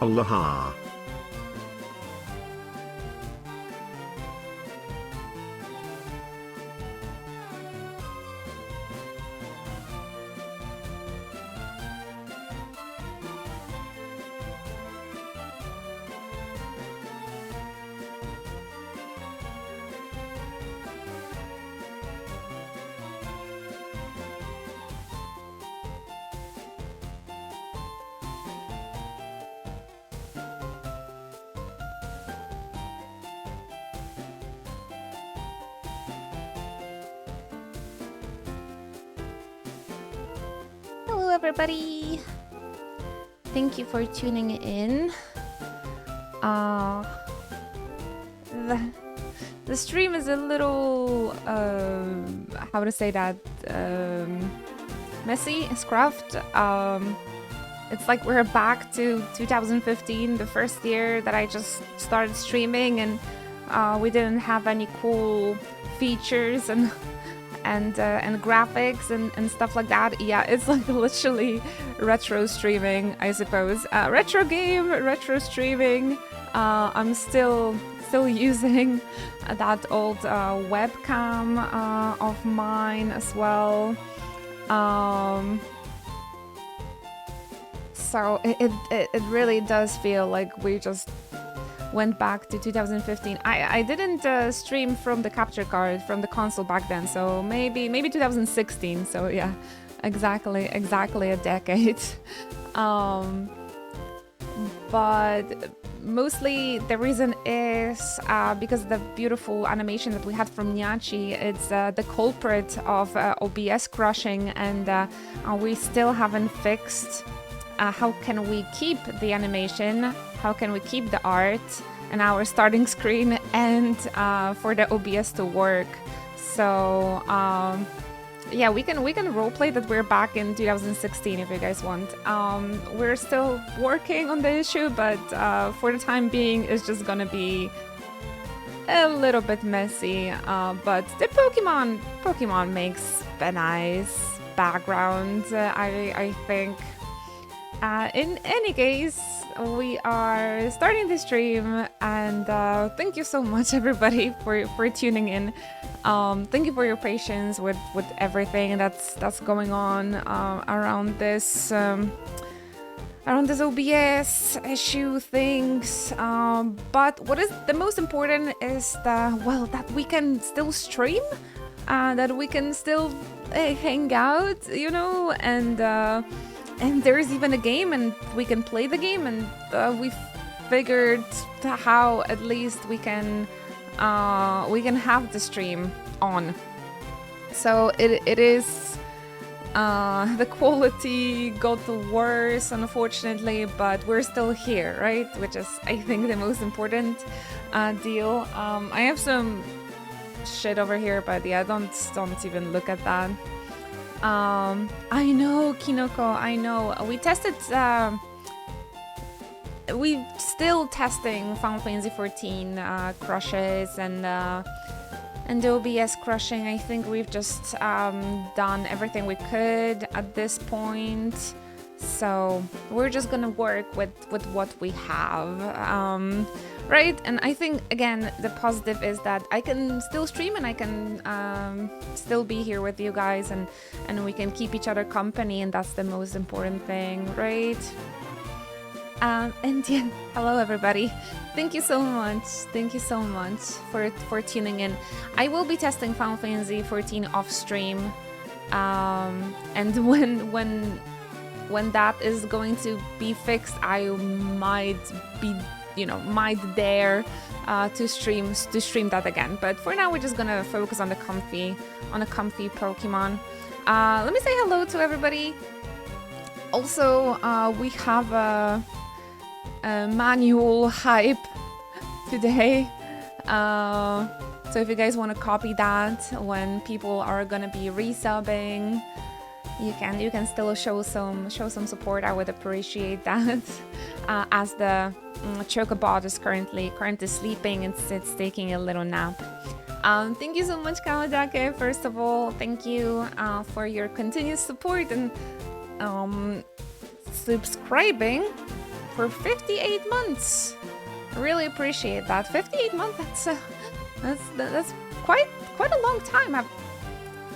Aloha. Hello everybody! Thank you for tuning in. The stream is a little, how to say that, messy, scruffed. It's like we're back to 2015, the first year that I just started streaming, and we didn't have any cool features and graphics and stuff like that. Yeah, it's like literally retro streaming, I suppose. Retro game, retro streaming. I'm still using that old webcam of mine as well. So it really does feel like we just went back to 2015. I didn't stream from the capture card from the console back then, so maybe 2016. So yeah, exactly a decade. But mostly the reason is because the beautiful animation that we had from Nyachi. It's the culprit of OBS crashing, and we still haven't fixed how can we keep the animation, how can we keep the art and our starting screen, and for the OBS to work. So yeah, we can roleplay that we're back in 2016 if you guys want. We're still working on the issue, but for the time being, it's just gonna be a little bit messy. But the Pokemon makes a nice background, I think. In any case, we are starting the stream, and thank you so much everybody for tuning in. Thank you for your patience with everything that's going on around this OBS issue things. But what is the most important is that we can still stream, that we can still hang out, you know, and there is even a game, and we can play the game, and we figured how at least we can have the stream on. So it is the quality got worse, unfortunately, but we're still here, right? Which is, I think, the most important deal. I have some shit over here, but yeah, don't even look at that. I know, Kinoko, I know. We tested, we still testing Final Fantasy 14 crushes and the OBS crushing. I think we've just done everything we could at this point. So we're just gonna work with what we have, right? And I think, again, the positive is that I can still stream, and I can still be here with you guys, and we can keep each other company, and that's the most important thing, right? And yeah, hello everybody. Thank you so much for tuning in. I will be testing Final Fantasy 14 off stream, and when that is going to be fixed, I might be, might dare to stream that again. But for now, we're just gonna focus on the comfy Pokemon. Let me say hello to everybody. Also, we have a manual hype today. So if you guys want to copy that when people are gonna be resubbing, you can still show some support. I would appreciate that. As the Chocobot is currently sleeping, and it's taking a little nap. Thank you so much, Kawadake. First of all, thank you for your continuous support and subscribing. for 58 months. I really appreciate that. 58 months, that's quite a long time.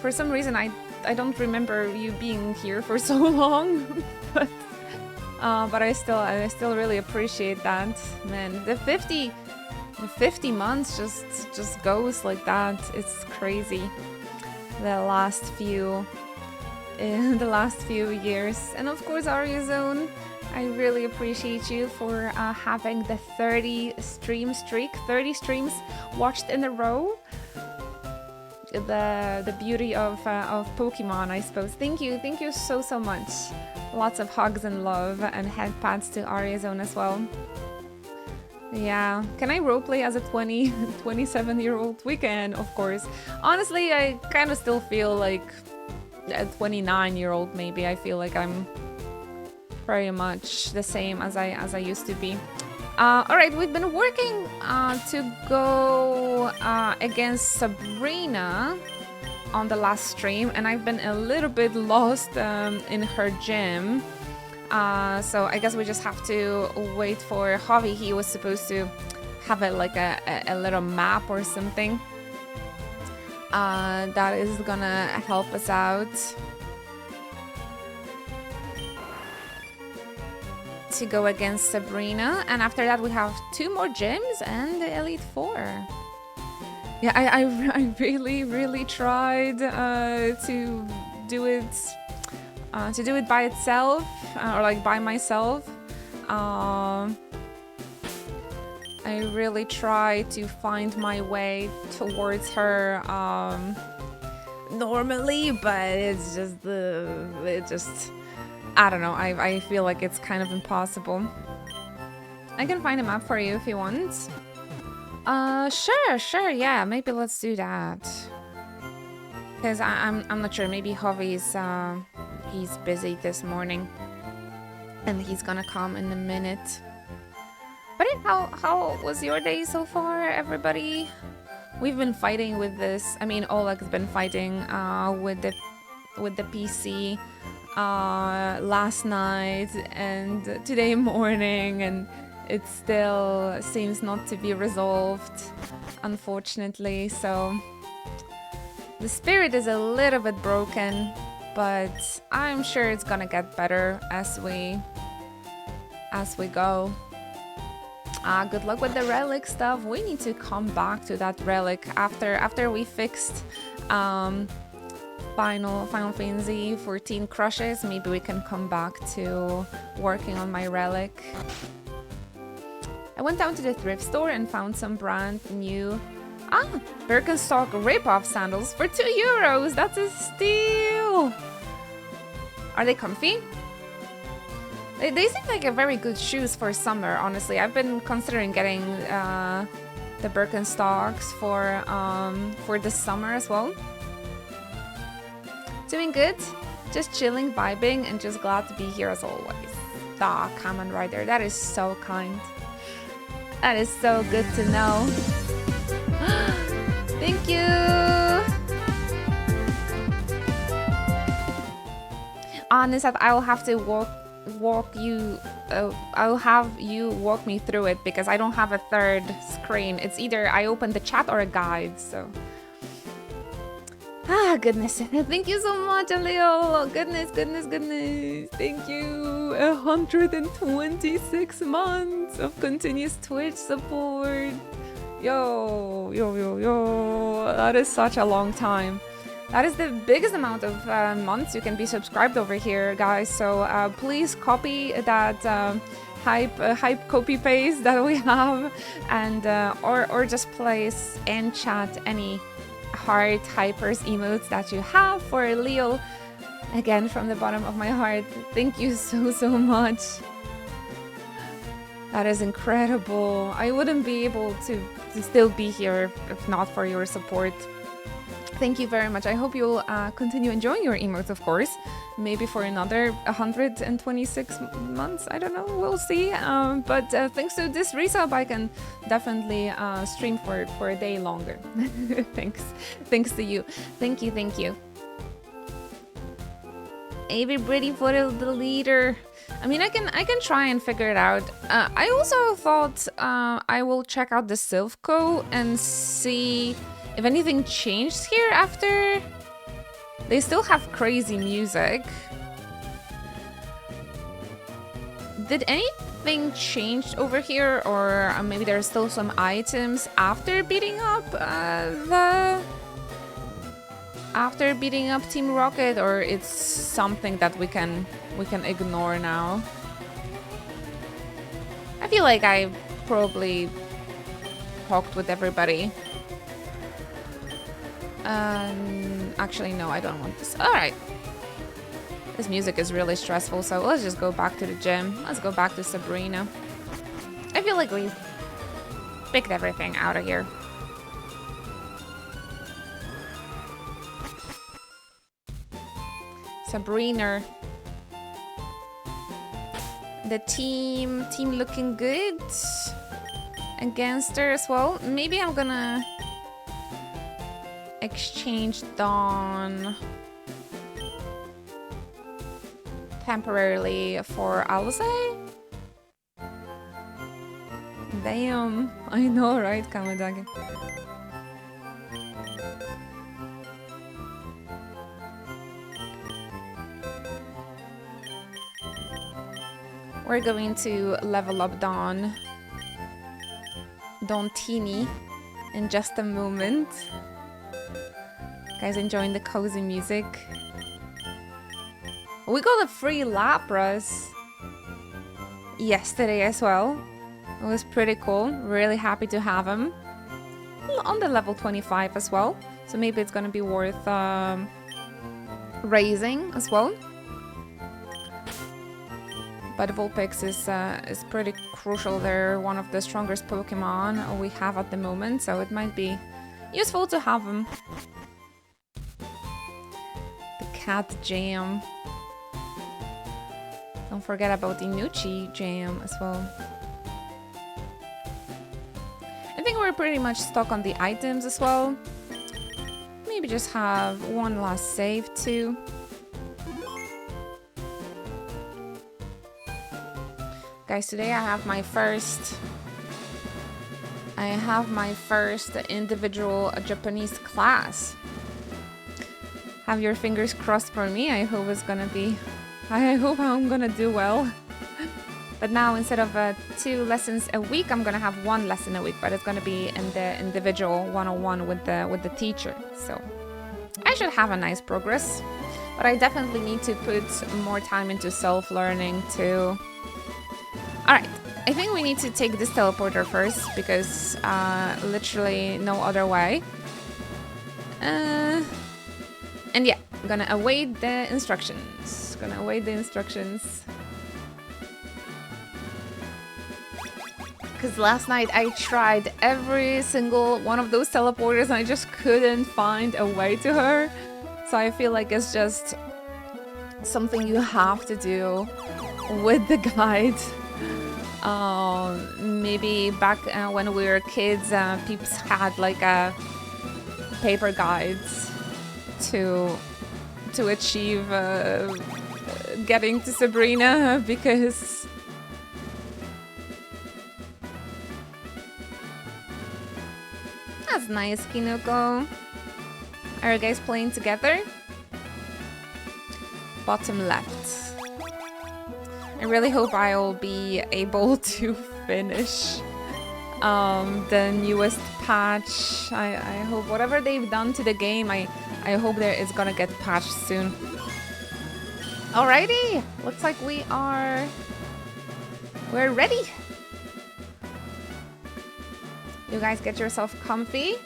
For some reason, I don't remember you being here for so long, but I still really appreciate that, man. The 50 months just goes like that. It's crazy. The last few years, and of course, Arizona, I really appreciate you for having the 30 stream streak, 30 streams watched in a row. The beauty of Pokemon, I suppose. Thank you so much. Lots of hugs and love and head pats to Arizona as well. Yeah, can I roleplay as a 27-year-old? We can, of course. Honestly, I kind of still feel like a 29-year-old. Maybe I feel like I'm very much the same as I used to be. Alright, we've been working to go against Sabrina on the last stream, and I've been a little bit lost in her gym. So I guess we just have to wait for Javi. He was supposed to have a little map or something that is gonna help us out to go against Sabrina, and after that we have 2 more gyms and the Elite Four. Yeah, I really tried to do it by itself or like by myself. I really try to find my way towards her normally, but it's just I don't know, I feel like it's kind of impossible. I can find a map for you if you want. Sure, yeah, maybe let's do that. Because I'm not sure, maybe Javi's he's busy this morning. And he's gonna come in a minute. But yeah, how was your day so far, everybody? We've been fighting with this. I mean, Oleg's been fighting with the PC last night and today morning, and it still seems not to be resolved, unfortunately. So the spirit is a little bit broken, but I'm sure it's gonna get better as we go. Good luck with the relic stuff. We need to come back to that relic after we fixed Final Fantasy 14 crushes. Maybe we can come back to working on my relic. I went down to the thrift store and found some brand new Birkenstock rip-off sandals for €2. That's a steal. Are they comfy? They seem like a very good shoes for summer, honestly. I've been considering getting the Birkenstocks for this summer as well. Doing good, just chilling, vibing, and just glad to be here as always. Ah, Kamen Rider, that is so kind. That is so good to know. Thank you! Nisat, I'll have to I'll have you walk me through it because I don't have a third screen. It's either I open the chat or a guide, so... Goodness. Thank you so much, Leo. Goodness. Thank you. 126 months of continuous Twitch support. Yo. That is such a long time. That is the biggest amount of months you can be subscribed over here, guys. So please copy that hype copy paste that we have, and or just place in chat any heart hypers emotes that you have for Leo. Again, from the bottom of my heart, thank you so much. That is incredible. I wouldn't be able to still be here if not for your support. Thank you very much. I hope you'll continue enjoying your emotes, of course. Maybe for another 126 months. I don't know. We'll see. But thanks to this resub, I can definitely stream for a day longer. Thanks to you. Thank you. Everybody for the leader. I mean, I can try and figure it out. I also thought I will check out the Silphco and see if anything changed here after. They still have crazy music. Did anything change over here, or maybe there's still some items after beating up Team Rocket, or it's something that we can ignore now? I feel like I probably talked with everybody. Actually, no, I don't want this. All right. This music is really stressful, so let's just go back to the gym. Let's go back to Sabrina. I feel like we've picked everything out of here. Sabrina. The team looking good against her as well. Maybe I'm gonna exchange Dawn temporarily for Alisaie. Damn, I know, right, Kamadagi? We're going to level up Dawntini in just a moment. Guys, enjoying the cozy music. We got a free Lapras yesterday as well. It was pretty cool. Really happy to have him on the level 25 as well. So maybe it's gonna be worth raising as well. But Vulpix is pretty crucial. They're one of the strongest Pokemon we have at the moment, so it might be useful to have them. The Cat Jam. Don't forget about the Nuchi Jam as well. I think we're pretty much stuck on the items as well. Maybe just have one last save too. Guys, today I have my first individual Japanese class. Have your fingers crossed for me. I hope I'm gonna do well. But now instead of 2 lessons a week, I'm gonna have 1 lesson a week, but it's gonna be in the individual 101 with the teacher. So I should have a nice progress. But I definitely need to put more time into self-learning too. Alright, I think we need to take this teleporter first, because literally no other way. And yeah, I'm gonna await the instructions. Because last night I tried every single one of those teleporters and I just couldn't find a way to her. So I feel like it's just something you have to do with the guide. Maybe back when we were kids, peeps had like paper guides to achieve getting to Sabrina, because that's nice, Kinoko. Are you guys playing together? Bottom left. I really hope I'll be able to finish the newest patch. I hope whatever they've done to the game, I hope that it's gonna get patched soon. Alrighty, looks like we're ready. You guys get yourself comfy.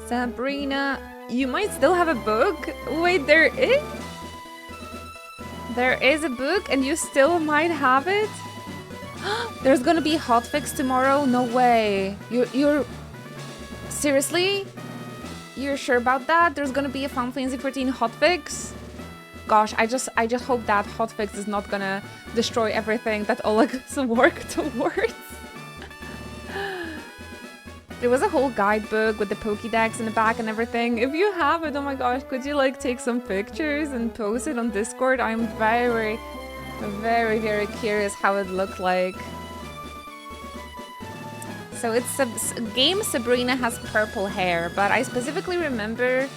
Sabrina, you might still have a book. Wait, there is? There is a book and you still might have it? There's gonna be hotfix tomorrow? No way. You're... Seriously? You're sure about that? There's gonna be a Final Fantasy 14 hotfix? Gosh, I just hope that hotfix is not gonna destroy everything that Oleg's worked towards. There was a whole guidebook with the Pokédex in the back and everything. If you have it, oh my gosh, could you like take some pictures and post it on Discord? I'm very, very, very curious how it looked like. So it's game Sabrina has purple hair, but I specifically remember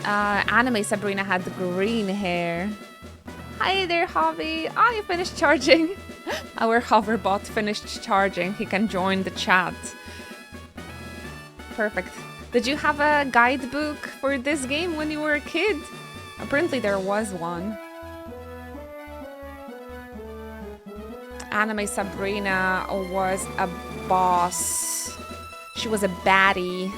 anime Sabrina had green hair. Hi there, Javi. Oh, you finished charging. Our hoverbot finished charging. He can join the chat. Perfect. Did you have a guidebook for this game when you were a kid? Apparently there was one. Anime Sabrina was a boss. She was a baddie.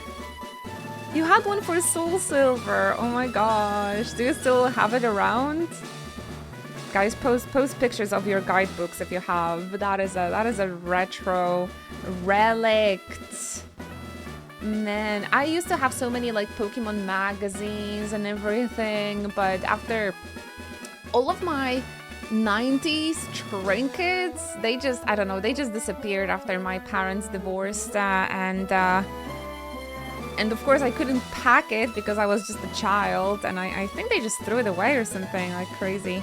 You had one for Soul Silver. Oh my gosh. Do you still have it around? Guys, post pictures of your guidebooks if you have. That is a retro relic. Man, I used to have so many like Pokemon magazines and everything, but after all of my 90s trinkets, they just, I don't know, they just disappeared after my parents divorced, and of course I couldn't pack it because I was just a child, and I think they just threw it away or something like crazy.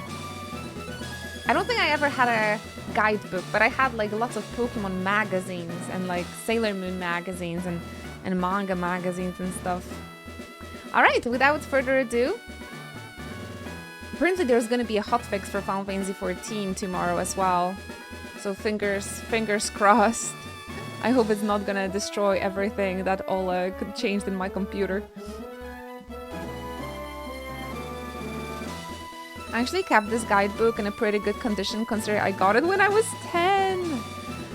I don't think I ever had a guidebook, but I had like lots of Pokemon magazines and like Sailor Moon magazines and manga magazines and stuff. Alright, without further ado, apparently there's gonna be a hotfix for Final Fantasy XIV tomorrow as well. So fingers crossed. I hope it's not gonna destroy everything that Oleg changed in my computer. I actually kept this guidebook in a pretty good condition considering I got it when I was 10.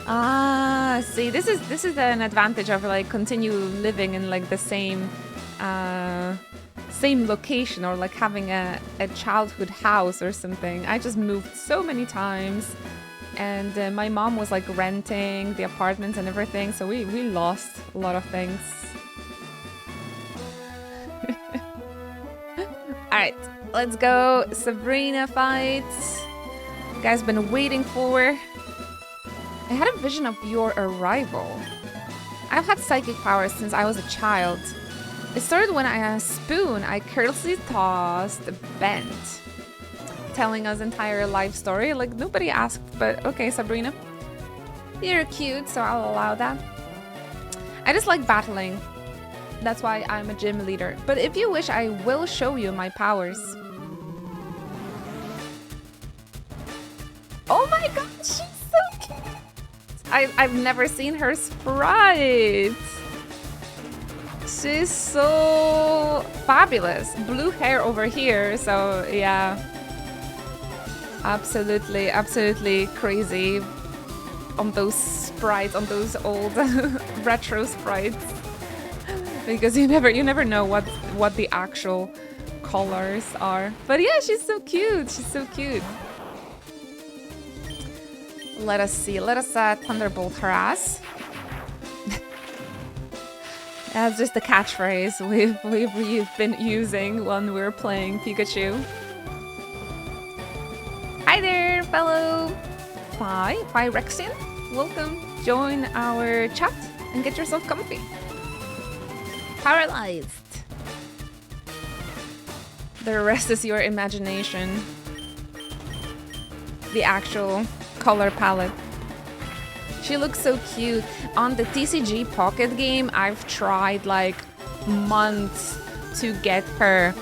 Ah, see, this is an advantage of like continue living in like the same location, or like having a childhood house or something. I just moved so many times, and my mom was like renting the apartments and everything, so we lost a lot of things. Alright, let's go. Sabrina fights. You guys been waiting for. I had a vision of your arrival. I've had psychic powers since I was a child. It started when a spoon I carelessly tossed bent. Telling us entire life story, like nobody asked, but okay, Sabrina. You're cute, so I'll allow that. I just like battling. That's why I'm a gym leader. But if you wish, I will show you my powers. Oh my god, she's so cute! I've never seen her sprite. She's so fabulous. Blue hair over here, so yeah. Absolutely, absolutely crazy on those sprites, on those old retro sprites. Because you never know what the actual colors are. But yeah, she's so cute. She's so cute. Let us see. Let us Thunderbolt her ass. That's just the catchphrase we've been using when we're playing Pikachu. Hi there, fellow Rexian. Welcome. Join our chat and get yourself comfy. Paralyzed. The rest is your imagination. The actual color palette. She looks so cute. On the TCG Pocket game, I've tried like months to get her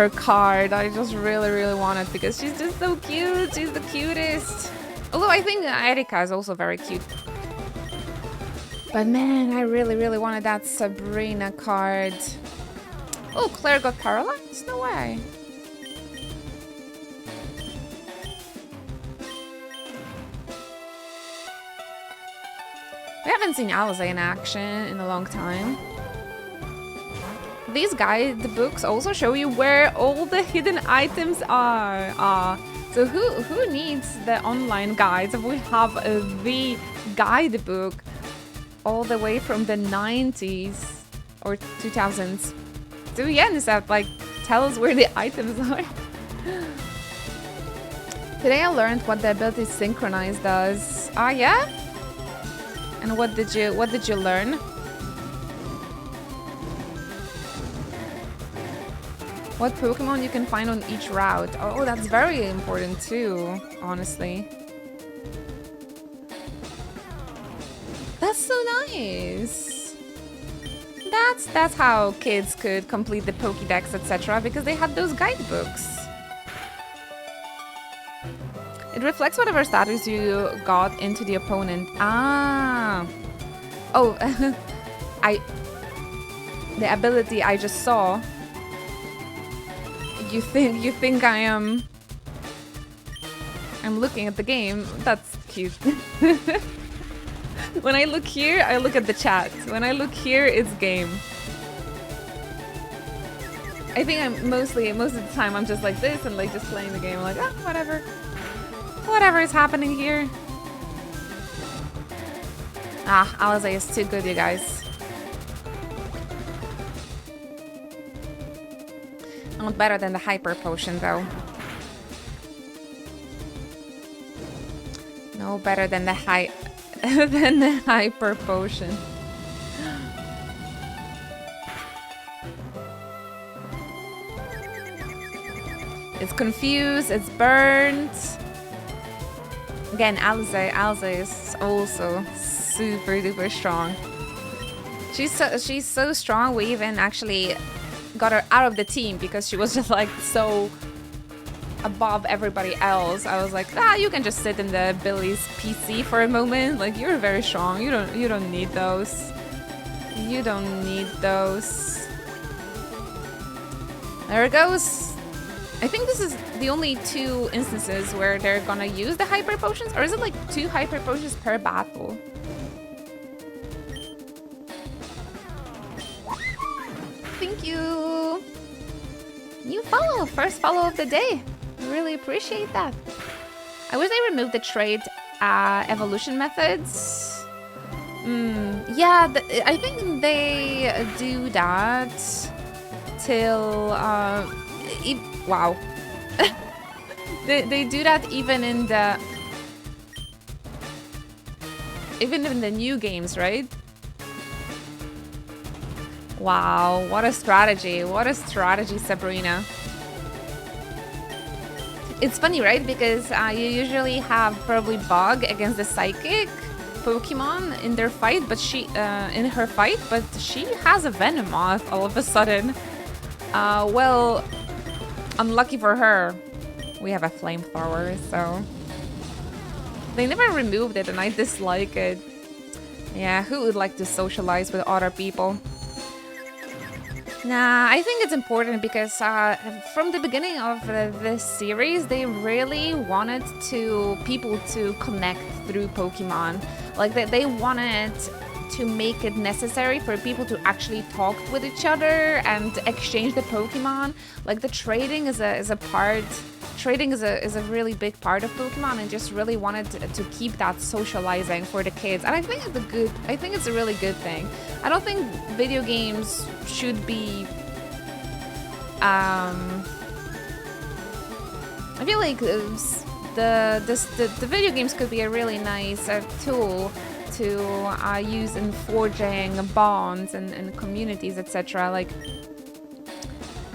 card. I just really want it because she's just so cute. She's the cutest. Although I think Erika is also very cute. But man, I really wanted that Sabrina card. Oh, Claire got paralyzed? No way. We haven't seen Alice in action in a long time. These guidebooks also show you where all the hidden items are. So who needs the online guides if we have the guidebook all the way from the 90s or 2000s? So yeah, Nisat, like, tell us where the items are. Today I learned what the ability synchronize does. Ah, yeah? And what did you learn? What Pokemon you can find on each route. Oh, that's very important too, honestly. That's so nice. That's how kids could complete the Pokédex, etc. because they had those guidebooks. It reflects whatever status you got into the opponent. Ah. Oh, the ability I just saw. You think I'm looking at the game? That's cute. When I look here, I look at the chat. When I look here, it's game. I think most of the time I'm just like this and like just playing the game. I'm like, ah, whatever. Whatever is happening here. Ah, Alizé is too good, you guys. Not better than the hyper potion, though. No better than the hyper potion. It's confused. It's burnt. Again, Alizé is also super duper strong. She's so strong. We even actually got her out of the team because she was just like so above everybody else. I was like, ah, you can just sit in the Billy's PC for a moment. Like, you're very strong. You don't need those. You don't need those. There it goes. I think this is the only 2 instances where they're gonna use the hyper potions, or is it like 2 hyper potions per battle? Thank you. New follow, first follow of the day. I really appreciate that. I wish they removed the trait evolution methods. Yeah, I think they do that till wow. they do that even in the new games, right? Wow, what a strategy. What a strategy, Sabrina. It's funny, right? Because you usually have probably Bug against the Psychic Pokemon in their fight, but in her fight, but she has a Venomoth all of a sudden. Well, unlucky for her, we have a flamethrower, so they never removed it, and I dislike it. Yeah, who would like to socialize with other people? Nah, I think it's important because from the beginning of this series, they really wanted people to connect through Pokemon. Like, they wanted to make it necessary for people to actually talk with each other and exchange the Pokemon. Like, the trading is a part. Trading is a really big part of Pokemon, and just really wanted to keep that socializing for the kids. And I think it's a really good thing. I don't think video games should be. I feel like the video games could be a really nice tool to use in forging bonds and communities, etc. Like,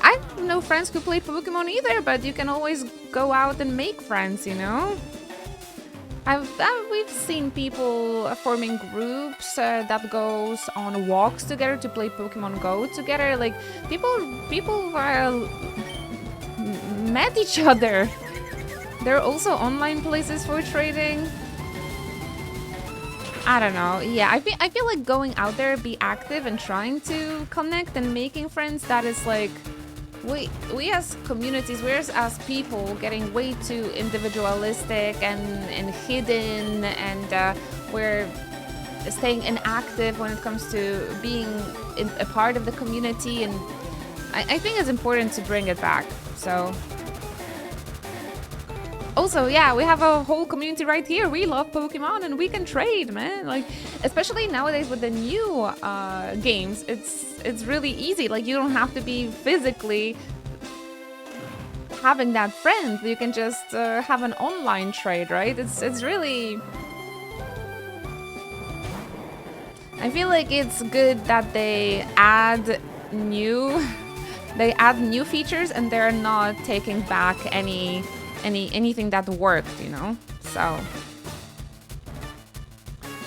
I have no friends who play Pokemon either, but you can always go out and make friends, you know? We've seen people forming groups that goes on walks together to play Pokemon Go together. Like, people met each other. There are also online places for trading. I don't know. Yeah, I feel like going out there, be active and trying to connect and making friends, that is like, we as communities, we as people getting way too individualistic and hidden, and we're staying inactive when it comes to being a part of the community, and I think it's important to bring it back. So also, yeah, we have a whole community right here. We love Pokemon and we can trade, man. Like, especially nowadays with the new games, it's really easy. Like, you don't have to be physically having that friend. You can just have an online trade, right? It's really... I feel like it's good that they add new features and they're not taking back anything that worked, you know? So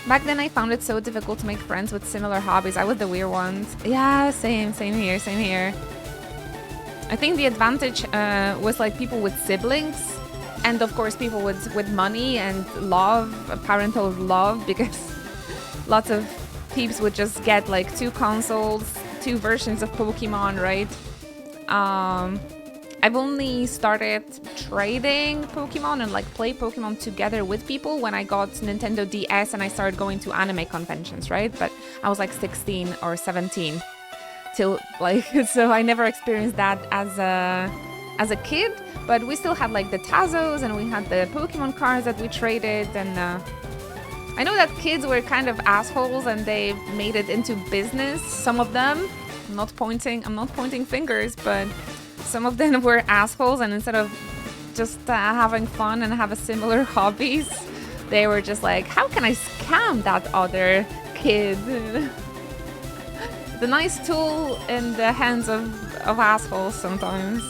back then I found it so difficult to make friends with similar hobbies. I was the weird ones. Yeah, same here. I think the advantage was like people with siblings, and of course people with money and love, parental love, because lots of peeps would just get like 2 consoles, 2 versions of Pokemon, right? I've only started trading Pokemon and like play Pokemon together with people when I got Nintendo DS and I started going to anime conventions, right? But I was like 16 or 17 till like, so I never experienced that as a kid, but we still had like the Tazos and we had the Pokemon cards that we traded. And I know that kids were kind of assholes and they made it into business. Some of them, I'm not pointing fingers, but some of them were assholes, and instead of just having fun and have a similar hobbies, they were just like, how can I scam that other kid? The nice tool in the hands of assholes sometimes.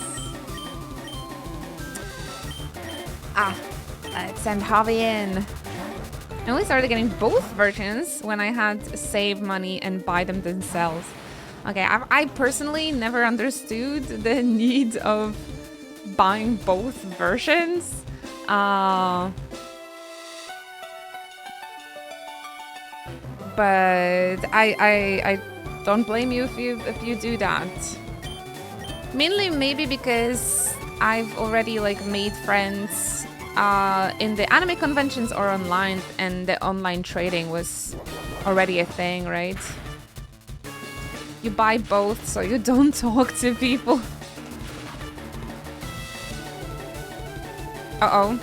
Let's send Javi in. I only started getting both versions when I had to save money and buy them themselves. Okay, I personally never understood the need of buying both versions. But I don't blame you if you do that. Mainly maybe because I've already like made friends in the anime conventions or online, and the online trading was already a thing, right? You buy both so you don't talk to people. Uh-oh.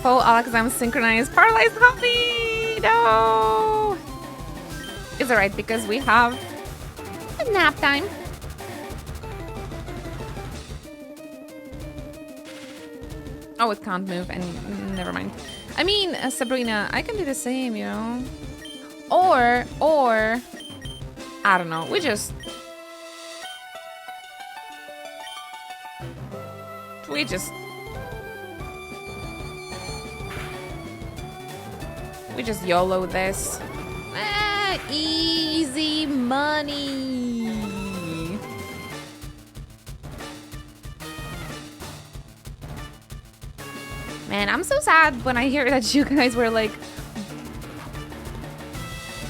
Full Alakazam synchronized paralyzed Huffy! No! It's alright because we have a nap time. Oh, it can't move, and never mind. I mean, Sabrina, I can do the same, you know? Or, I don't know, we just YOLO this. Easy money. Man, I'm so sad when I hear that you guys were like,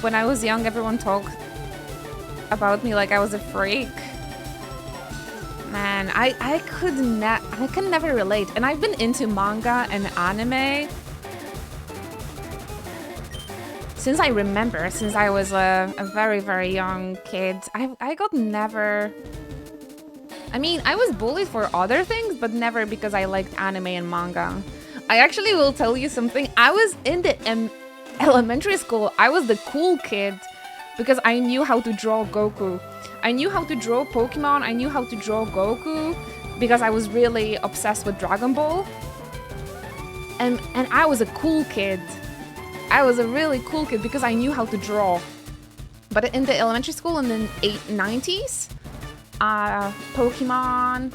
when I was young, everyone talked about me like I was a freak. Man, I can never relate. And I've been into manga and anime since I remember, since I was a very, very young kid. I got never... I mean, I was bullied for other things, but never because I liked anime and manga. I actually will tell you something. I was in the elementary school, I was the cool kid because I knew how to draw Goku. I knew how to draw Pokemon, I knew how to draw Goku because I was really obsessed with Dragon Ball. And I was a cool kid. I was a really cool kid because I knew how to draw. But in the elementary school in the 90s, Pokemon,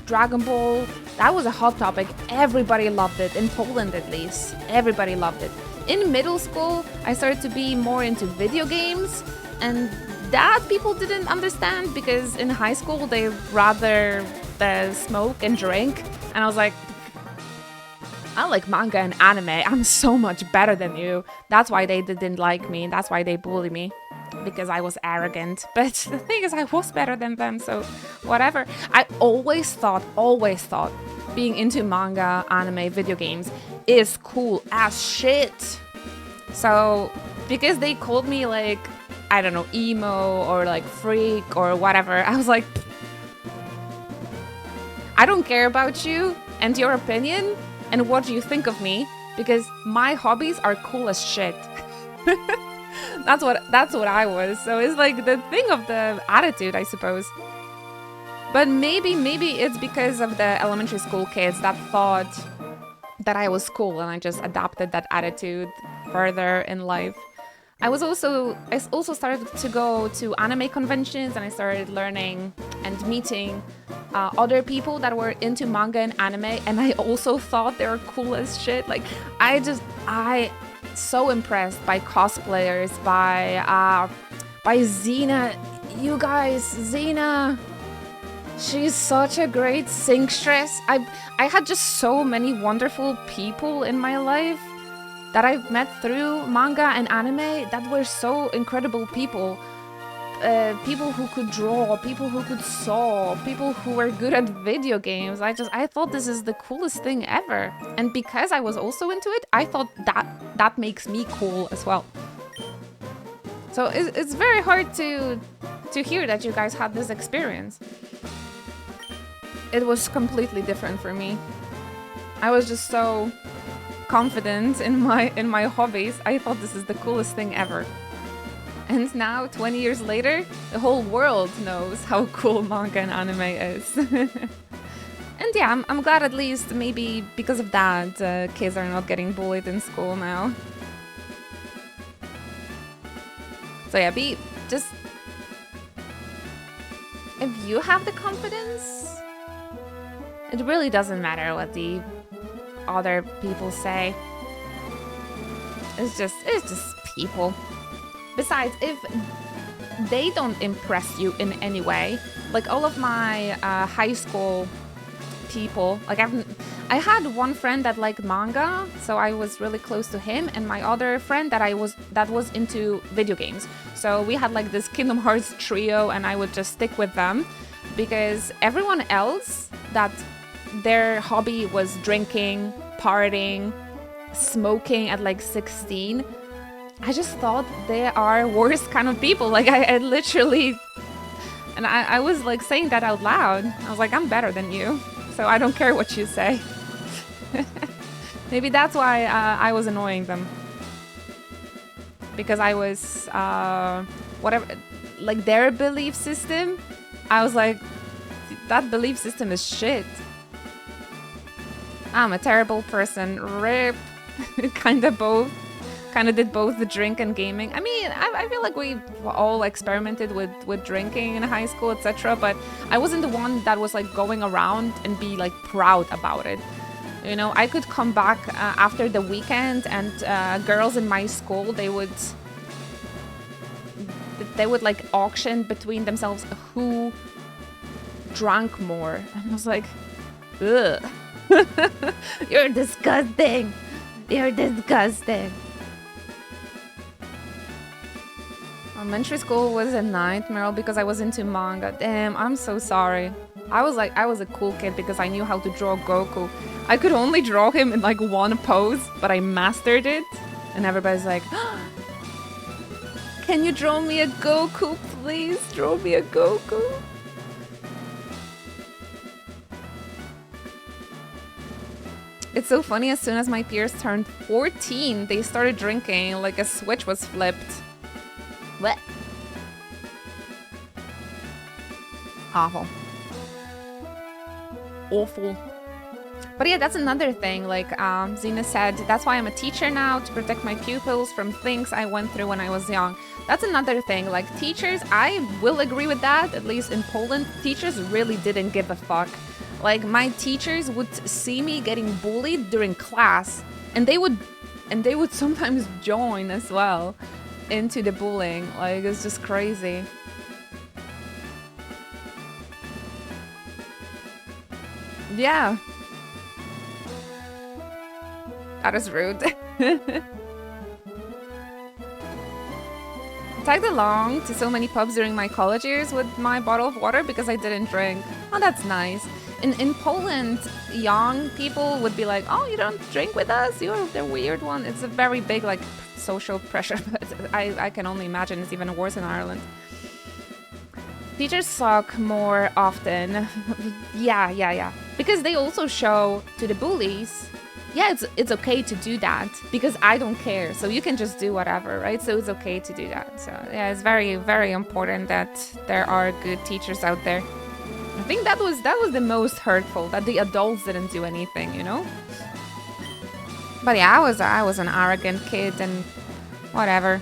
Dragon Ball, that was a hot topic. Everybody loved it, in Poland at least. Everybody loved it. In middle school, I started to be more into video games, and that people didn't understand because in high school they rather smoke and drink, and I was like, I like manga and anime, I'm so much better than you. That's why they didn't like me, that's why they bullied me, because I was arrogant. But the thing is, I was better than them, so whatever. I always thought being into manga, anime, video games is cool as shit. So because they called me like, I don't know, emo or like freak or whatever, I was like, I don't care about you and your opinion and what you think of me, because my hobbies are cool as shit. That's what I was. So it's like the thing of the attitude, I suppose. But maybe it's because of the elementary school kids that thought that I was cool, and I just adopted that attitude further in life. I also started to go to anime conventions, and I started learning and meeting other people that were into manga and anime, and I also thought they were cool as shit. Like, I so impressed by cosplayers, by Xena. You guys, Xena, she's such a great seamstress. I had just so many wonderful people in my life that I've met through manga and anime that were so incredible people. People who could draw, people who could sew, people who were good at video games. I thought this is the coolest thing ever. And because I was also into it, I thought that makes me cool as well. So it's very hard to hear that you guys had this experience. It was completely different for me. I was just so confident in my hobbies. I thought this is the coolest thing ever. And now, 20 years later, the whole world knows how cool manga and anime is. And yeah, I'm glad at least maybe because of that, kids are not getting bullied in school now. So yeah, if you have the confidence, it really doesn't matter what the other people say. It's just people. Besides, if they don't impress you in any way, like all of my high school people, like I had one friend that liked manga, so I was really close to him, and my other friend that was into video games. So we had like this Kingdom Hearts trio, and I would just stick with them because everyone else that their hobby was drinking, partying, smoking at like 16. I just thought they are worst kind of people. Like I literally, and I was like saying that out loud. I was like, I'm better than you, so I don't care what you say. Maybe that's why I was annoying them. Because I was, whatever, like their belief system, I was like, that belief system is shit. I'm a terrible person. Rip. Kind of did both the drink and gaming. I mean, I feel like we all experimented with drinking in high school, etc. But I wasn't the one that was like going around and be like proud about it. You know, I could come back after the weekend, and girls in my school, they would like auction between themselves who drank more. And I was like, ugh. You're disgusting. You're disgusting. Elementary school was a nightmare because I was into manga. Damn, I'm so sorry. I was a cool kid because I knew how to draw Goku. I could only draw him in like one pose, but I mastered it. And everybody's like, can you draw me a Goku, please? Draw me a Goku. It's so funny, as soon as my peers turned 14, they started drinking like a switch was flipped. What? Awful. Awful. But yeah, that's another thing, like Zena said, that's why I'm a teacher now, to protect my pupils from things I went through when I was young. That's another thing, like teachers, I will agree with that, at least in Poland, teachers really didn't give a fuck. Like, my teachers would see me getting bullied during class, and they would sometimes join as well into the bullying. Like, it's just crazy. Yeah. That is rude. I tagged along to so many pubs during my college years with my bottle of water because I didn't drink. Oh, that's nice. In Poland, young people would be like, oh, you don't drink with us? You're the weird one. It's a very big, like, social pressure, but I can only imagine it's even worse in Ireland. Teachers suck more often. Yeah. Because they also show to the bullies, yeah, it's okay to do that because I don't care. So you can just do whatever, right? So it's okay to do that. So yeah, it's very, very important that there are good teachers out there. I think that was the most hurtful, that the adults didn't do anything, you know? But yeah, I was an arrogant kid and whatever.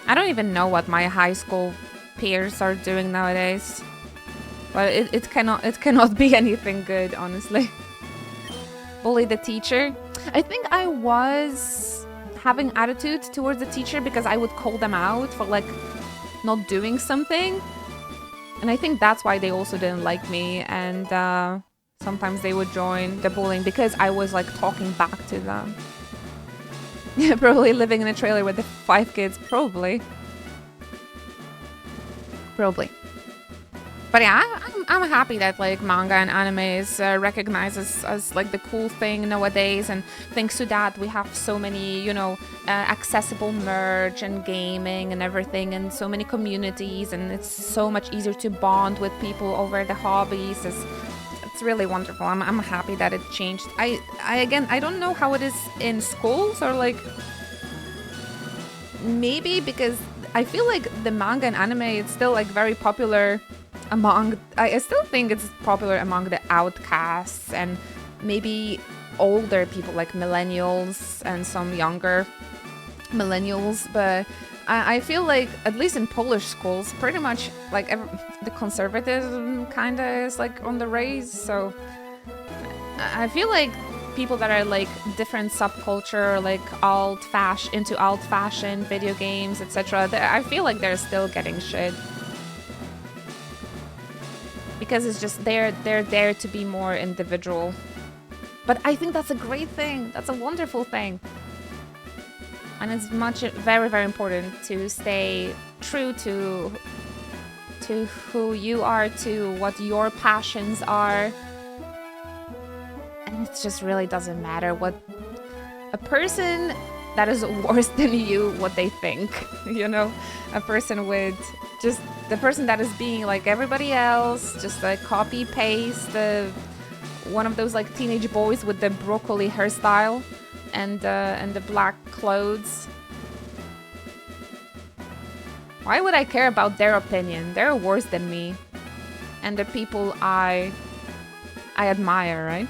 I don't even know what my high school peers are doing nowadays. But it cannot be anything good, honestly. Bully the teacher. I think I was having attitude towards the teacher because I would call them out for like not doing something. And I think that's why they also didn't like me, and sometimes they would join the bullying because I was like talking back to them. Yeah, probably living in a trailer with the 5 kids, probably. But yeah, I'm happy that like manga and anime is recognized as like the cool thing nowadays, and thanks to that we have so many, you know, accessible merch and gaming and everything, and so many communities, and it's so much easier to bond with people over the hobbies. It's really wonderful. I'm happy that it changed. I again, I don't know how it is in schools, or like maybe because I feel like the manga and anime, it's still like very popular among, I still think it's popular among the outcasts and maybe older people like millennials and some younger millennials, but I feel like at least in Polish schools pretty much like the conservatism kind of is like on the rise, so I feel like people that are like different subculture, like into old-fashioned video games, etc., I feel like they're still getting shit. Because it's just they're there to be more individual. But I think that's a great thing. That's a wonderful thing. And it's very, very important to stay true to who you are, to what your passions are. And it just really doesn't matter what a person that is worse than you, what they think, you know? A person with just the person that is being like everybody else, just like copy paste one of those like teenage boys with the broccoli hairstyle and the black clothes. Why would I care about their opinion? They're worse than me, and the people I admire, right?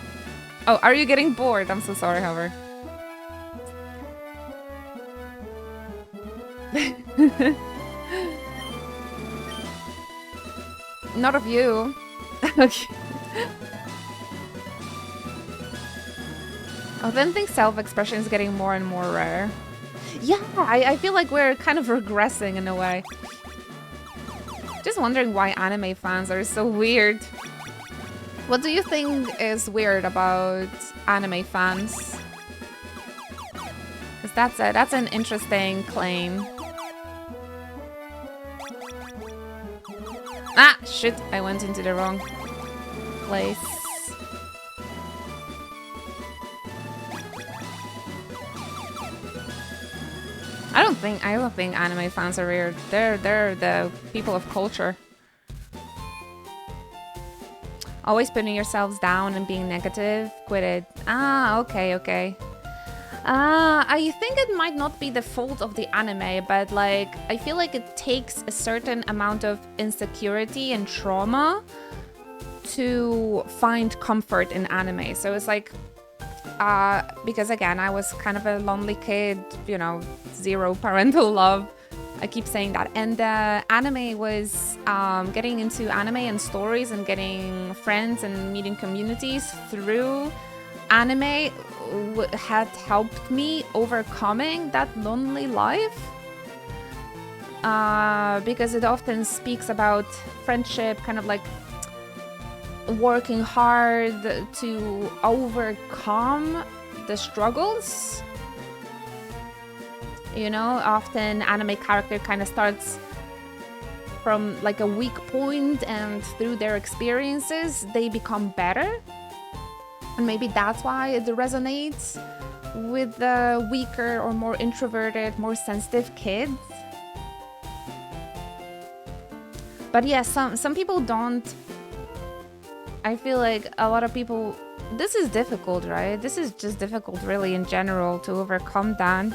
Oh, are you getting bored? I'm so sorry, however. Not of you. Okay. Authentic self-expression is getting more and more rare. Yeah, I feel like we're kind of regressing in a way. Just wondering why anime fans are so weird. What do you think is weird about anime fans? Because that's an interesting claim. Ah, shit, I went into the wrong place. I don't think anime fans are weird. They're the people of culture. Always putting yourselves down and being negative. Quit it. Ah, okay. I think it might not be the fault of the anime, but like I feel like it takes a certain amount of insecurity and trauma to find comfort in anime. So it's like because again, I was kind of a lonely kid, you know, zero parental love. I keep saying that. And anime was getting into anime and stories and getting friends and meeting communities through anime had helped me overcoming that lonely life. Because it often speaks about friendship, kind of like working hard to overcome the struggles. You know, often anime character kind of starts from like a weak point, and through their experiences they become better. And maybe that's why it resonates with the weaker or more introverted, more sensitive kids. But yeah, some people don't. I feel like a lot of people this is difficult, right? This is just difficult really in general to overcome that.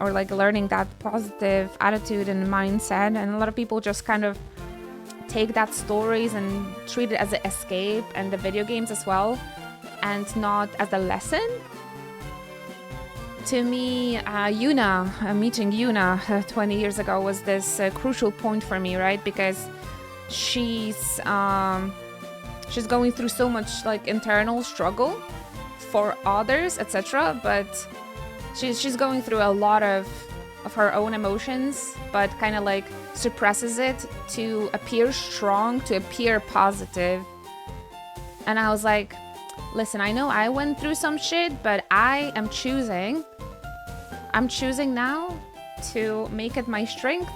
Or like learning that positive attitude and mindset. And a lot of people just kind of take that stories and treat it as an escape, and the video games as well, and not as a lesson. To me, meeting Yuna 20 years ago was this crucial point for me, right? Because she's going through so much like internal struggle for others, etc. But she's going through a lot of her own emotions, but kind of like suppresses it to appear strong, to appear positive. And I was like, listen, I know I went through some shit, but I'm choosing now to make it my strength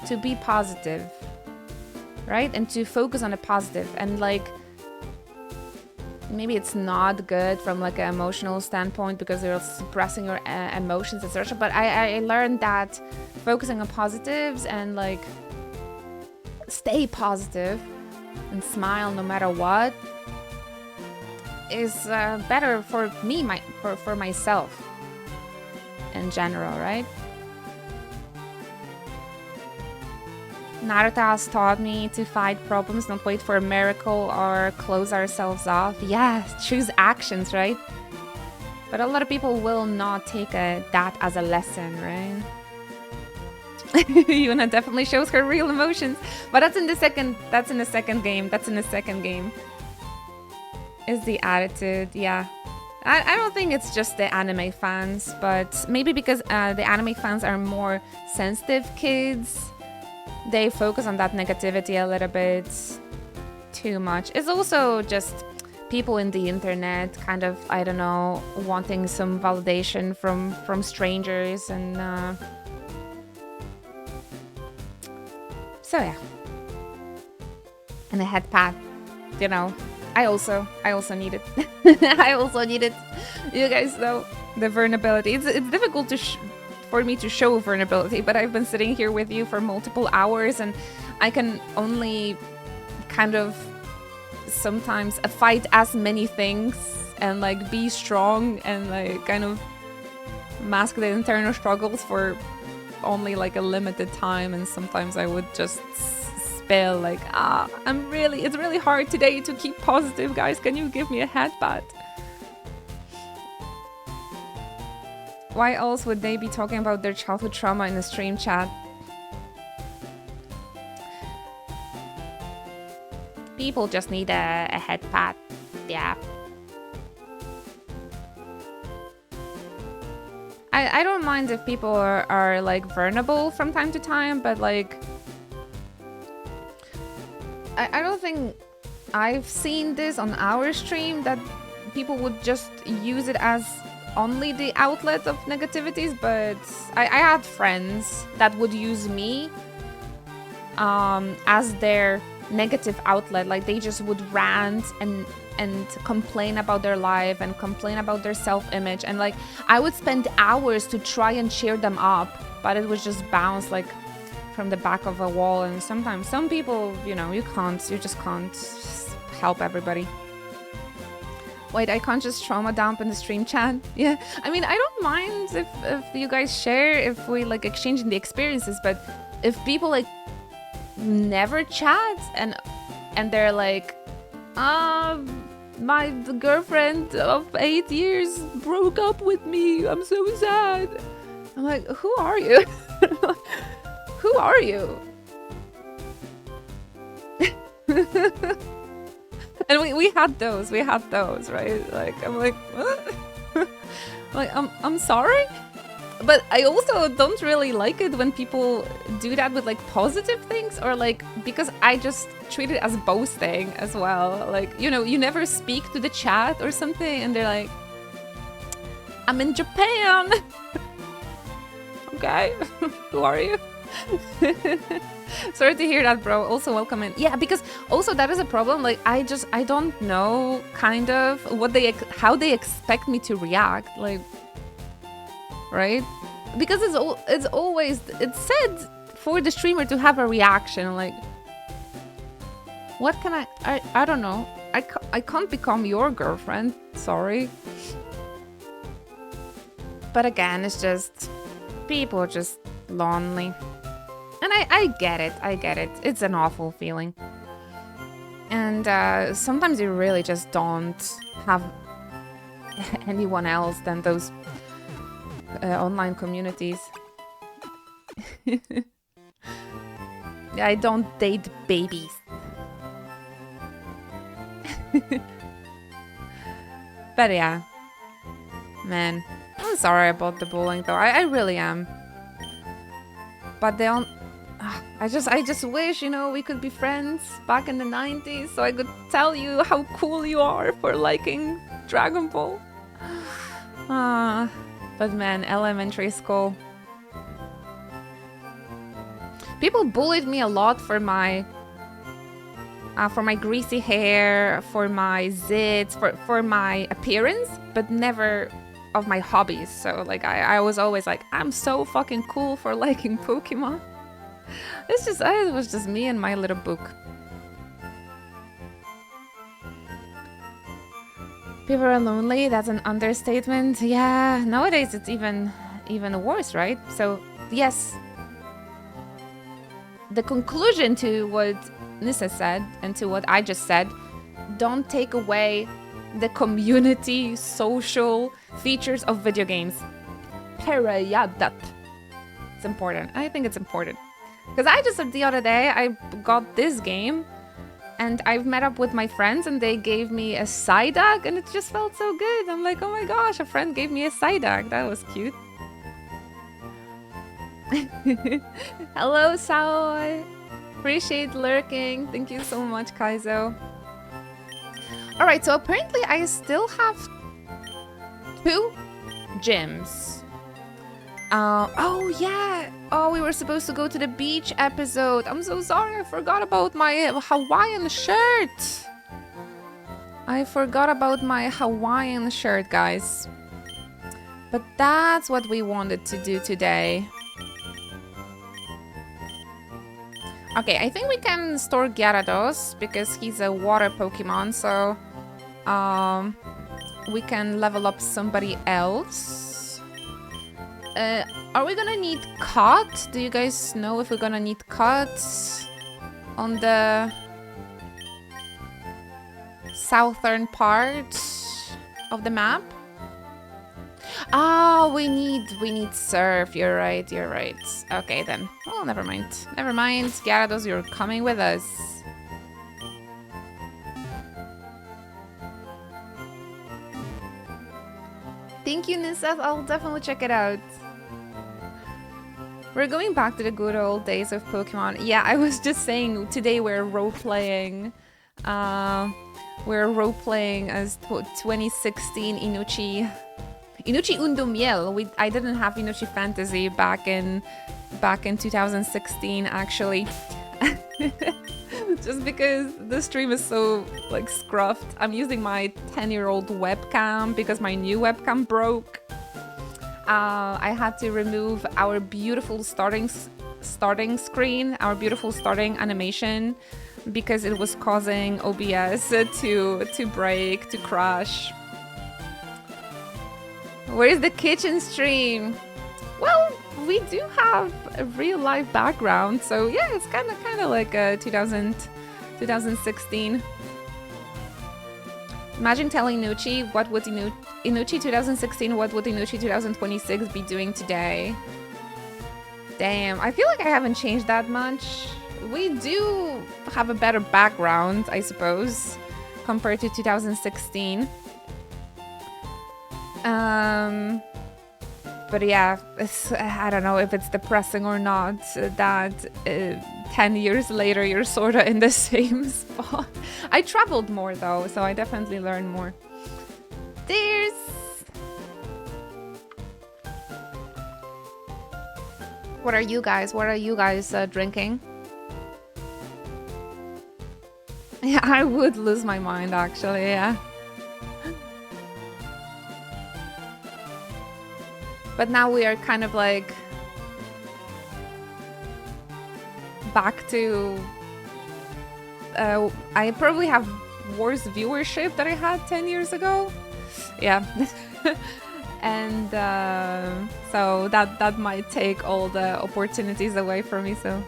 to be positive, right? And to focus on the positive. And like, maybe it's not good from like an emotional standpoint because you're suppressing your emotions, etc. But I learned that focusing on positives and like stay positive and smile no matter what is better for me, for myself in general, right? Naruto has taught me to fight problems, not wait for a miracle or close ourselves off. Yeah, choose actions, right? But a lot of people will not take that as a lesson, right? Yuna definitely shows her real emotions, but that's in the second game. Is the attitude, yeah. I don't think it's just the anime fans, but maybe because the anime fans are more sensitive kids, they focus on that negativity a little bit too much. It's also just people in the internet kind of, I don't know, wanting some validation from strangers, and so yeah. And a head pat, you know, I also need it. I also need it. You guys know the vulnerability. It's difficult for me to show vulnerability, but I've been sitting here with you for multiple hours, and I can only kind of sometimes fight as many things and like be strong and like kind of mask the internal struggles for only like a limited time. And sometimes I would just spill like, it's really hard today to keep positive, guys. Can you give me a headbutt? Why else would they be talking about their childhood trauma in the stream chat? People just need a head pat. Yeah. I don't mind if people are like vulnerable from time to time, but like I don't think I've seen this on our stream that people would just use it as only the outlet of negativities. But I had friends that would use me as their negative outlet. Like they just would rant and complain about their life and complain about their self-image, and like I would spend hours to try and cheer them up, but it was just bounce like from the back of a wall. And sometimes some people, you know, you just can't help everybody. Wait, I can't just trauma dump in the stream chat? Yeah, I mean, I don't mind if you guys share, if we like exchanging the experiences, but if people like never chat and they're like, my girlfriend of 8 years broke up with me, I'm so sad. I'm like, who are you? Who are you? And we had those, right? Like, I'm like, what? Like, I'm sorry? But I also don't really like it when people do that with like positive things, or like, because I just treat it as boasting as well. Like, you know, you never speak to the chat or something and they're like, I'm in Japan. Okay, who are you? Sorry to hear that, bro. Also welcome in. Yeah, because also that is a problem. Like I don't know kind of how they expect me to react. Like, right? Because it's said for the streamer to have a reaction. Like, what can I don't know. I can't become your girlfriend. Sorry. But again, it's just people are just lonely. And I get it. I get it. It's an awful feeling. And sometimes you really just don't have anyone else than those online communities. I don't date babies. But yeah, man, I'm sorry about the bullying though. I really am. But they don't. I just wish, you know, we could be friends back in the 90s, so I could tell you how cool you are for liking Dragon Ball. But man, elementary school. People bullied me a lot for my greasy hair, for my zits, for my appearance, but never of my hobbies. So like I was always like, I'm so fucking cool for liking Pokemon. It was just me and my little book. People are lonely, that's an understatement. Yeah, nowadays it's even worse, right? So yes, the conclusion to what Nissa said and to what I just said, don't take away the community social features of video games. Period. It's important. I think it's important. Because I just, the other day, I got this game and I've met up with my friends and they gave me a Psyduck and it just felt so good. I'm like, oh my gosh, a friend gave me a Psyduck. That was cute. Hello, Sao. Appreciate lurking. Thank you so much, Kaizo. Alright, so apparently I still have 2 gyms. Oh yeah. Oh, we were supposed to go to the beach episode. I'm so sorry. I forgot about my Hawaiian shirt. I forgot about my Hawaiian shirt, guys. But that's what we wanted to do today. Okay, I think we can store Gyarados because he's a water Pokemon, so we can level up somebody else. Are we gonna need Cut? Do you guys know if we're gonna need Cut on the southern part of the map? Oh, we need Surf. You're right. Okay then. Oh, never mind. Gyarados, you're coming with us. Thank you, Nissa. I'll definitely check it out. We're going back to the good old days of Pokemon. Yeah, I was just saying today we're role-playing. We're role-playing as 2016 Inuchi Undumiel. I didn't have Inuchi Fantasy back in 2016 actually. Just because the stream is so like scruffed. I'm using my 10-year-old webcam because my new webcam broke. I had to remove our beautiful starting screen, our beautiful starting animation, because it was causing OBS to break, to crash. Where's the kitchen stream? Well, we do have a real life background, so yeah, it's kind of like 2016. Imagine telling Inuchi what would Inuchi 2016, what would Inuchi 2026 be doing today? Damn, I feel like I haven't changed that much. We do have a better background, I suppose, compared to 2016. But yeah, I don't know if it's depressing or not that 10 years later you're sort of in the same spot. I traveled more though, so I definitely learned more. There's... What are you guys drinking? Yeah, I would lose my mind actually, yeah. But now we are kind of like back to... I probably have worst viewership that I had 10 years ago. Yeah. And so that might take all the opportunities away from me, so.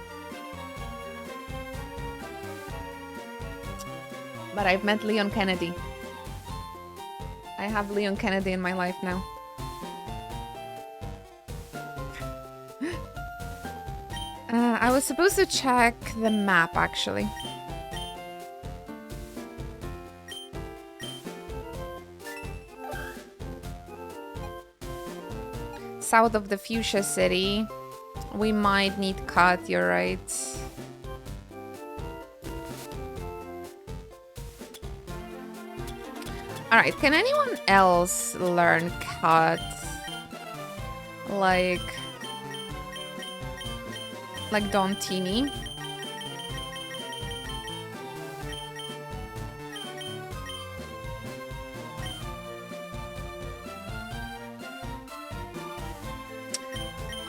But I've met Leon Kennedy. I have Leon Kennedy in my life now. I was supposed to check the map, actually. South of the Fuchsia City. We might need cut, you're right. Alright, can anyone else learn cut? Like Don Tini?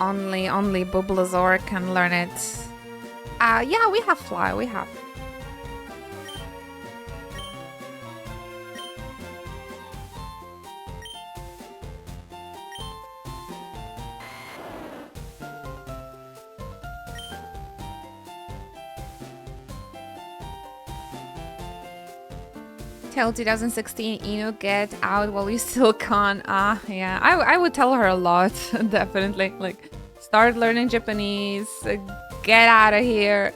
Only Bulbasaur can learn it. Yeah, we have Fly, we have. Tell 2016 Eno get out while you still can. Yeah, I would tell her a lot. Definitely, like, start learning Japanese, get out of here,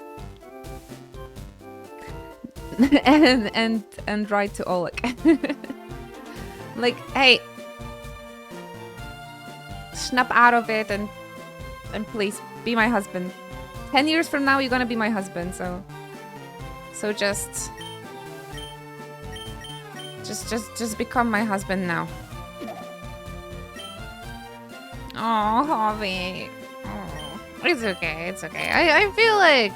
and write to Oleg. Like, hey, snap out of it and please be my husband. 10 years from now, you're gonna be my husband. So just become my husband now. Oh, Javi. Oh, it's okay, it's okay. I feel like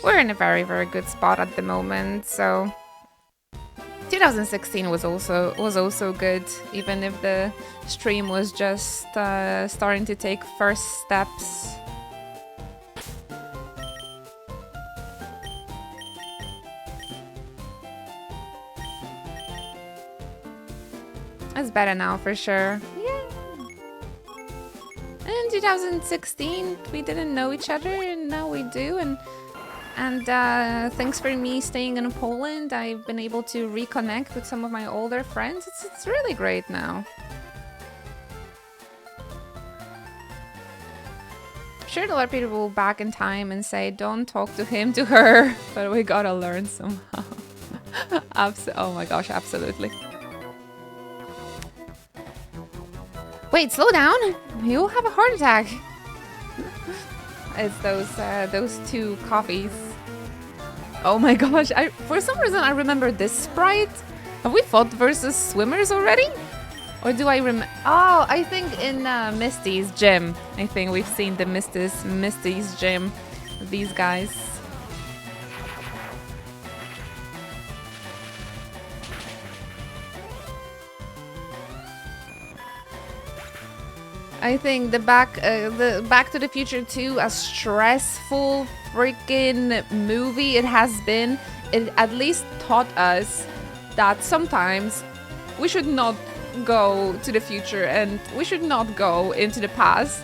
we're in a very, very good spot at the moment, so 2016 was also good, even if the stream was just starting to take first steps. It's better now for sure. Yeah. In 2016 we didn't know each other, and now we do, and thanks for me staying in Poland, I've been able to reconnect with some of my older friends. It's really great now. I'm sure a lot of people will back in time and say, don't talk to him, to her, but we gotta learn somehow. Oh my gosh, absolutely. Wait, slow down! You'll have a heart attack! It's those two coffees. Oh my gosh, for some reason I remember this sprite. Have we fought versus swimmers already? Or do I remember? Oh, I think in Misty's gym. I think we've seen the Misty's gym. These guys. I think the Back to the Future 2, a stressful freaking movie it has been. It at least taught us that sometimes we should not go to the future and we should not go into the past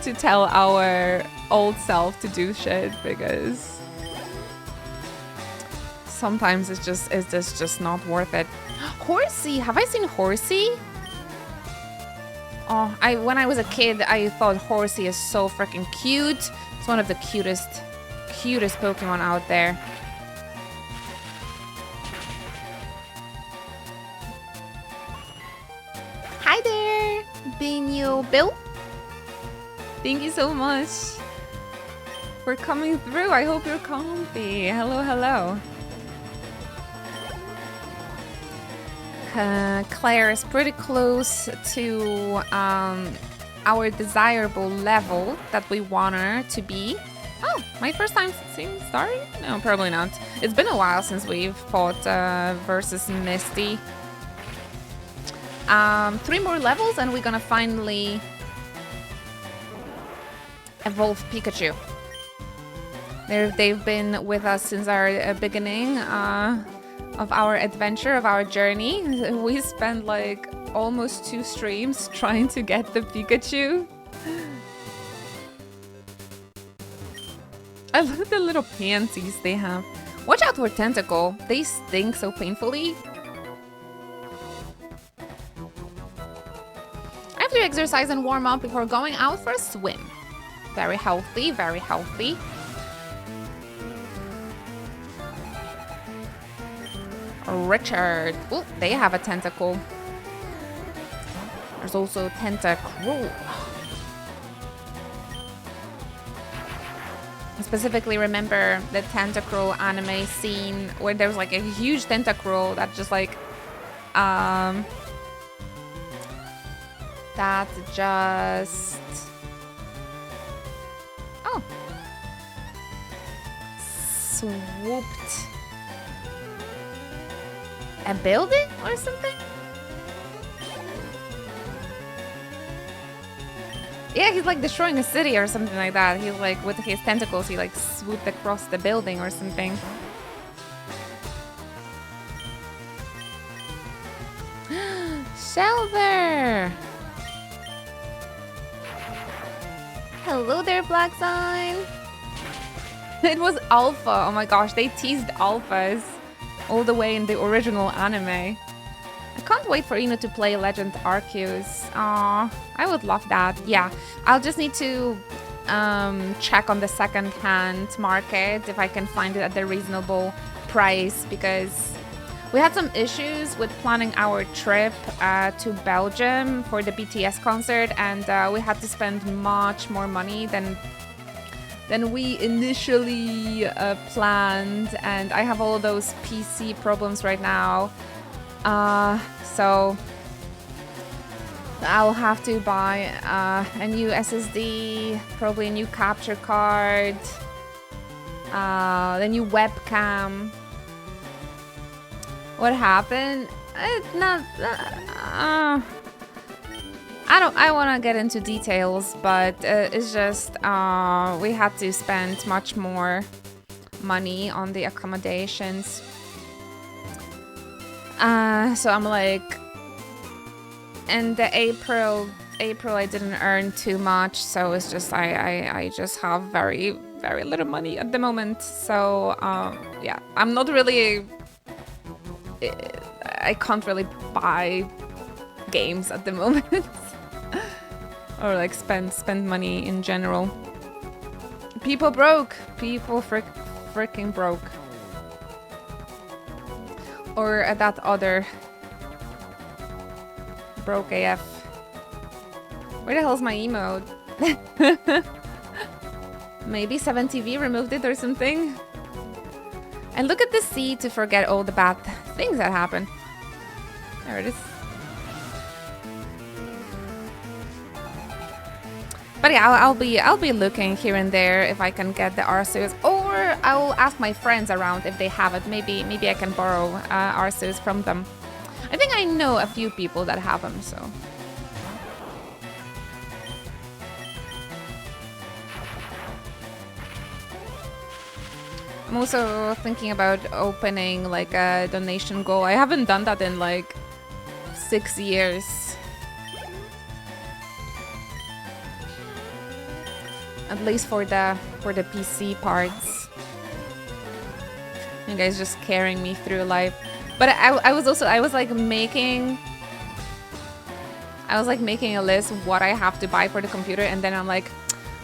to tell our old self to do shit, because sometimes it's just not worth it. Horsey, have I seen Horsey? Oh, when I was a kid, I thought Horsey is so freaking cute. It's one of the cutest Pokemon out there. Hi there, Binyo Bill. Thank you so much for coming through. I hope you're comfy. Hello, hello. Claire is pretty close to our desirable level that we want her to be. Oh, my first time seeing Starry? No, probably not. It's been a while since we've fought versus Misty. 3 more levels and we're gonna finally evolve Pikachu. They've been with us since our beginning. of our adventure, of our journey. We spent like almost 2 streams trying to get the Pikachu. I love the little panties they have. Watch out for Tentacle. They stink so painfully. I have to exercise and warm up before going out for a swim. Very healthy, very healthy. Richard. Oh, they have a Tentacle. There's also Tentacruel. I specifically remember the Tentacruel anime scene where there was like a huge Tentacruel that just like that just swooped a building or something? Yeah, he's like destroying a city or something like that. He's like, with his tentacles, he like swooped across the building or something. Shelver! Hello there, Black Sign! It was Alpha. Oh my gosh, they teased Alphas all the way in the original anime. I can't wait for Inu to play Legend Arceus. Aw, I would love that. Yeah, I'll just need to check on the second-hand market if I can find it at a reasonable price, because we had some issues with planning our trip to Belgium for the BTS concert, and we had to spend much more money than we initially planned, and I have all those PC problems right now. So I'll have to buy a new SSD, probably a new capture card, the new webcam. What happened? It's not. I want to get into details, but it's just we had to spend much more money on the accommodations. So I'm like, in the April I didn't earn too much, so it's just I just have very little money at the moment. So yeah, I'm not really. I can't really buy games at the moment. Or like spend money in general. People broke. People freaking broke. Or that other broke AF. Where the hell's my emote? Maybe 7TV removed it or something. And look at the sea to forget all the bad things that happen. There it is. But yeah, I'll be looking here and there if I can get the Arceus, or I'll ask my friends around if they have it. Maybe I can borrow Arceus from them. I think I know a few people that have them, so. I'm also thinking about opening like a donation goal. I haven't done that in like 6 years. At least for the PC parts. You guys just carrying me through life. But I was like making a list of what I have to buy for the computer, and then I'm like,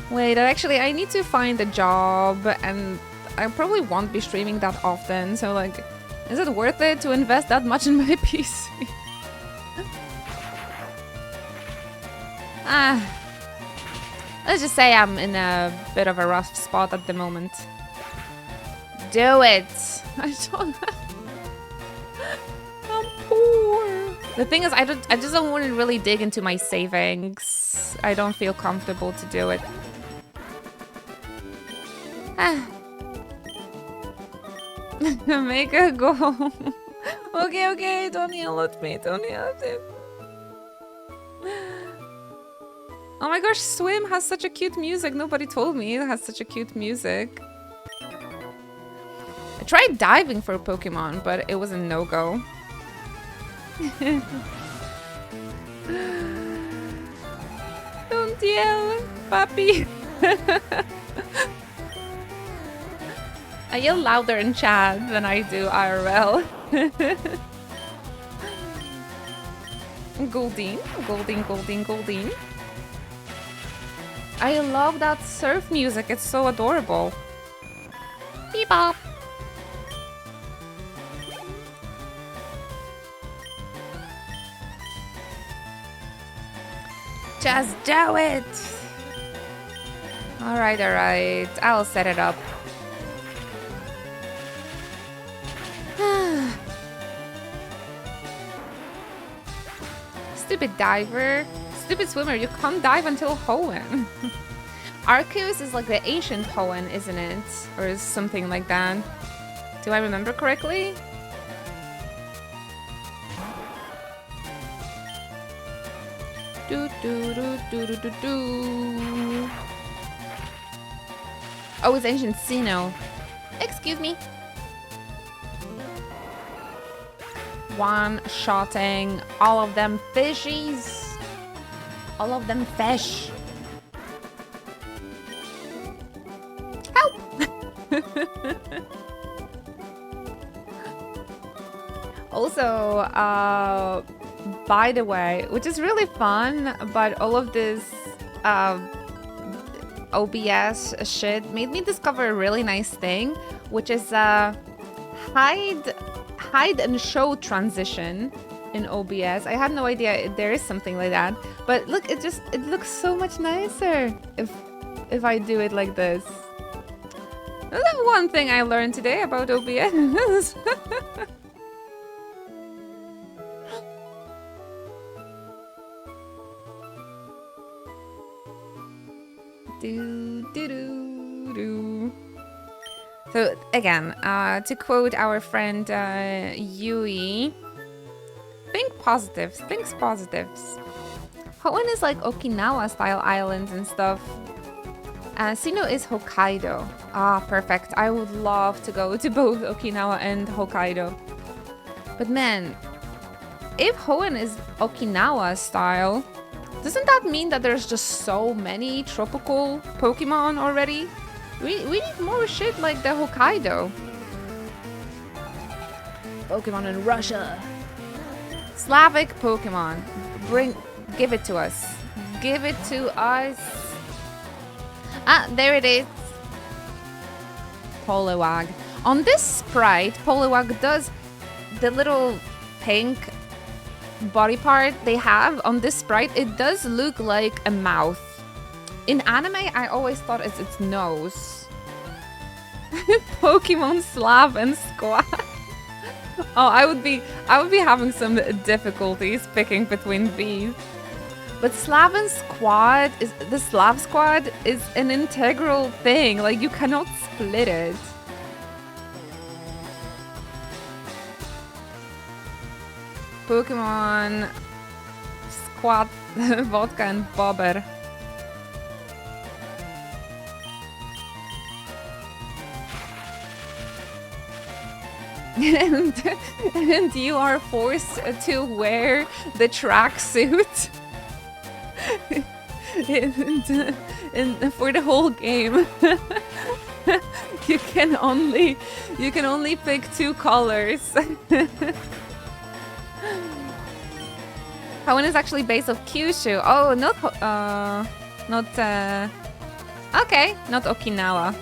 wait, actually I need to find a job, and I probably won't be streaming that often, so like, is it worth it to invest that much in my PC? Let's just say I'm in a bit of a rough spot at the moment. Do it! I don't. I'm poor. The thing is, I just don't want to really dig into my savings. I don't feel comfortable to do it. Make a goal. Okay, don't yell at me. Don't yell at me. Oh my gosh, Swim has such a cute music. Nobody told me it has such a cute music. I tried diving for Pokemon, but it was a no-go. Don't yell, puppy. I yell louder in chat than I do IRL. Goldeen, Goldeen, Goldeen, Goldeen. I love that surf music, it's so adorable. Bebop. Just do it! Alright, alright. I'll set it up. Stupid diver. Stupid swimmer, you can't dive until Hoenn. Arceus is like the ancient Hoenn, isn't it? Or something like that. Do I remember correctly? Do, do, do, do, do, do, do. Oh, it's ancient Sinnoh. Excuse me. One-shotting all of them fishies. All of them fish. Help! Also, by the way, which is really fun, but all of this OBS shit made me discover a really nice thing, which is hide and show transition in OBS. I had no idea there is something like that, but look, it looks so much nicer if I do it like this. That's one thing I learned today about OBS. Do, do, do, do. So again, to quote our friend Yui, think positives, thinks positives. Hoenn is like Okinawa style islands and stuff. Sinnoh is Hokkaido. Ah, perfect. I would love to go to both Okinawa and Hokkaido. But man, if Hoenn is Okinawa style, doesn't that mean that there's just so many tropical Pokemon already? We need more shit like the Hokkaido. Pokemon in Russia. Slavic Pokemon. Give it to us. Give it to us. Ah, there it is. Poliwag. On this sprite, Poliwag does the little pink body part they have on this sprite, it does look like a mouth. In anime, I always thought it's its nose. Pokemon Slav and Squad. Oh, I would be having some difficulties picking between these. But Slav and Squad the Slav Squad is an integral thing. Like, you cannot split it. Pokemon Squad Vodka and Bobber. and you are forced to wear the tracksuit and for the whole game. you can only pick 2 colors. Hoenn is actually based off Kyushu. Oh, okay, not Okinawa.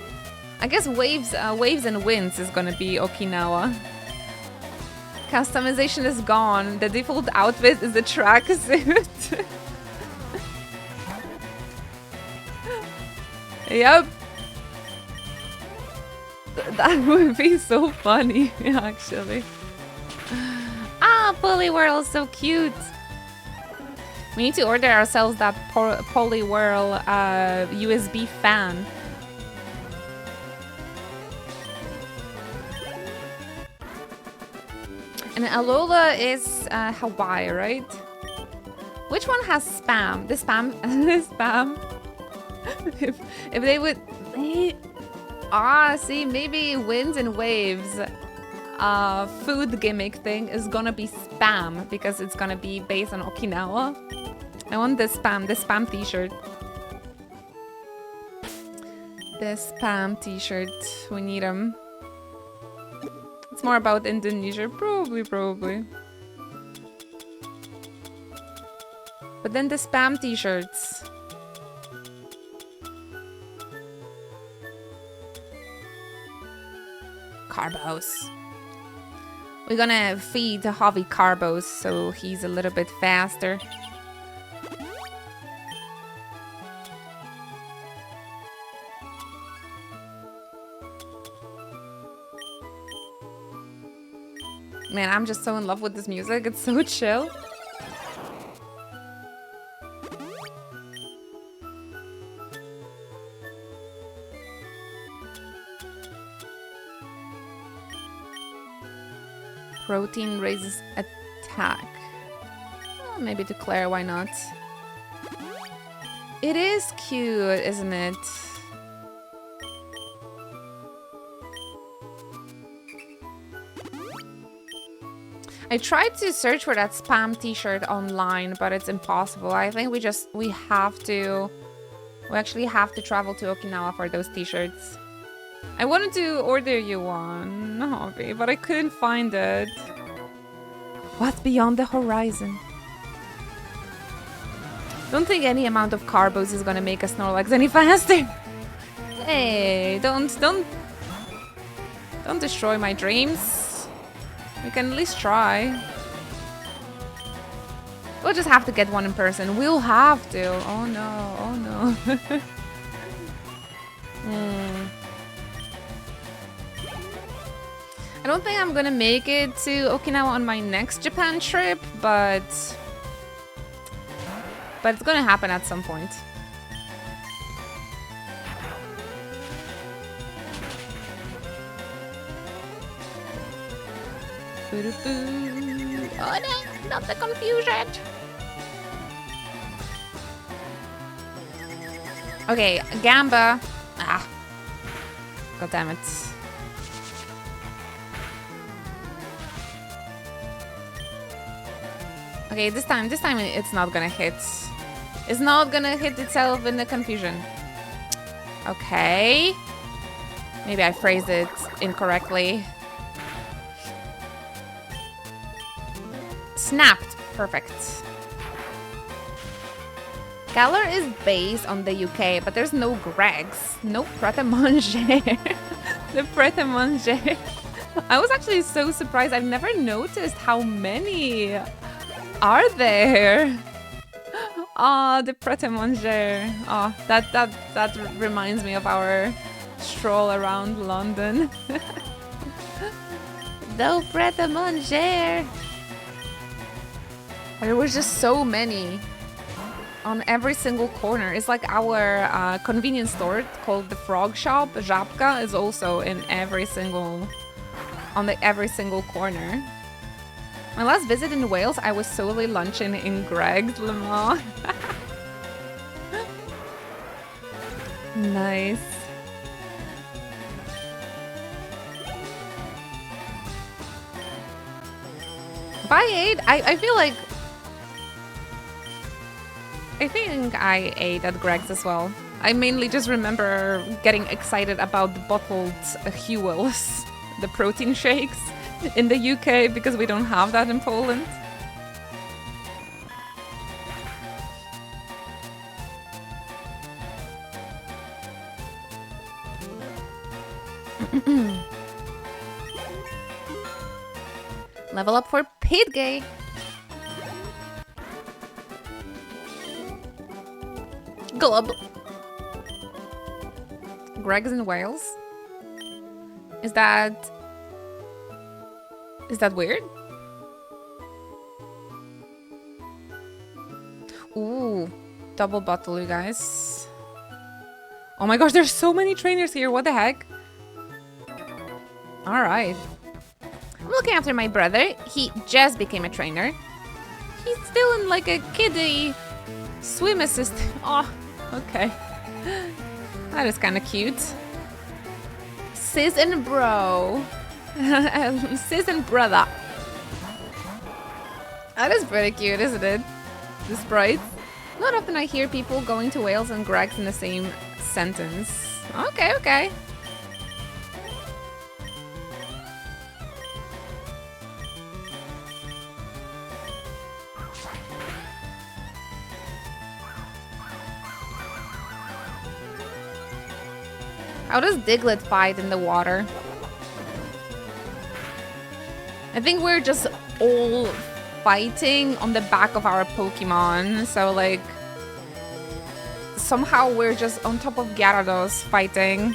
I guess waves and winds is gonna be Okinawa. Customization is gone. The default outfit is the tracksuit. Yep. That would be so funny, actually. Ah, Poliwhirl is so cute. We need to order ourselves that Poliwhirl USB fan. And Alola is Hawaii, right? Which one has spam? The spam. The spam. if they would. Ah, see, maybe winds and waves. Food gimmick thing is gonna be spam because it's gonna be based on Okinawa. I want the spam t-shirt. The spam t-shirt, we need them. It's more about Indonesia, probably. But then the spam t-shirts. Carbos. We're gonna feed Javi carbos so he's a little bit faster. Man, I'm just so in love with this music. It's so chill. Protein raises attack. Maybe declare, why not? It is cute, isn't it? I tried to search for that spam t-shirt online, but it's impossible. I think we actually have to travel to Okinawa for those t-shirts. I wanted to order you one, Javi, but I couldn't find it. What's beyond the horizon? Don't think any amount of carbos is gonna make us Snorlax any faster. Hey, don't destroy my dreams. We can at least try. We'll just have to get one in person. We'll have to. Oh no, oh no. I don't think I'm gonna make it to Okinawa on my next Japan trip, but it's gonna happen at some point. Oh no, not the confusion. Okay, Gamba. Ah. God damn it. Okay, this time it's not gonna hit. It's not gonna hit itself in the confusion. Okay. Maybe I phrased it incorrectly. Snapped. Perfect. Galar is based on the UK, but there's no Gregs. No Pret-a-Manger. The Pret-a-Manger. I was actually so surprised. I've never noticed how many are there. Ah, the Pret-a-Manger. Oh, that reminds me of our stroll around London. The Pret-a-Manger. There was just so many on every single corner. It's like our convenience store called the Frog Shop. Żabka is also in every single corner. My last visit in Wales, I was solely lunching in Greg's Le Mans. Nice. If I ate, I feel like I think I ate at Greg's as well. I mainly just remember getting excited about the bottled Huels, the protein shakes in the UK, because we don't have that in Poland. Level up for Pidgey. Glub. Greg's in Wales? Is that weird? Ooh, double bottle, you guys. Oh my gosh, there's so many trainers here. What the heck? All right. I'm looking after my brother. He just became a trainer. He's still in like a kiddie swim assist. Oh, okay. That is kind of cute. Sis and bro. Sis and brother. That is pretty cute, isn't it? The sprites. Not often I hear people going to Wales and Greg's in the same sentence. Okay, okay. How does Diglett fight in the water? I think we're just all fighting on the back of our Pokemon. So like somehow we're just on top of Gyarados fighting.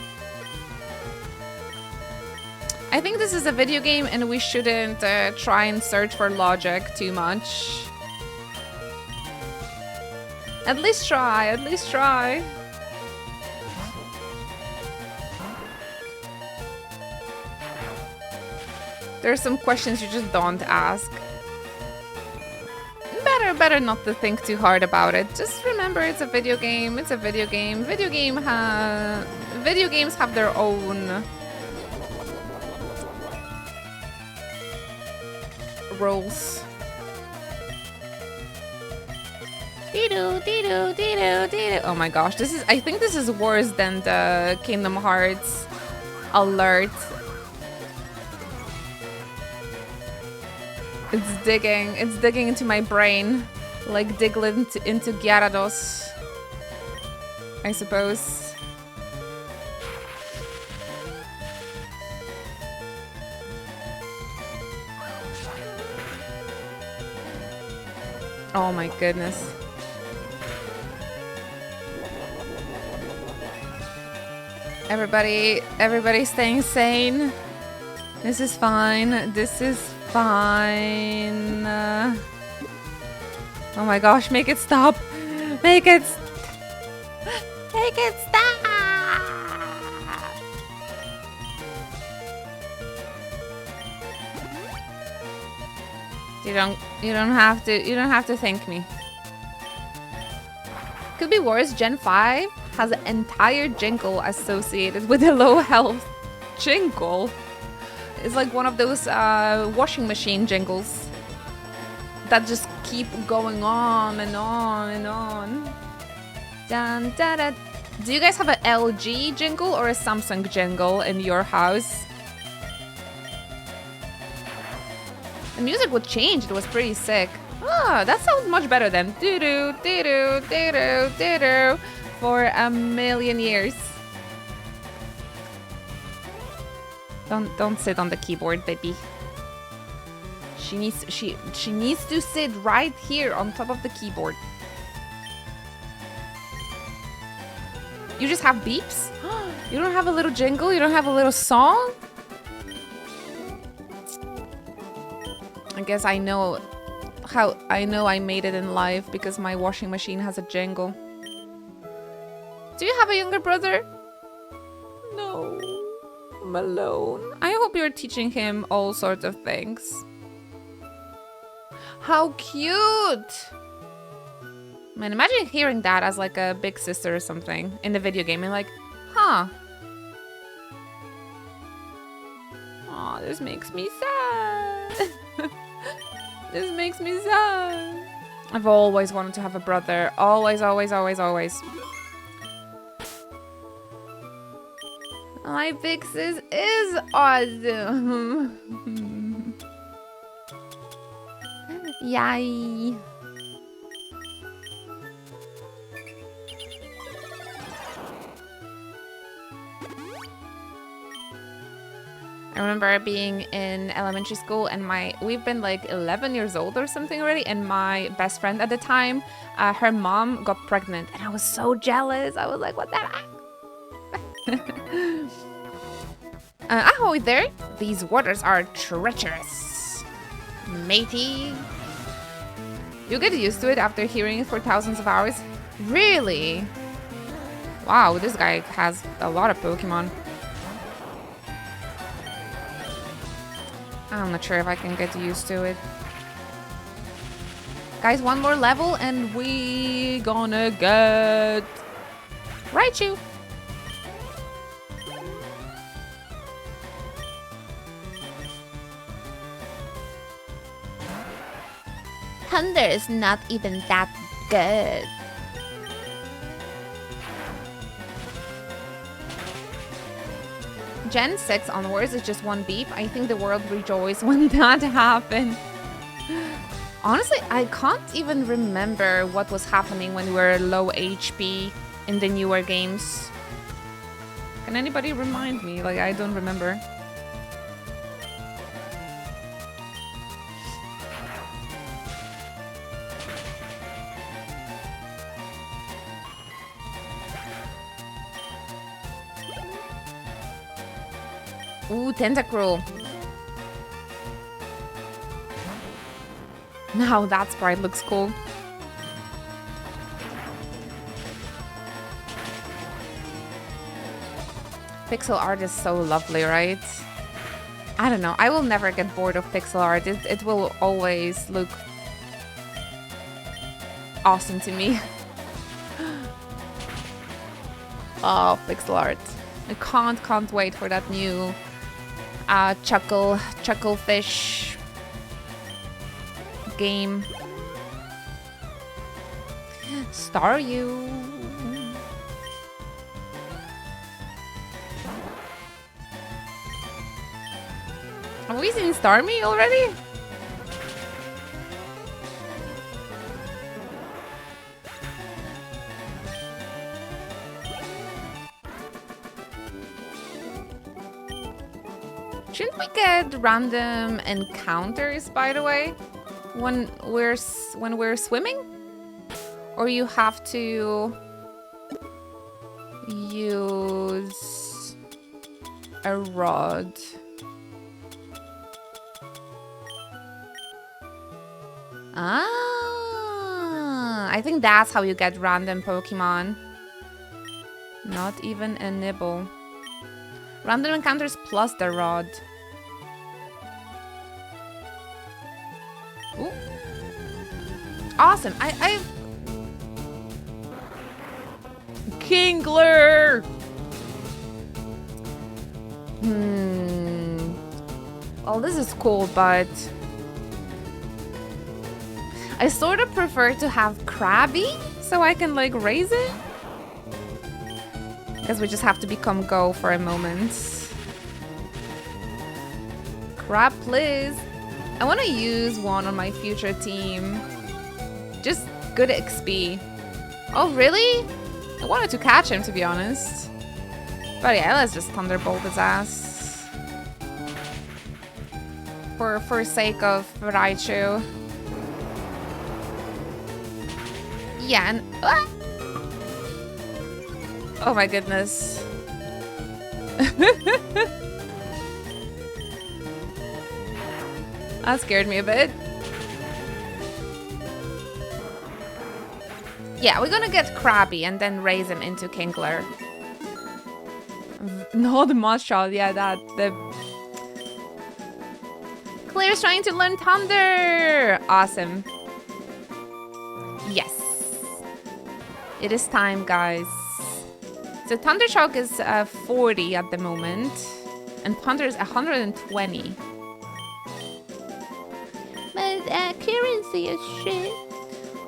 I think this is a video game and we shouldn't try and search for logic too much. At least try, at least try. There's some questions you just don't ask. Better not to think too hard about it. Just remember it's a video game. It's a video game. Video games have their own rules. Oh my gosh, I think this is worse than the Kingdom Hearts alert. It's digging into my brain, like Diglett into Gyarados, I suppose. Oh my goodness. Everybody staying sane. This is fine. This is fine. Oh my gosh, make it stop. Make it stop. You don't have to thank me. Could be worse. Gen 5 has an entire jingle associated with a low health. Jingle? It's like one of those washing machine jingles that just keep going on and on and on. Dun, da, da. Do you guys have an LG jingle or a Samsung jingle in your house? The music would change. It was pretty sick. Ah, that sounds much better than doo-doo, doo-doo, doo-doo, doo-doo for a million years. Don't sit on the keyboard, baby. She needs to sit right here on top of the keyboard. You just have beeps? You don't have a little jingle? You don't have a little song? I guess I know how I made it in life because my washing machine has a jingle. Do you have a younger brother? No. I'm alone. I hope you're teaching him all sorts of things. How cute! Man, imagine hearing that as like a big sister or something in the video game and like, huh. Aw, this makes me sad. This makes me sad. I've always wanted to have a brother. Always, always, always, always. My big sis is awesome. Yay. I remember being in elementary school and we've been like 11 years old or something already, and my best friend at the time, her mom got pregnant and I was so jealous. I was like, what the heck? Ahoy there! These waters are treacherous, matey. You get used to it after hearing it for thousands of hours. Really? Wow, this guy has a lot of Pokemon. I'm not sure if I can get used to it. Guys, one more level and we gonna get Raichu. Thunder is not even that good. Gen 6 onwards is just one beep. I think the world rejoiced when that happened. Honestly, I can't even remember what was happening when we were low HP in the newer games. Can anybody remind me? Like, I don't remember. Ooh, Tentacruel. Now that sprite looks cool. Pixel art is so lovely, right? I don't know. I will never get bored of pixel art. It will always look awesome to me. Oh, pixel art. I can't wait for that new Chucklefish game. Staryu. Have we seen Starmie already? Shouldn't we get random encounters, by the way, when we're swimming? Or you have to use a rod? Ah, I think that's how you get random Pokemon. Not even a nibble. Random encounters plus the rod. Ooh. Awesome. I Kingler. Well, this is cool, but I sort of prefer to have Krabby so I can like raise it. Guess we just have to become Go for a moment. Crab, please. I want to use one on my future team. Just good XP. Oh, really? I wanted to catch him, to be honest. But yeah, let's just Thunderbolt his ass. For sake of Raichu. Yeah, and... Ah! Oh my goodness. That scared me a bit. Yeah, we're gonna get Krabby and then raise him into Kingler. No, the Mudshot, yeah, the... Claire's trying to learn Thunder! Awesome. Yes. It is time, guys. So Thundershock is 40 at the moment, and Thunder is 120. But accuracy is shit.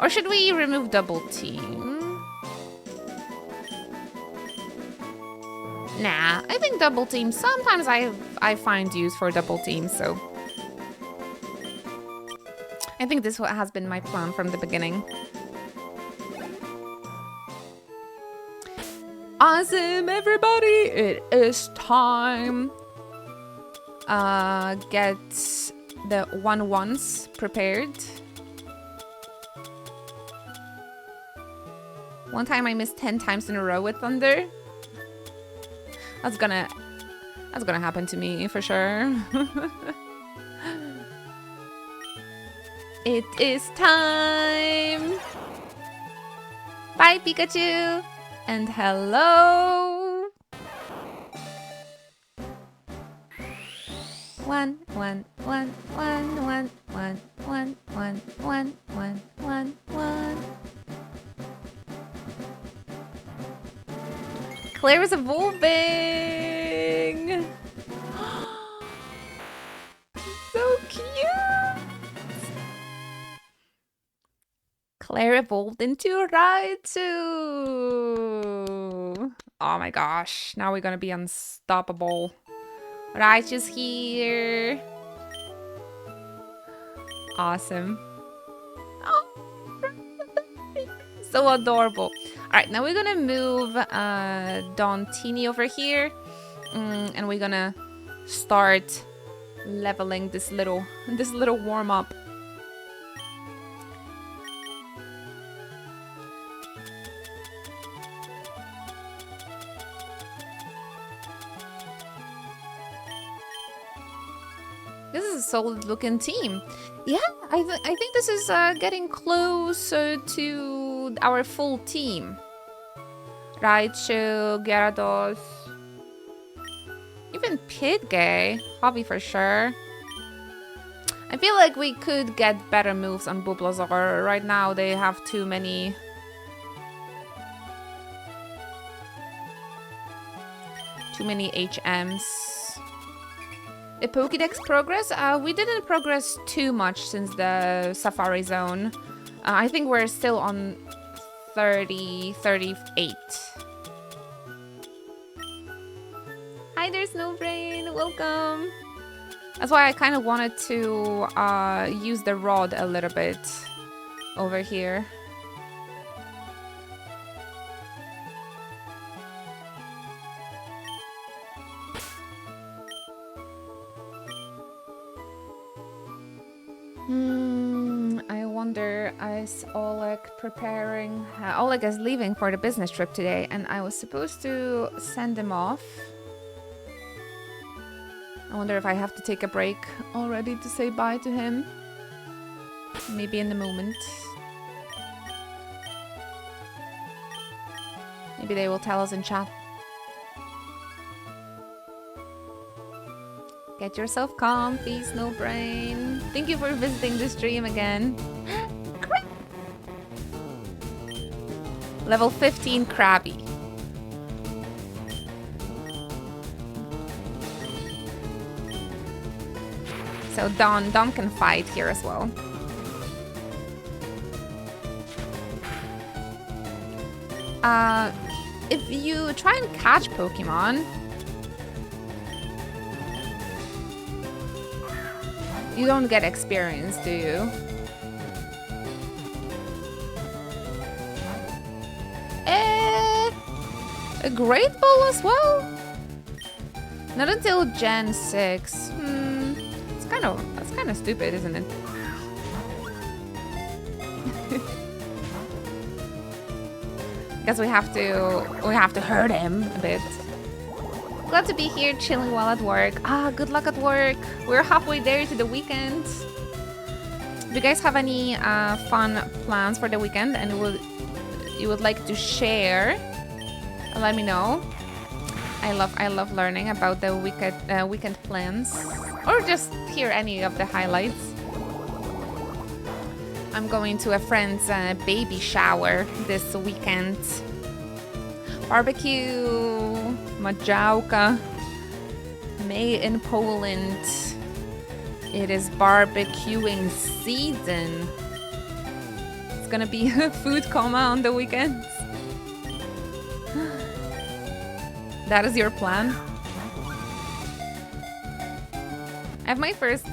Or should we remove Double Team? Nah, I think Double Team, sometimes I find use for Double Team, so... I think this has been my plan from the beginning. Awesome, everybody! It is time. Get the 1-1s prepared. One time I missed 10 times in a row with Thunder. That's gonna happen to me for sure. It is time. Bye, Pikachu. And hello. 1 1 1 1 1 1 1 1 1 1 1 1. Claire is evolving. So cute. Claire evolved into Raichu. Oh my gosh, now we're gonna be unstoppable. Raichu's here. Awesome. Oh, so adorable. All right, now we're gonna move Don Teeny over here, and we're gonna start leveling this little warm up. This is a solid looking team. Yeah, I think this is getting closer to our full team. Raichu, Gyarados, even Pidgey, Hobby for sure. I feel like we could get better moves on Bulbasaur. Right now they have too many HMs. The Pokédex progress? We didn't progress too much since the Safari Zone. I think we're still on 38. Hi there, Snowbrain. Welcome. That's why I kind of wanted to use the rod a little bit over here. I wonder, is Oleg preparing? Oleg is leaving for the business trip today, and I was supposed to send him off. I wonder if I have to take a break already to say bye to him. Maybe in the moment. Maybe they will tell us in chat. Get yourself comfy, Snowbrain. Thank you for visiting the stream again. Level 15 Krabby. So Don can fight here as well. If you try and catch Pokemon, you don't get experience, do you? A Great Ball as well? Not until Gen 6. That's kind of stupid, isn't it? Guess we have to hurt him a bit. Glad to be here, chilling while at work. Good luck at work. We're halfway there to the weekend. Do you guys have any fun plans for the weekend and you would like to share? Let me know. I love learning about the weekend plans, or just hear any of the highlights. I'm going to a friend's baby shower this weekend. Barbecue, Majałka, May in Poland. It is barbecuing season. It's gonna be a food coma on the weekends. That is your plan? I have my first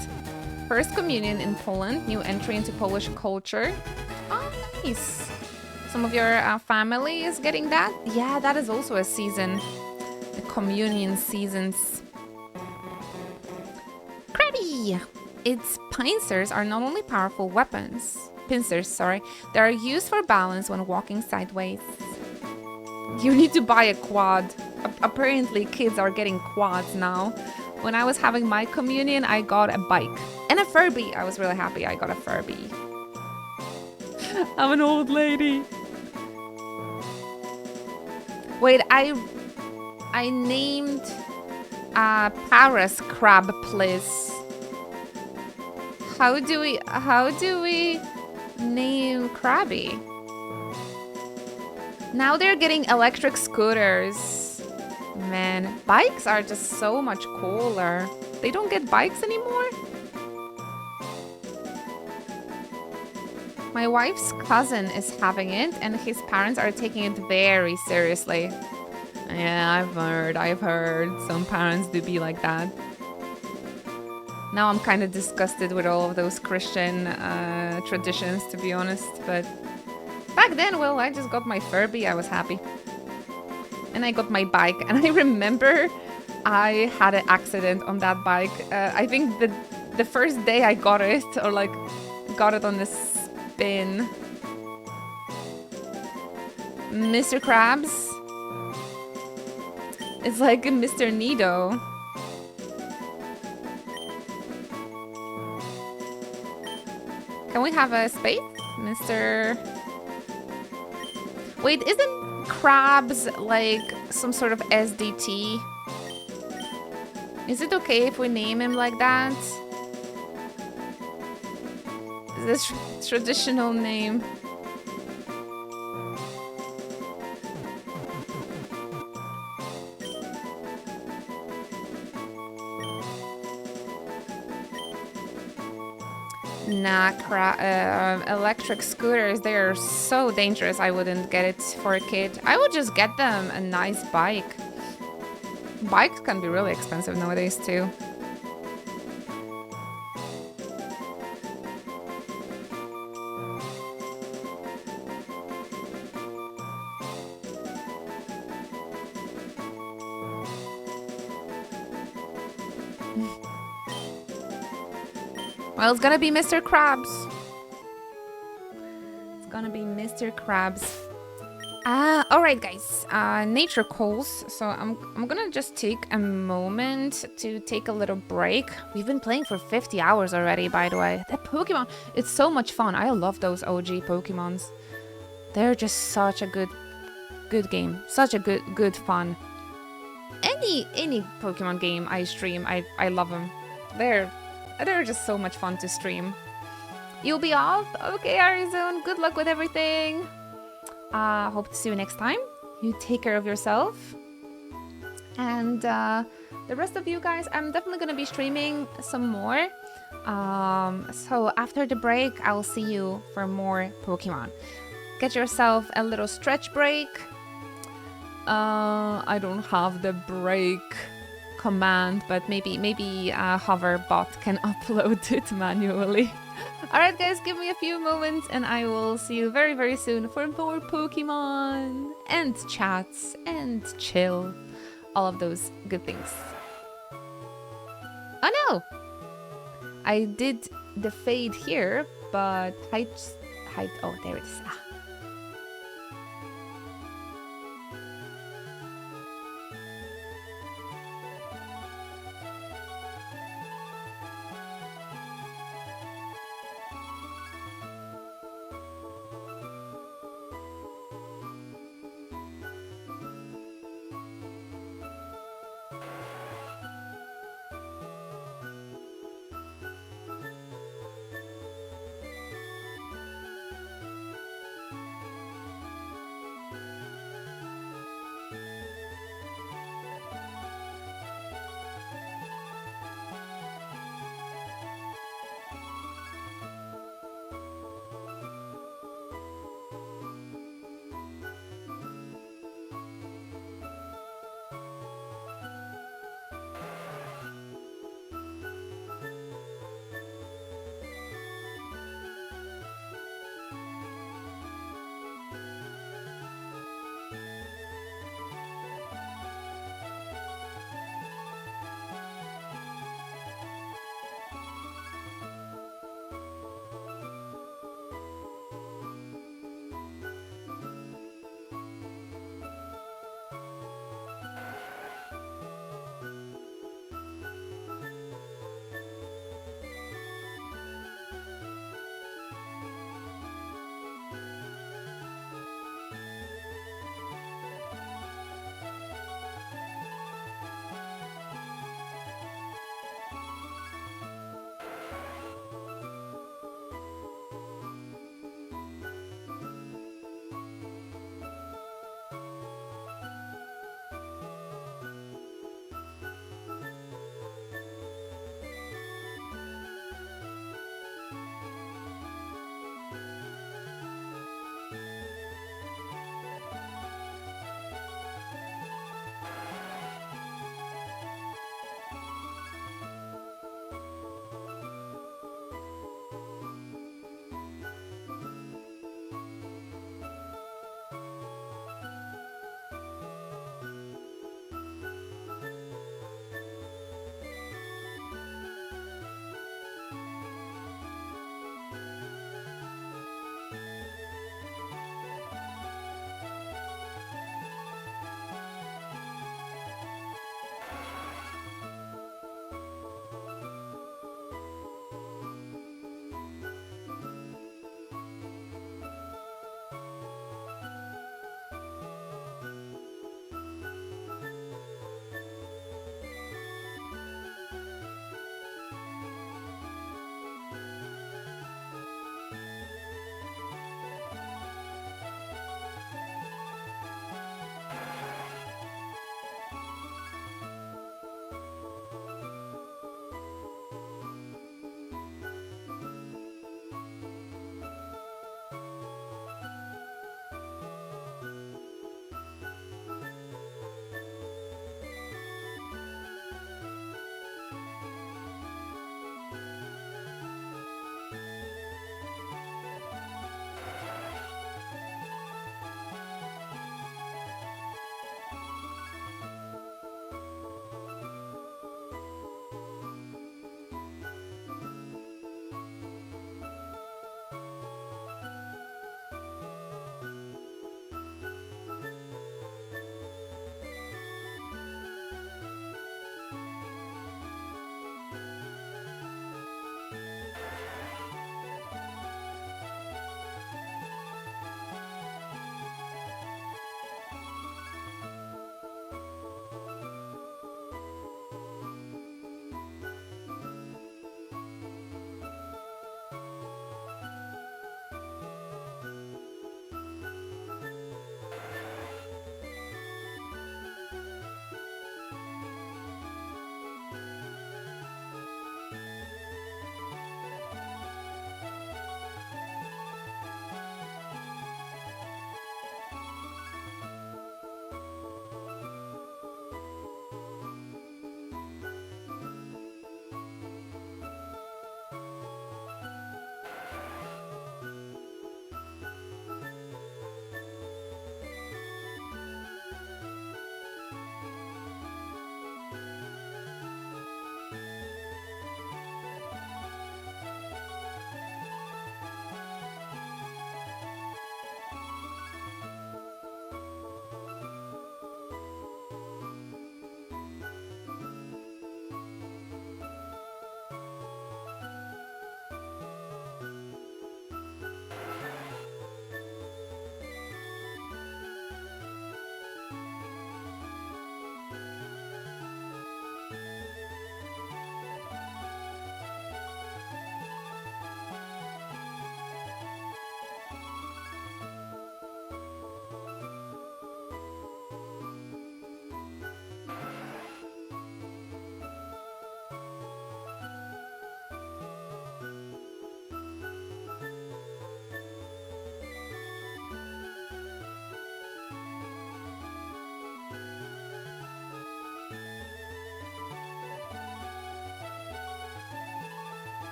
communion in Poland, new entry into Polish culture. Oh, nice. Some of your family is getting that? Yeah, that is also a season. The communion seasons. Crabby! Its pincers are not only powerful weapons, they are used for balance when walking sideways. You need to buy a quad. Apparently kids are getting quads now. When I was having my communion, I got a bike and a Furby. I was really happy I got a Furby. I'm an old lady. Wait, I named Paris crab, please. How do we name Krabby? Now they're getting electric scooters. Man, bikes are just so much cooler. They don't get bikes anymore? My wife's cousin is having it, and his parents are taking it very seriously. Yeah, I've heard. Some parents do be like that. Now I'm kind of disgusted with all of those Christian traditions, to be honest. But back then, well, I just got my Furby. I was happy. And I got my bike. And I remember I had an accident on that bike. I think the first day I got it, or like got it on the spin. Mr. Krabs. It's like Mr. Nido. Can we have a space, Mr. Wait, isn't Krabs like some sort of SDT? Is it okay if we name him like that? Is this traditional name? Nah, electric scooters, they're so dangerous. I wouldn't get it for a kid. I would just get them a nice bike. Bikes can be really expensive nowadays too. Well, it's gonna be Mr. Krabs. It's gonna be Mr. Krabs. Alright guys, nature calls. So I'm gonna just take a moment to take a little break. We've been playing for 50 hours already, by the way. That Pokemon, it's so much fun. I love those OG Pokemons. They're just such a good game. Such a good fun. Any Pokemon game I stream, I love them. They're just so much fun to stream. You'll be off? Okay, Arizona. Good luck with everything. Hope to see you next time. You take care of yourself. And the rest of you guys, I'm definitely going to be streaming some more. So after the break, I'll see you for more Pokemon. Get yourself a little stretch break. I don't have the break command, but maybe Hoverbot can upload it manually. Alright guys, give me a few moments and I will see you very very soon for more Pokemon and chats and chill. All of those good things. Oh no! I did the fade here, but height, oh there it is.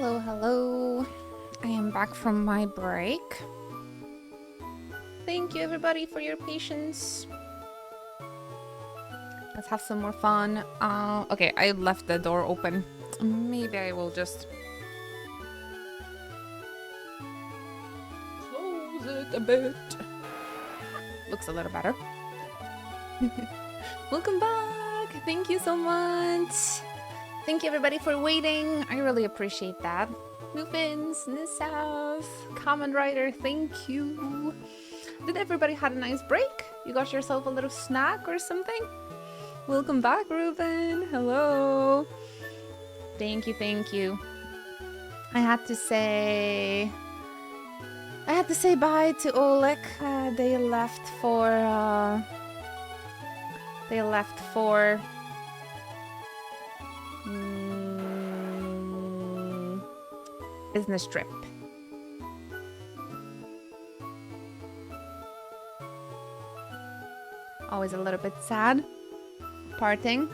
Hello, hello. I am back from my break. Thank you, everybody, for your patience. Let's have some more fun. Okay, I left the door open. Maybe I will just close it a bit. Looks a little better. Welcome back. Thank you so much. Thank you, everybody, for waiting. I really appreciate that. Muffins, Nissav, Common Rider, thank you. Did everybody had a nice break? You got yourself a little snack or something? Welcome back, Ruben. Hello. Thank you, thank you. I had to say bye to Oleg. They left for business trip. Always a little bit sad. Parting.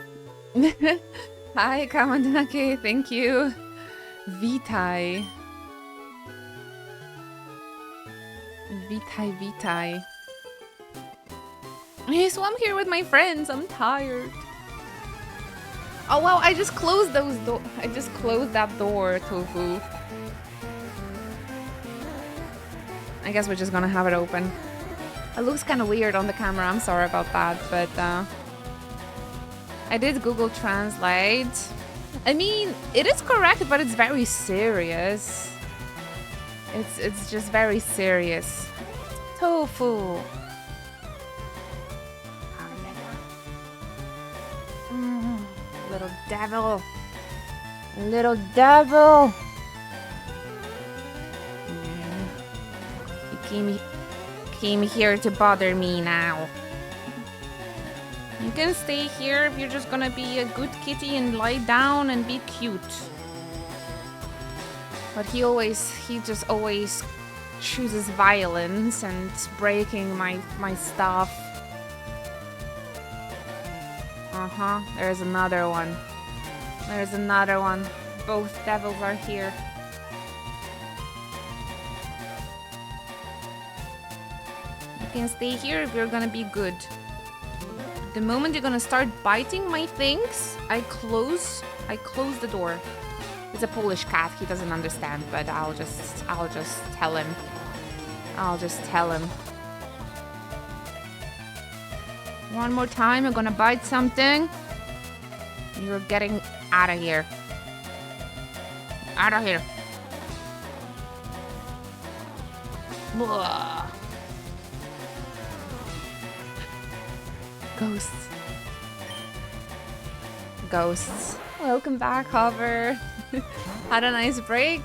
Hi, Kamandanake. Thank you. Vitai. Vitai. Hey, so I'm here with my friends. I'm tired. Oh wow, I just closed those doors. I just closed that door, Tofu. I guess we're just gonna have it open. It looks kind of weird on the camera. I'm sorry about that, but I did Google Translate. I mean, it is correct, but it's very serious. It's just very serious. Tofu. Little devil. Little devil. You came here to bother me now. You can stay here if you're just gonna be a good kitty and lie down and be cute. But he just always chooses violence and breaking my stuff. There's another one. There's another one. Both devils are here. You can stay here if you're gonna be good. The moment you're gonna start biting my things, I close the door. It's a Polish cat, he doesn't understand, but I'll just tell him. I'll just tell him. One more time, you're gonna bite something. You're getting out of here. Out of here. Ugh. Ghosts. Ghosts. Welcome back, Hover. Had a nice break.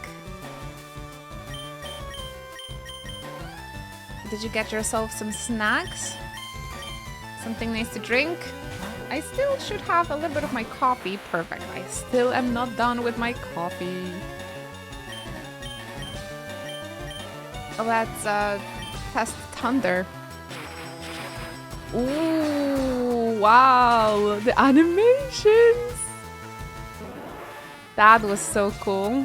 Did you get yourself some snacks? Something nice to drink? I still should have a little bit of my coffee. Perfect. I still am not done with my coffee. Let's test Thunder. Ooh, wow, the animations! That was so cool.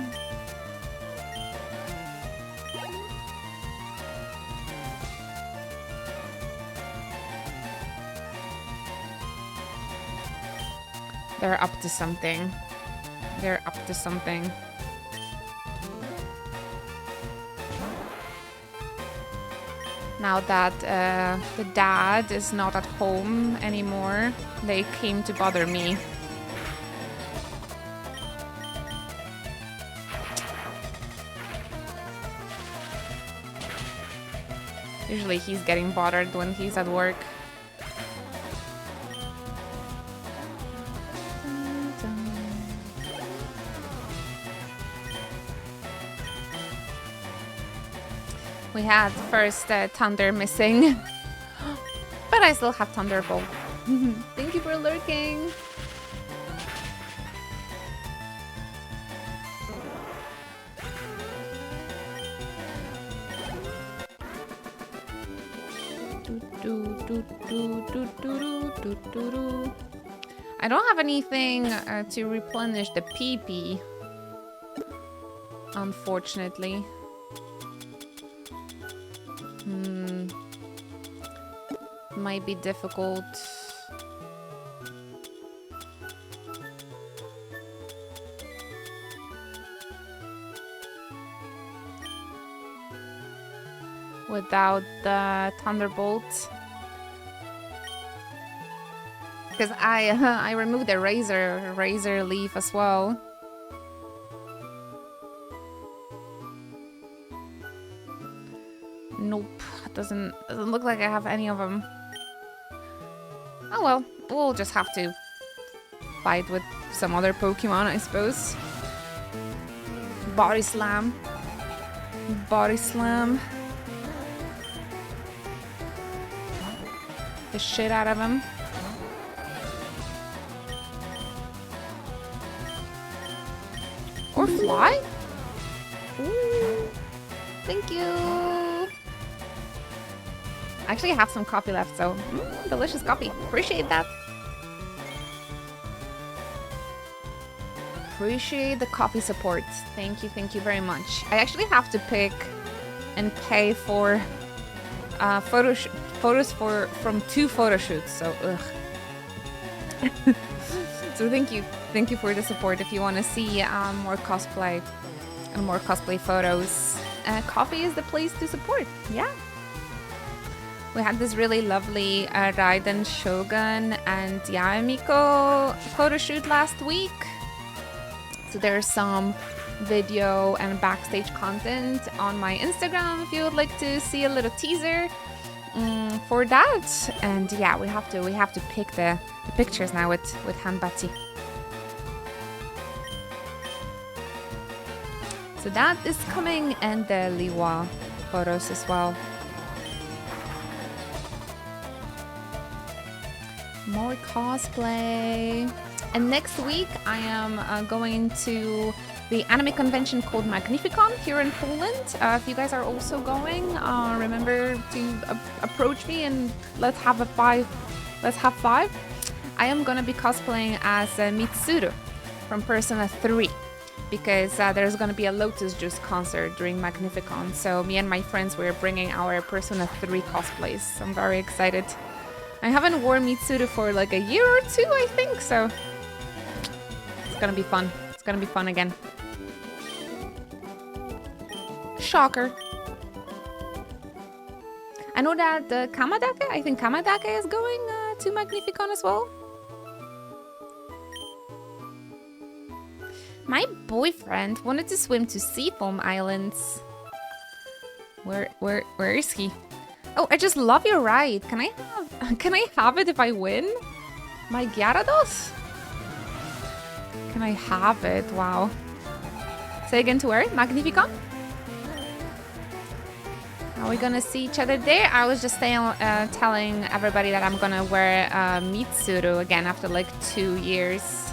They're up to something. They're up to something. Now that the dad is not at home anymore, they came to bother me. Usually he's getting bothered when he's at work. We had first Thunder missing, but I still have Thunderbolt. Thank you for lurking. I don't have anything to replenish the PP. unfortunately. Might be difficult. Without the Thunderbolt. Because I removed the Razor Leaf as well. Nope, doesn't look like I have any of them. Oh well, we'll just have to fight with some other Pokemon, I suppose. Body Slam. Body Slam. The shit out of him. Or fly? Ooh, thank you. Actually, I have some coffee left, so delicious coffee. Appreciate that. Appreciate the coffee support. Thank you very much. I actually have to pick and pay for photos from 2 photo shoots. So ugh. So thank you for the support. If you want to see more cosplay and more cosplay photos, coffee is the place to support. Yeah. We had this really lovely Raiden, Shogun, and Yamiko photo shoot last week. So there's some video and backstage content on my Instagram if you would like to see a little teaser for that. And yeah, we have to pick the pictures now with Hanbati. So that is coming, and the Liwa photos as well. More cosplay. And next week I am going to the anime convention called Magnificon here in Poland. If you guys are also going, remember to approach me and let's have 5. I am gonna be cosplaying as Mitsuru from Persona 3 because there's gonna be a Lotus Juice concert during Magnificon. So me and my friends, we're bringing our Persona 3 cosplays. So I'm very excited. I haven't worn Mitsuru for like a year or 2, I think, so it's gonna be fun. It's gonna be fun again. Shocker. I know that Kamadake, I think Kamadake is going to Magnificon as well. My boyfriend wanted to swim to Seafoam Islands. Where is he? Oh, I just love your ride. Can I have it if I win? My Gyarados? Can I have it? Wow. Say again, to where? Magnificon? Are we gonna see each other there? I was just telling everybody that I'm gonna wear Mitsuru again after like 2 years.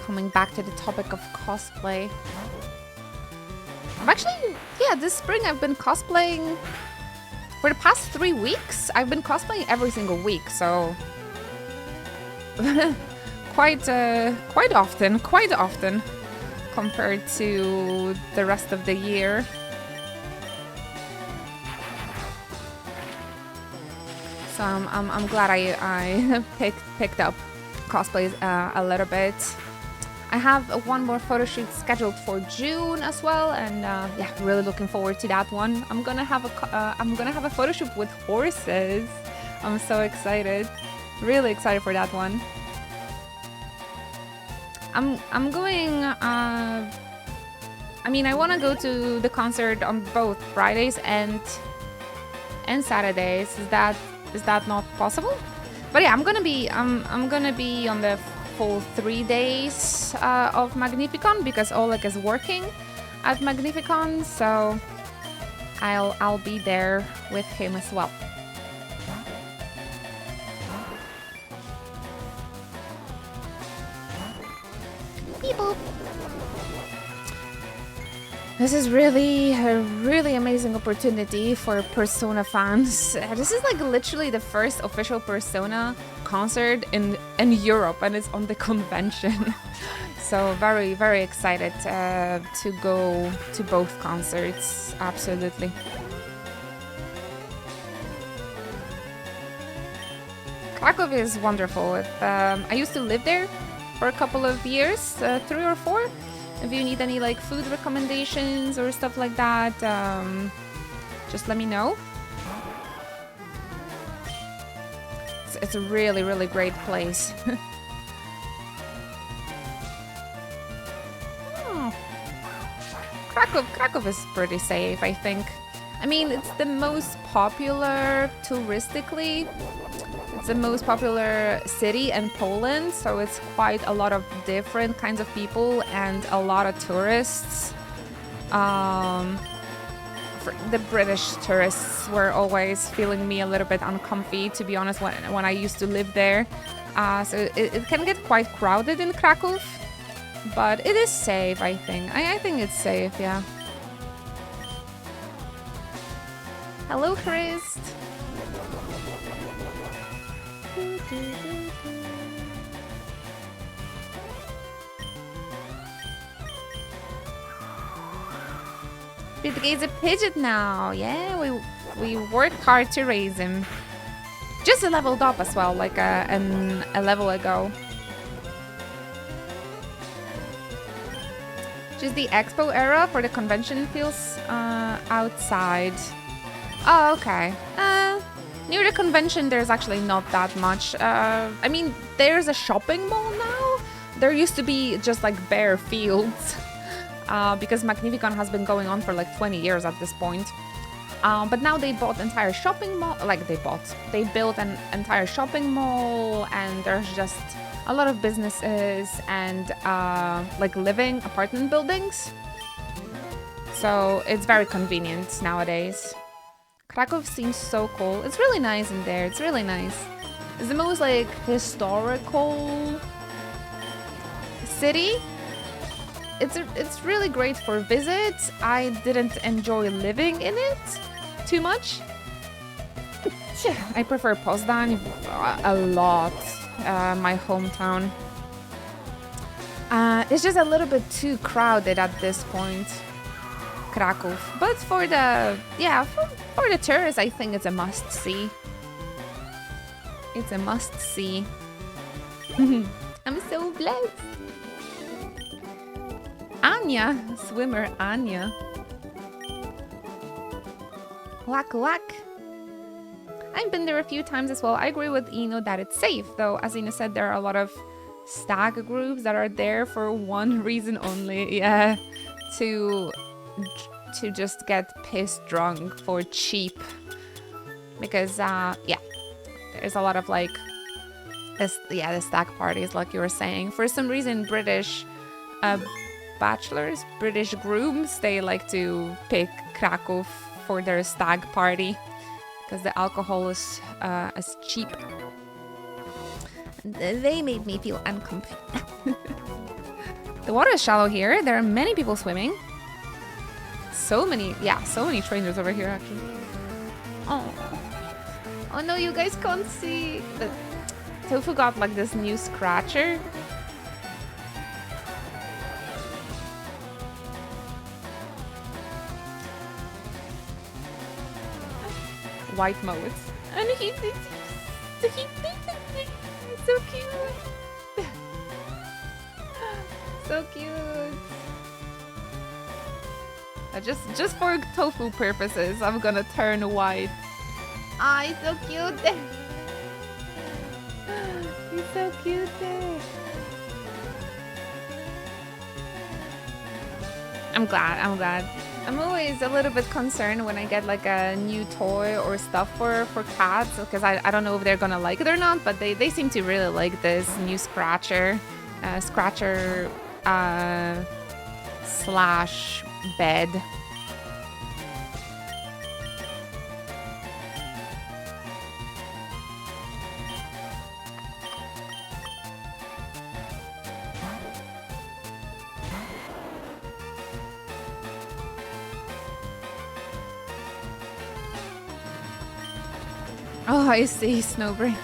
Coming back to the topic of cosplay. This spring I've been cosplaying for the past 3 weeks. I've been cosplaying every single week, so quite often compared to the rest of the year. So I'm glad I picked up cosplays a little bit. I have one more photo shoot scheduled for June as well, and yeah, really looking forward to that one. I'm gonna have a photo shoot with horses. I'm so excited, really excited for that one. I'm going. I want to go to the concert on both Fridays and Saturdays. Is that not possible? But yeah, I'm gonna be on the full 3 days of Magnificon because Oleg is working at Magnificon, so I'll be there with him as well. People. This is really a really amazing opportunity for Persona fans. This is like literally the first official Persona concert in Europe, and it's on the convention. So very, very excited to go to both concerts. Absolutely. Krakow is wonderful. I used to live there for a couple of years, 3 or 4. If you need any like food recommendations or stuff like that, just let me know. It's a really, really great place. Krakow is pretty safe, I think. I mean, it's the most popular touristically. It's the most popular city in Poland, so it's quite a lot of different kinds of people and a lot of tourists. The British tourists were always feeling me a little bit uncomfy, to be honest, when I used to live there. So it can get quite crowded in Krakow, but it is safe, I think. I think it's safe, yeah. Hello, Chris. Bitgay's a pigeon now. Yeah, we worked hard to raise him. Just leveled up as well, like a level ago. Just the expo era for the convention feels outside. Oh, okay. Near the convention, there's actually not that much. I mean, there's a shopping mall now. There used to be just like bare fields. Because Magnificon has been going on for like 20 years at this point. But now they bought entire shopping mall, they built an entire shopping mall, and there's just a lot of businesses and like living apartment buildings. So it's very convenient nowadays. Krakow seems so cool. It's really nice in there. It's really nice. It's the most like historical city. It's really great for visits. I didn't enjoy living in it too much. I prefer Poznań a lot, my hometown. It's just a little bit too crowded at this point, Krakow. But for the for the tourists, I think it's a must-see. It's a must-see. I'm so blessed. Anya, swimmer Anya. Whack whack. I've been there a few times as well. I agree with Eno that it's safe, though. As Eno said, there are a lot of stag groups that are there for one reason only. Yeah, to just get pissed drunk for cheap. Because yeah, there's a lot of like the stag parties, like you were saying. For some reason, British bachelors, British grooms, they like to pick Krakow for their stag party because the alcohol is cheap. They made me feel uncomfortable. The water is shallow here. There are many people swimming. So many trainers over here actually. Oh no, you guys can't see. But Tofu got like this new scratcher. White modes. And he's so cute. So cute. Just for Tofu purposes, I'm gonna turn white. Ah, he's so cute. He's so cute. I'm glad. I'm always a little bit concerned when I get like a new toy or stuff for cats, because I don't know if they're gonna like it or not, but they seem to really like this new scratcher slash bed. Oh, I see, Snowbrain.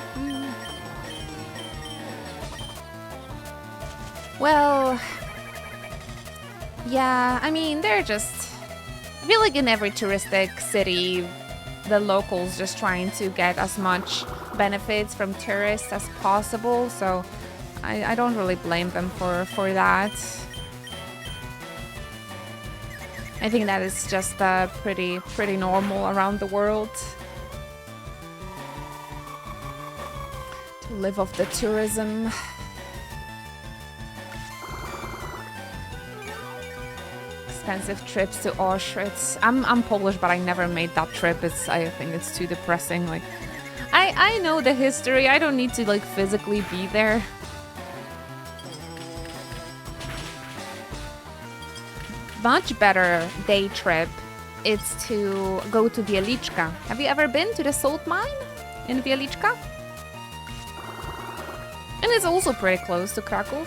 Well, yeah, I mean, they're just... I feel like in every touristic city, the locals just trying to get as much benefits from tourists as possible, so I don't really blame them for that. I think that is just pretty normal around the world. To live off the tourism. Expensive trips to Auschwitz. I'm Polish, but I never made that trip. I think it's too depressing. Like, I know the history. I don't need to like physically be there. Much better day trip. It's to go to Wieliczka. Have you ever been to the salt mine in Wieliczka? And it's also pretty close to Kraków.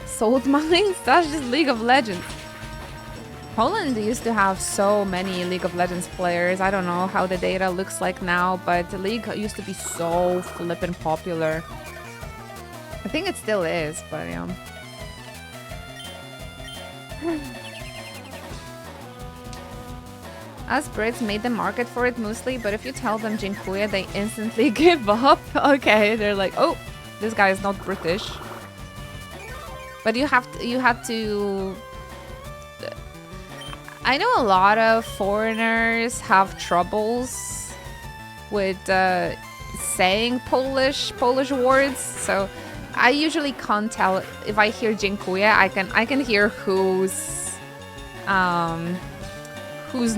Salt mines? That's just League of Legends. Poland used to have so many League of Legends players. I don't know how the data looks like now, but the League used to be so flippin' popular. I think it still is, but yeah. Us Brits made the market for it mostly, but if you tell them dziękuję, they instantly give up. Okay, they're like, oh, this guy is not British. But you had to... I know a lot of foreigners have troubles with saying Polish words, so I usually can't tell if I hear dziękuję. I can hear who's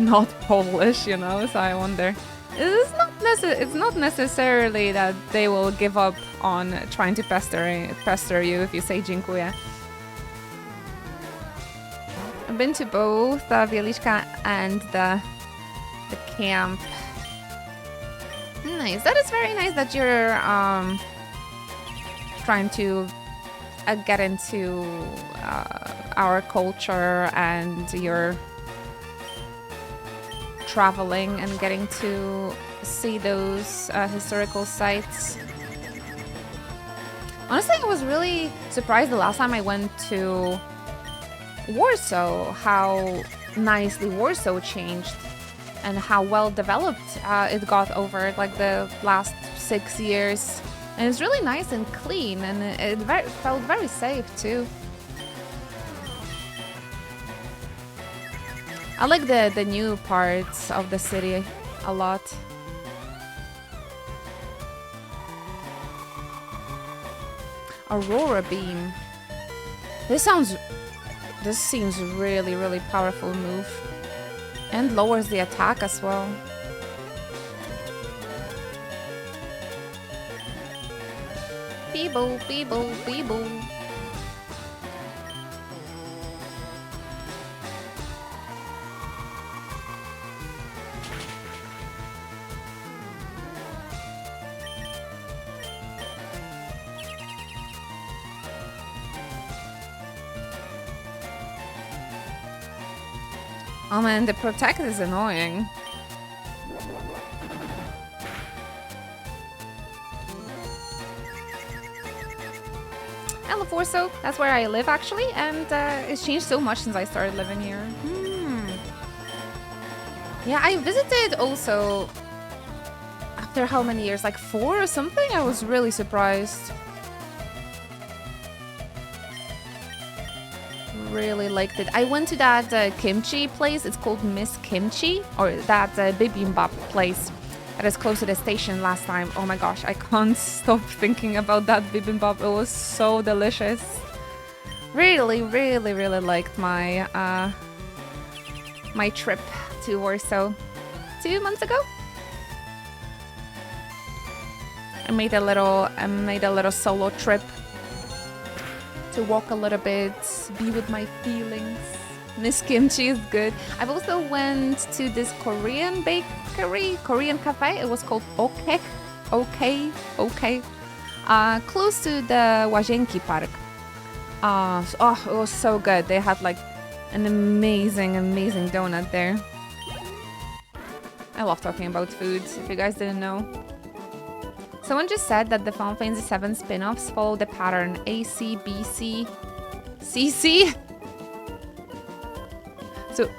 not Polish, you know. So I wonder. It's not necessarily that they will give up on trying to pester you if you say dziękuję. I've been to both Wieliczka and the camp. Nice. That is very nice that you're trying to get into our culture, and you're traveling and getting to see those historical sites. Honestly, I was really surprised the last time I went to Warsaw, how nicely Warsaw changed and how well developed it got over like the last 6 years. And it's really nice and clean, and it felt very safe too. I like the new parts of the city a lot. Aurora beam. This seems really powerful move. And lowers the attack as well. Beeble, beeble, beeble. Oh man, the protect is annoying. I love Warsaw. That's where I live actually, and it's changed so much since I started living here. Yeah, I visited also after how many years? Like 4 or something? I was really surprised. Really liked it. I went to that kimchi place. It's called Miss Kimchi, or that bibimbap place that is close to the station last time. Oh my gosh, I can't stop thinking about that bibimbap. It was so delicious. Really liked my my trip to Warsaw 2 months ago. I made a little solo trip to walk a little bit, be with my feelings. Miss Kimchi is good. I've also went to this Korean bakery, Korean cafe. It was called Okay. Close to the Łazienki Park. It was so good. They had like An amazing, amazing donut there. I love talking about food, if you guys didn't know. Someone just said that the Final Fantasy 7 spin-offs follow the pattern A, C, B, C, C, C. So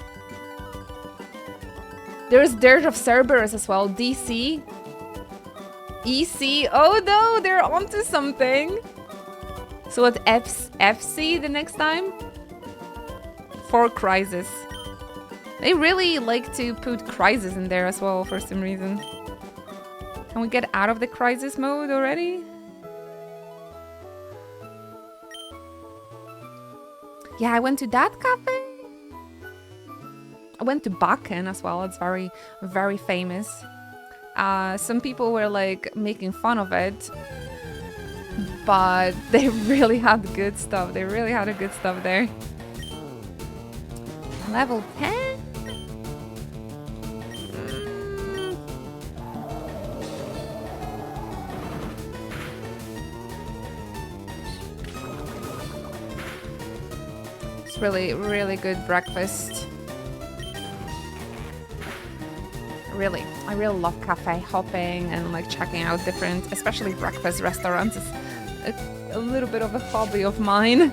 there's Dirge of Cerberus as well. DC, EC. Oh no, they're onto something. So what, FC the next time? For Crisis. They really like to put Crisis in there as well for some reason. Can we get out of the Crisis mode already? Yeah, I went to that cafe. I went to Bakken as well. It's very, very famous. Some people were like making fun of it, but they really had good stuff. They really had a good stuff there. Level 10? It's really, really good breakfast. I really love cafe hopping and like checking out different, especially breakfast restaurants. It's a little bit of a hobby of mine.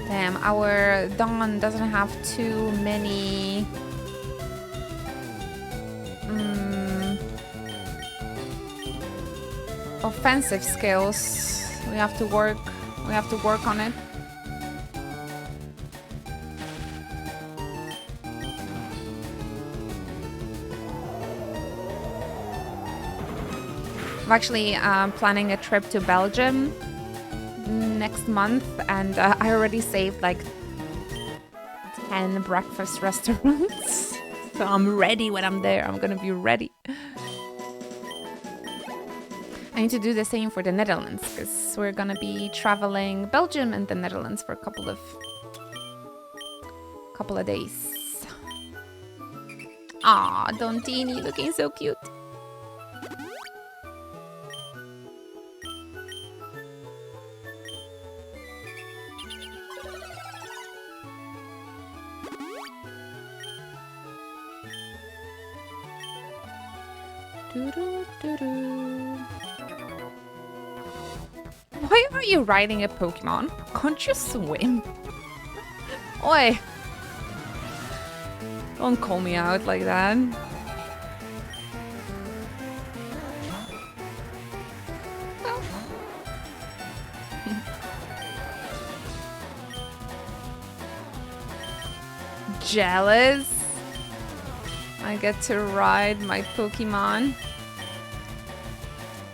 Damn, our Dawn doesn't have too many offensive skills. We have to work on it. I'm actually planning a trip to Belgium next month, and I already saved like 10 breakfast restaurants. So I'm ready when I'm there. I'm gonna be ready. I need to do the same for the Netherlands, because we're gonna be traveling Belgium and the Netherlands for a couple of days. Ah, Dontini looking so cute. Why are you riding a Pokemon? Can't you swim? Oi! Don't call me out like that. Jealous? I get to ride my Pokemon.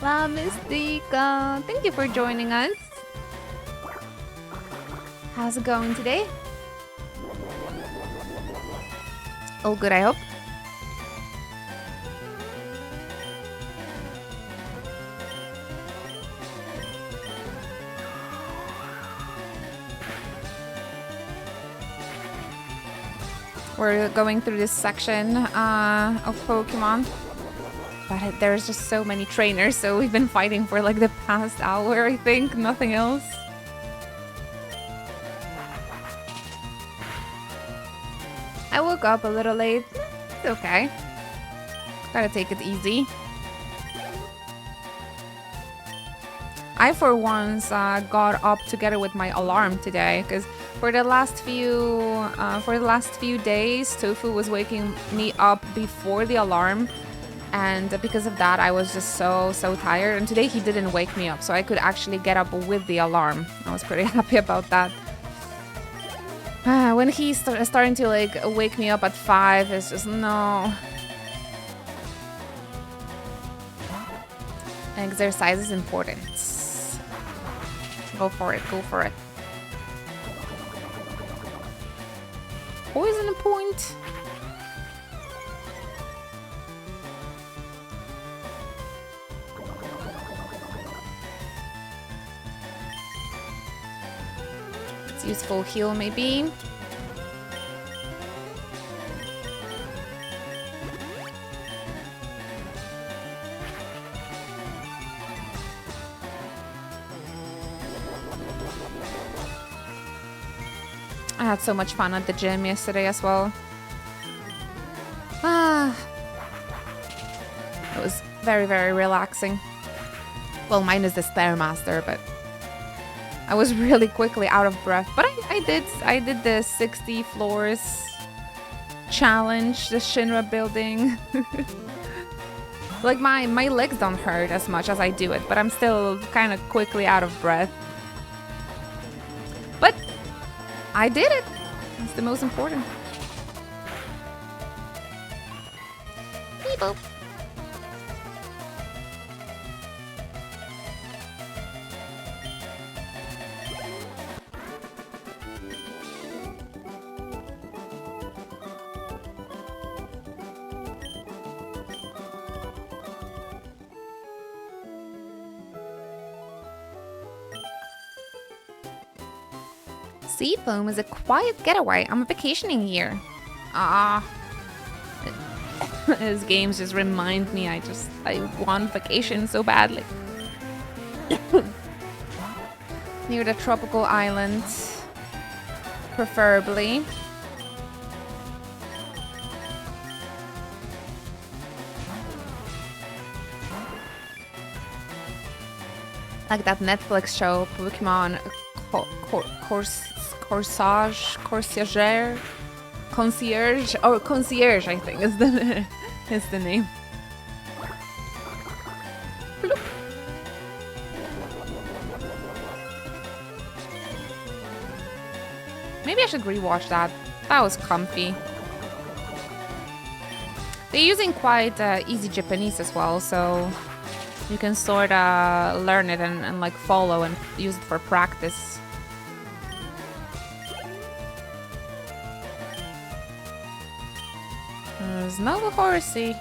La Mystica, thank you for joining us. How's it going today? All good, I hope. We're going through this section of Pokemon. But there's just so many trainers, so we've been fighting for like the past hour, I think, nothing else. I woke up a little late. It's okay. Gotta take it easy. I, for once, got up together with my alarm today, because for the last few days, Tofu was waking me up before the alarm. And because of that, I was just so tired. And today he didn't wake me up, so I could actually get up with the alarm. I was pretty happy about that. When he's starting to like wake me up at 5, it's just no. Exercise is important. Go for it, go for it. Poison point. Let's use full heal, maybe. I had so much fun at the gym yesterday as well. It was very, very relaxing. Well, minus the Stairmaster, but I was really quickly out of breath. But I did the 60 floors challenge, the Shinra building. Like my legs don't hurt as much as I do it, but I'm still kind of quickly out of breath. But I did it. That's the most important. Beep boop. Seafoam is a quiet getaway. I'm vacationing here. These games just remind me I want vacation so badly. Near the tropical island, preferably. Like that Netflix show, Pokémon Concierge, I think is the name. Bloop. Maybe I should rewatch that. That was comfy. They're using quite easy Japanese as well, so you can sort of learn it and like follow and use it for practice. There's no horsey.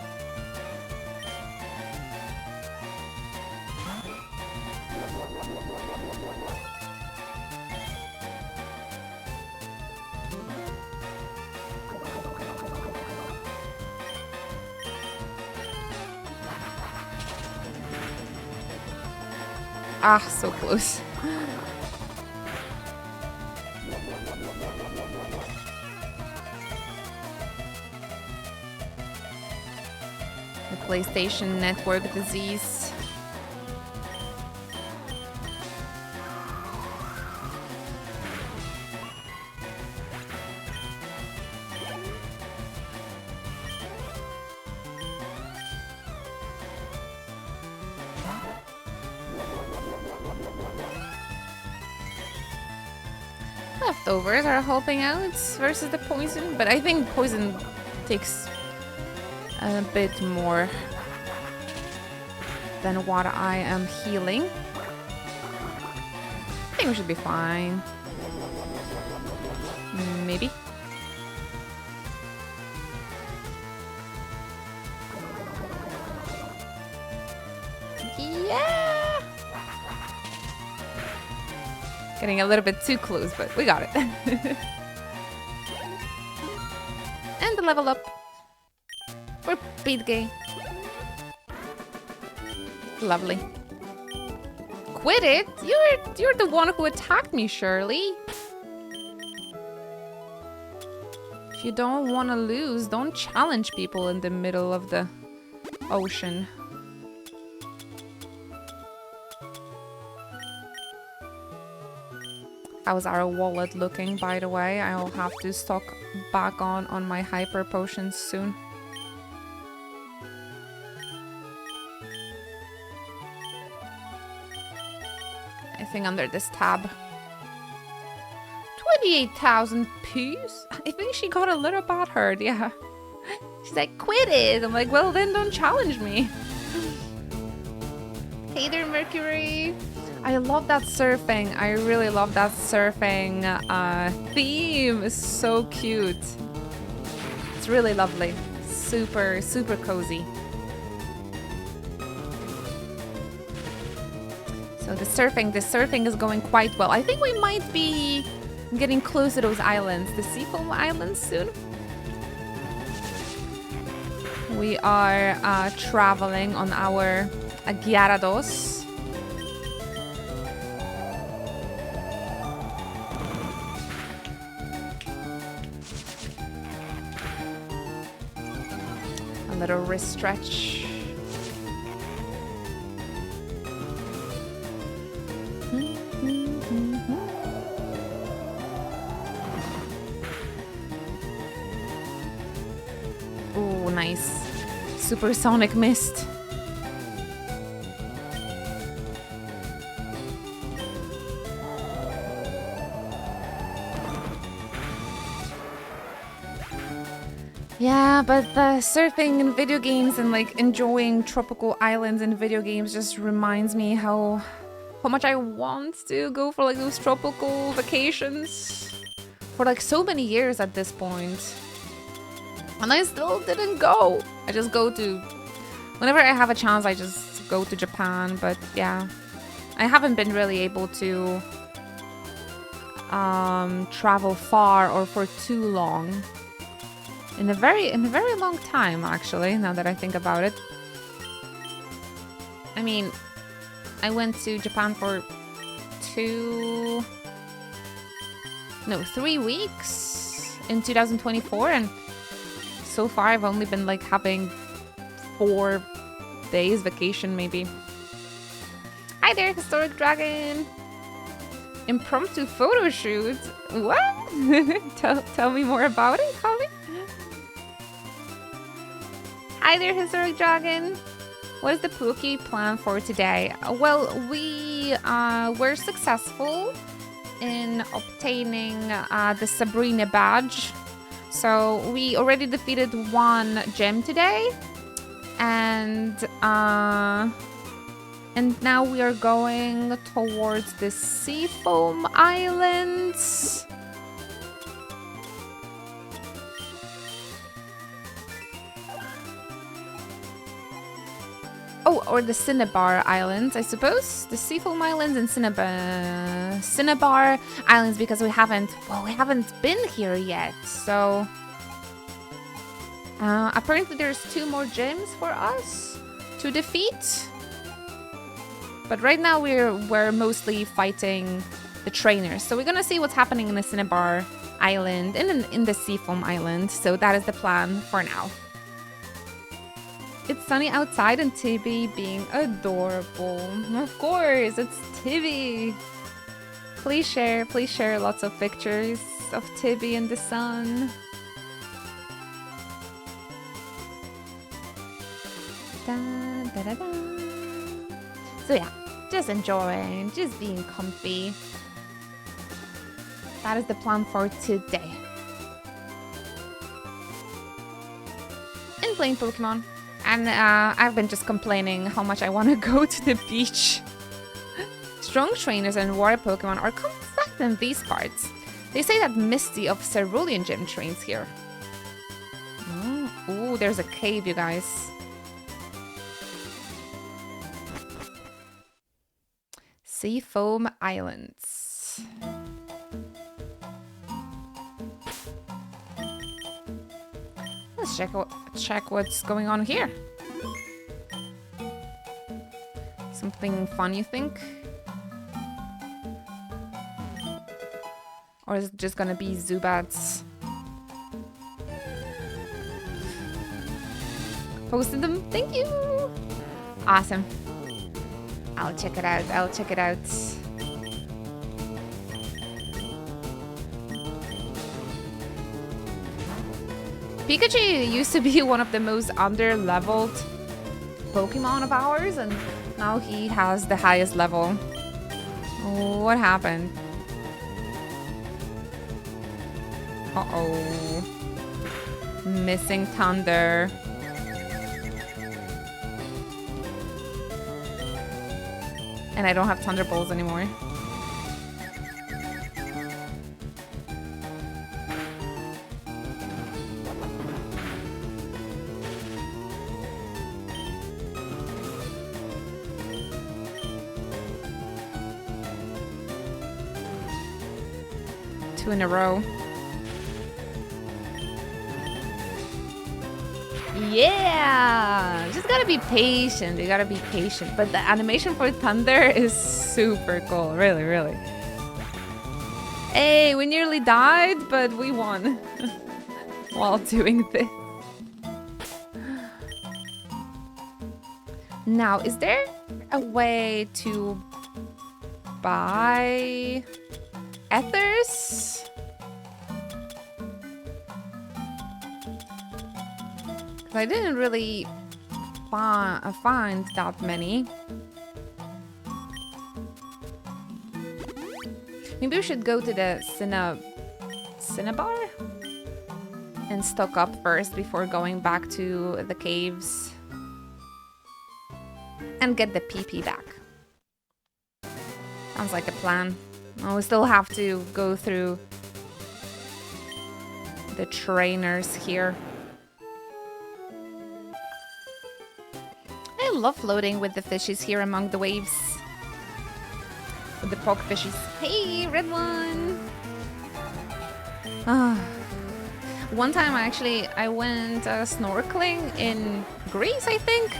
Ah, so close. The PlayStation Network disease. Leftovers are helping out versus the poison, but I think poison takes a bit more than what I am healing. I think we should be fine. Maybe. Yeah! Getting a little bit too close, but we got it. And the level up. We're beat gay. Lovely. Quit it? You're the one who attacked me, Shirley. If you don't want to lose, don't challenge people in the middle of the ocean. How's our wallet looking, by the way? I'll have to stock back on my hyper potions soon. I think under this tab. 28,000 Ps? I think she got a little bad hurt, yeah. She's like, quit it! I'm like, well then don't challenge me. Hey there, Mercury! I love that surfing. I really love that surfing theme. It's so cute. It's really lovely. Super, super cozy. So the surfing is going quite well. I think we might be I'm getting close to those islands, the Seafoam Islands soon. We are traveling on our Gyarados. A little wrist stretch. Oh, nice. Supersonic mist. Yeah, but the surfing in video games and like enjoying tropical islands in video games just reminds me how much I want to go for like those tropical vacations for like so many years at this point. And I still didn't go. I just go to... Whenever I have a chance, I just go to Japan. But yeah, I haven't been really able to travel far or for too long. In a very long time, actually, now that I think about it. I mean, I went to Japan for 3 weeks in 2024, and so far I've only been like having 4 days vacation maybe. Hi there, Historic Dragon! Impromptu photo shoot? What? tell me more about it, Holly? Hi there, Historic Dragon! What is the Pookie plan for today? Well, we were successful in obtaining the Sabrina badge. So we already defeated 1 gym today, and now we are going towards the Seafoam Islands. Oh, or the Cinnabar Islands, I suppose. The Seafoam Islands and Cinnabar Islands, because we haven't been here yet. So apparently there's 2 more gyms for us to defeat. But right now we're mostly fighting the trainers. So we're gonna see what's happening in the Cinnabar Island and in the Seafoam Island. So that is the plan for now. It's sunny outside and Tibby being adorable. Of course, it's Tibby. Please share lots of pictures of Tibby in the sun. Da, da, da, da. So yeah, just enjoying, just being comfy. That is the plan for today. And playing Pokemon. And I've been just complaining how much I want to go to the beach. Strong trainers and water Pokemon are compact in these parts. They say that Misty of Cerulean Gym trains here. Ooh, there's a cave, you guys. Seafoam Islands. Let's check what's going on here. Something fun, you think? Or is it just gonna be Zubats? Posted them, thank you! Awesome. I'll check it out, Pikachu used to be one of the most under-leveled Pokemon of ours, and now he has the highest level. What happened? Uh-oh. Missing Thunder. And I don't have Thunderbolts anymore. 2 in a row. Yeah! Just gotta be patient. You gotta be patient. But the animation for thunder is super cool. Really, really. Hey, we nearly died, but we won. While doing this. Now, is there a way to buy ethers? I didn't really find that many. Maybe we should go to the Cinnabar and stock up first before going back to the caves and get the PP back. Sounds like a plan. Oh, we still have to go through the trainers here. I love floating with the fishes here among the waves. With the poke fishes. Hey, red one! One time I went snorkeling in Greece, I think.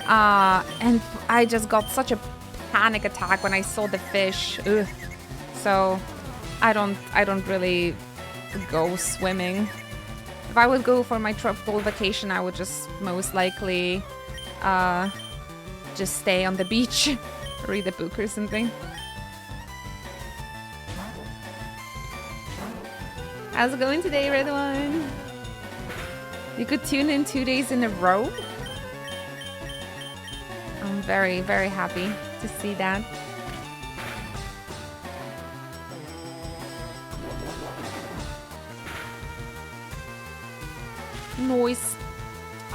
And I just got such a panic attack when I saw the fish. Ugh. So I don't really go swimming. If I would go for my tropical vacation, I would just most likely just stay on the beach, read a book or something. How's it going today, red one? You could tune in 2 days in a row. I'm very, very happy to see that. Nice.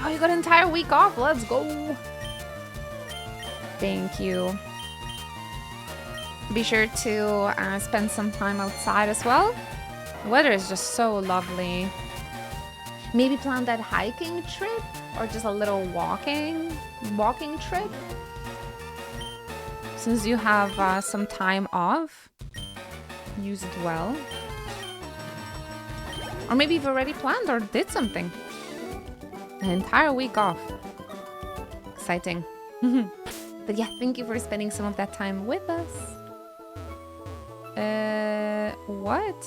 Oh, you got an entire week off. Let's go. Thank you. Be sure to spend some time outside as well. The weather is just so lovely. Maybe plan that hiking trip or just a little walking trip. Since you have some time off, use it well. Or maybe you've already planned or did something. An entire week off. Exciting. But yeah, thank you for spending some of that time with us. What?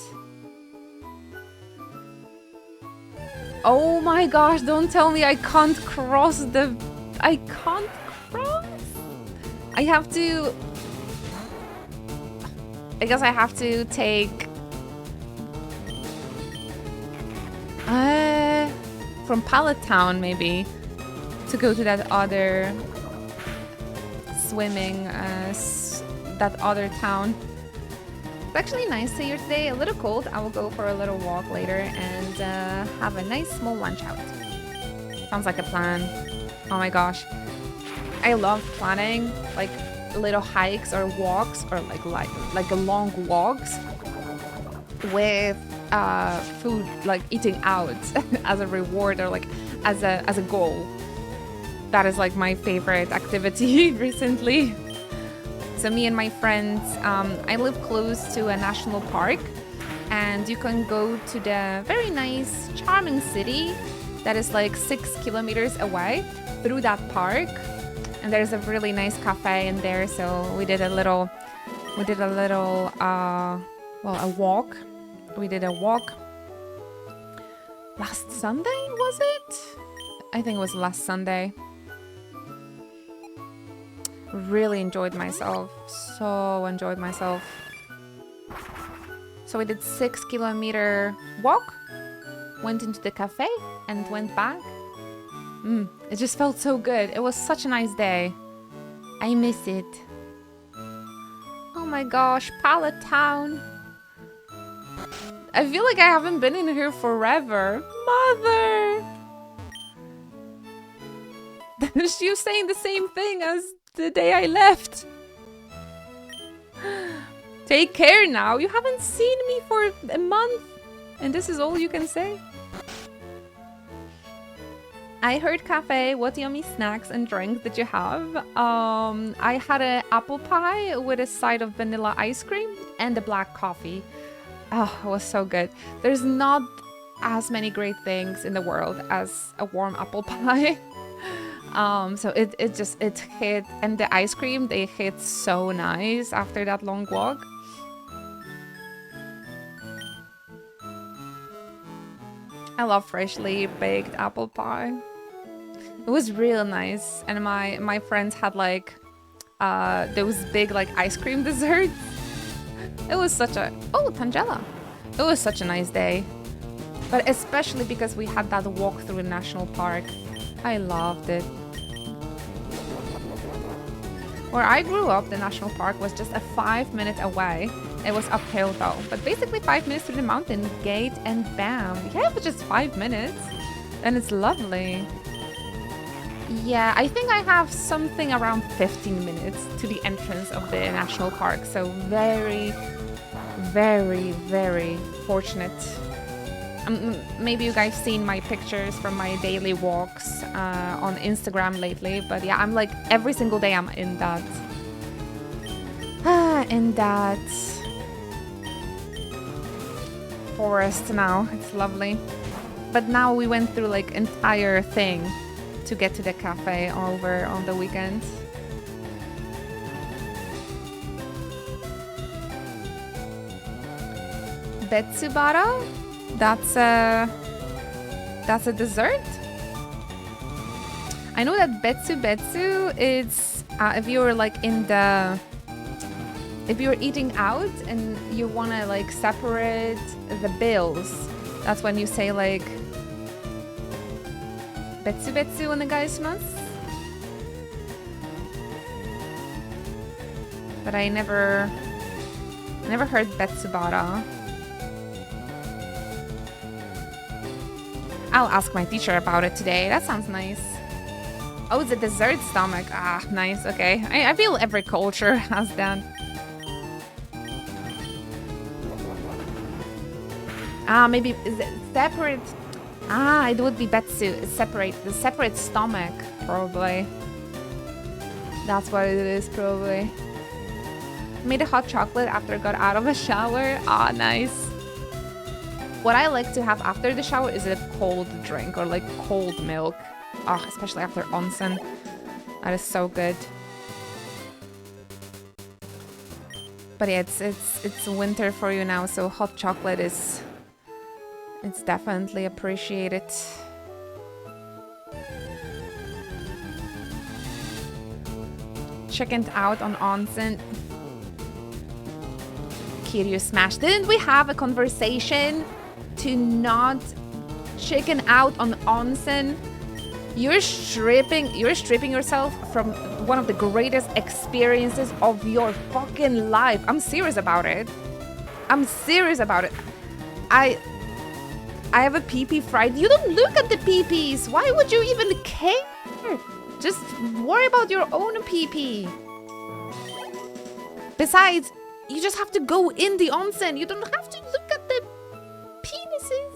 Oh my gosh, don't tell me I can't cross the... I can't cross? I have to... I guess I have to take... from Pallet Town, maybe, to go to that other swimming, that other town. It's actually nice here today, a little cold. I will go for a little walk later and have a nice small lunch out. Sounds like a plan. Oh my gosh. I love planning like little hikes or walks or like a long walks with food, like eating out as a reward or like as a goal. That is like my favorite activity recently. So me and my friends, I live close to a national park, and you can go to the very nice, charming city that is like 6 kilometers away through that park. And there's a really nice cafe in there. So we did a little, a walk. We did a walk last Sunday, was it? I think it was last Sunday. Really enjoyed myself. So enjoyed myself. So we did 6 kilometer walk, went into the cafe and went back. It just felt so good. It was such a nice day. I miss it. Oh my gosh, Pallet Town. I feel like I haven't been in here forever. Mother! She was saying the same thing as the day I left. Take care now. You haven't seen me for a month. And this is all you can say? I heard cafe. What yummy snacks and drinks did you have? I had an apple pie with a side of vanilla ice cream and a black coffee. Oh, it was so good. There's not as many great things in the world as a warm apple pie. So it hit, and the ice cream, they hit so nice after that long walk. I love freshly baked apple pie. It was real nice, and my friends had like those big like ice cream desserts. It was such a Tangela. It was such a nice day, but especially because we had that walk through a national park. I loved it. Where I grew up, the national park was just a 5-minute away. It was uphill though, but basically 5 minutes through the mountain gate and bam. Yeah, it was just 5 minutes, and it's lovely. Yeah, I think I have something around 15 minutes to the entrance of the national park, so very, very, very fortunate. Maybe you guys seen my pictures from my daily walks on Instagram lately, but yeah, I'm like every single day I'm in that forest now. It's lovely. But now we went through like entire thing to get to the cafe over on the weekend. Betsubara? That's a dessert? I know that betsu is if you're like if you're eating out and you want to like separate the bills, that's when you say like betsu onegaishimasu. But I never heard betsubara. I'll ask my teacher about it today. That sounds nice. Oh, it's a dessert stomach. Ah, nice. Okay. I feel every culture has that. Maybe is it separate? It would be betsu. It's the separate stomach, probably. That's what it is, probably. Made a hot chocolate after I got out of a shower. Ah, nice. What I like to have after the shower is a cold drink or like cold milk. Oh, especially after onsen. That is so good. But yeah, it's winter for you now, so hot chocolate it's definitely appreciated. Chickened out on onsen. Kiryu smash. Didn't we have a conversation to not chicken out on onsen? You're stripping yourself from one of the greatest experiences of your fucking life. I'm serious about it. I have a pee-pee fried. You don't look at the pee-pees. Why would you even care? Just worry about your own pee-pee. Besides, you just have to go in the onsen. You don't have to look at the penises.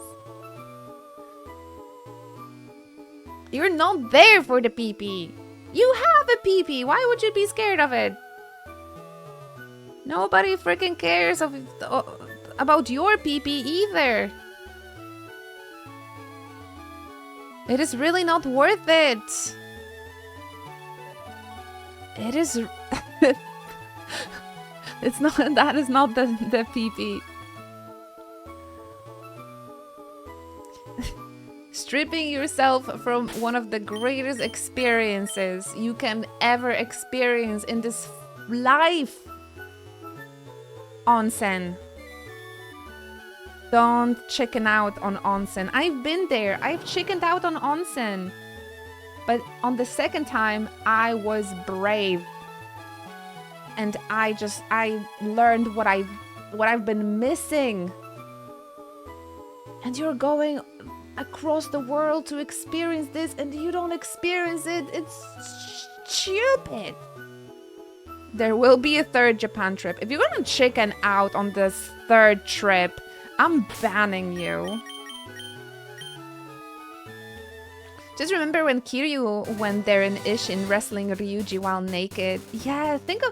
You're not there for the pee-pee. You have a pee-pee. Why would you be scared of it? Nobody freaking cares about your pee-pee either. It is really not worth it. It is... It's not. That is not the pee-pee. Stripping yourself from one of the greatest experiences you can ever experience in this life. Onsen. Don't chicken out on onsen. I've been there. I've chickened out on onsen. But on the second time, I was brave. And I learned what I've been missing. And you're going across the world to experience this, and you don't experience it. It's stupid. There will be a third Japan trip. If you're gonna chicken out on this third trip, I'm banning you. Just remember when Kiryu went there in Ishin wrestling Ryuji while naked. Yeah, think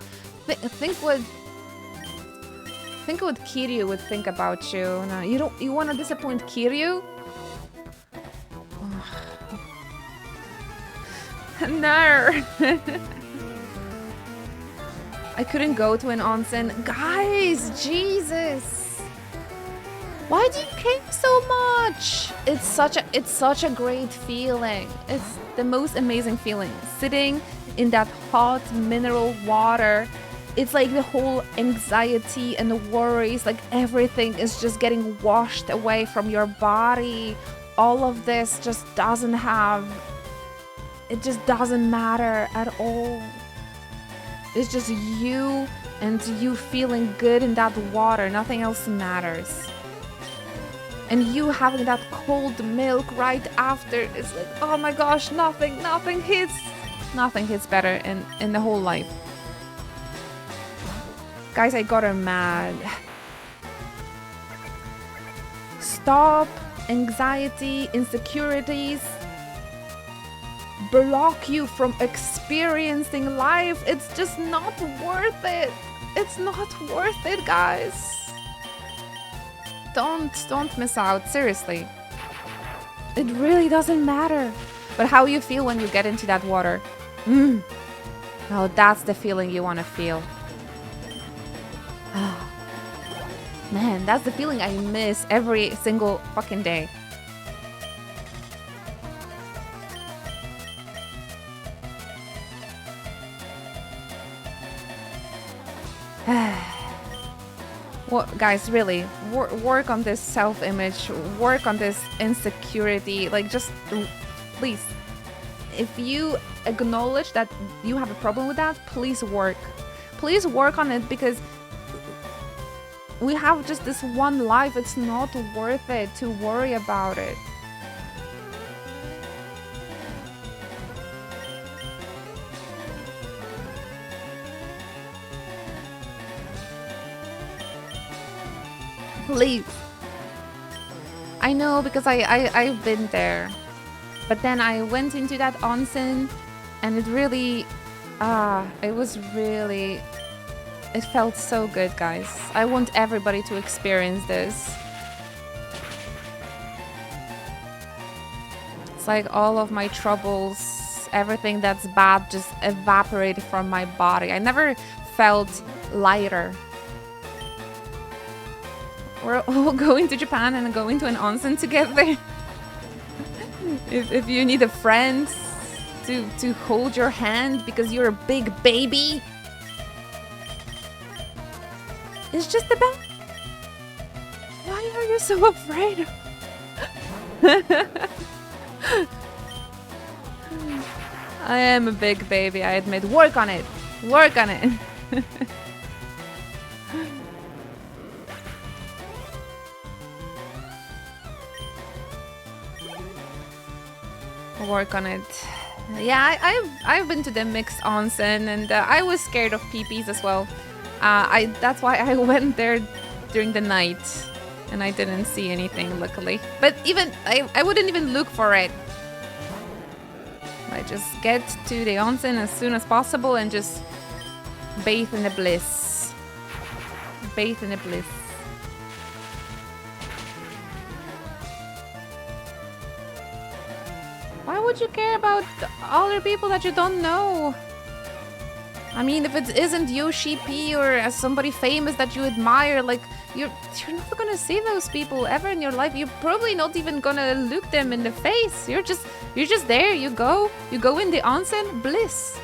think what Kiryu would think about you. No, you want to disappoint Kiryu? No. I couldn't go to an onsen. Guys, Jesus. Why do you care so much? It's such a great feeling. It's the most amazing feeling. Sitting in that hot mineral water. It's like the whole anxiety and the worries, like everything is just getting washed away from your body. All of this just doesn't matter at all. It's just you and you feeling good in that water. Nothing else matters. And you having that cold milk right after, it's like, oh my gosh, nothing hits better in the whole life. Guys, I got her mad. Stop anxiety, insecurities. Block you from experiencing life. It's just not worth it. It's not worth it, guys. Don't miss out, seriously. It really doesn't matter. But how you feel when you get into that water. Oh, that's the feeling you want to feel. Man, that's the feeling I miss every single fucking day. Well, guys, really, work on this self-image, work on this insecurity. Like, just please, if you acknowledge that you have a problem with that, please work on it, because we have just this one life. It's not worth it to worry about it. Please. I know, because I've been there. But then I went into that onsen and it really it felt so good, guys. I want everybody to experience this. It's like all of my troubles, everything that's bad just evaporated from my body. I never felt lighter. We're all going to Japan and going to an onsen together. if you need a friend to hold your hand because you're a big baby. It's just about... Why are you so afraid? I am a big baby, I admit. Work on it. Work on it. Work on it. Yeah, I've been to the mixed onsen, and I was scared of peepees as well. That's why I went there during the night, and I didn't see anything, luckily. But even I wouldn't even look for it. I just get to the onsen as soon as possible and just bathe in the bliss. Bathe in the bliss. Why would you care about other people that you don't know? I mean, if it isn't Yoshi P or somebody famous that you admire, like, you're not gonna see those people ever in your life. You're probably not even gonna look them in the face. You're just there. You go in the onsen, bliss.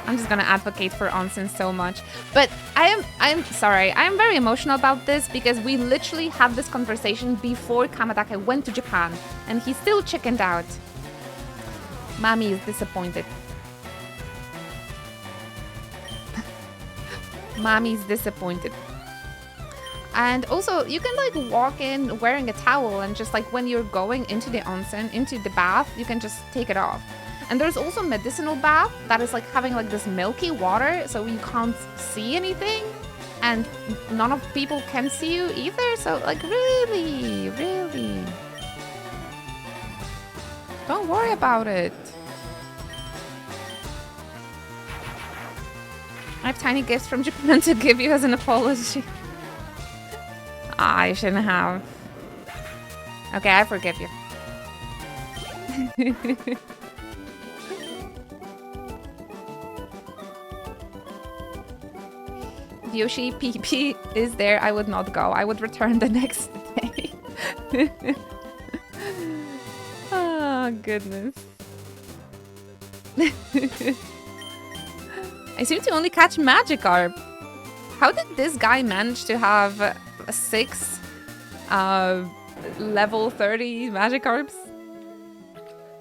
I'm just gonna advocate for onsen so much. But I'm sorry, I'm very emotional about this because we literally had this conversation before Kamatake went to Japan and he still chickened out. Mami is disappointed. Mommy's disappointed. And also, you can like walk in wearing a towel and just like when you're going into the onsen, into the bath, you can just take it off. And there's also medicinal bath that is like having like this milky water, so you can't see anything and none of people can see you either. So like really Don't worry about it. I have tiny gifts from Japan to give you as an apology. I shouldn't have. Okay, I forgive you. If Yoshi PP is there, I would not go. I would return the next day. Oh, goodness. I seem to only catch Magikarp. How did this guy manage to have 6 level 30 Magikarps?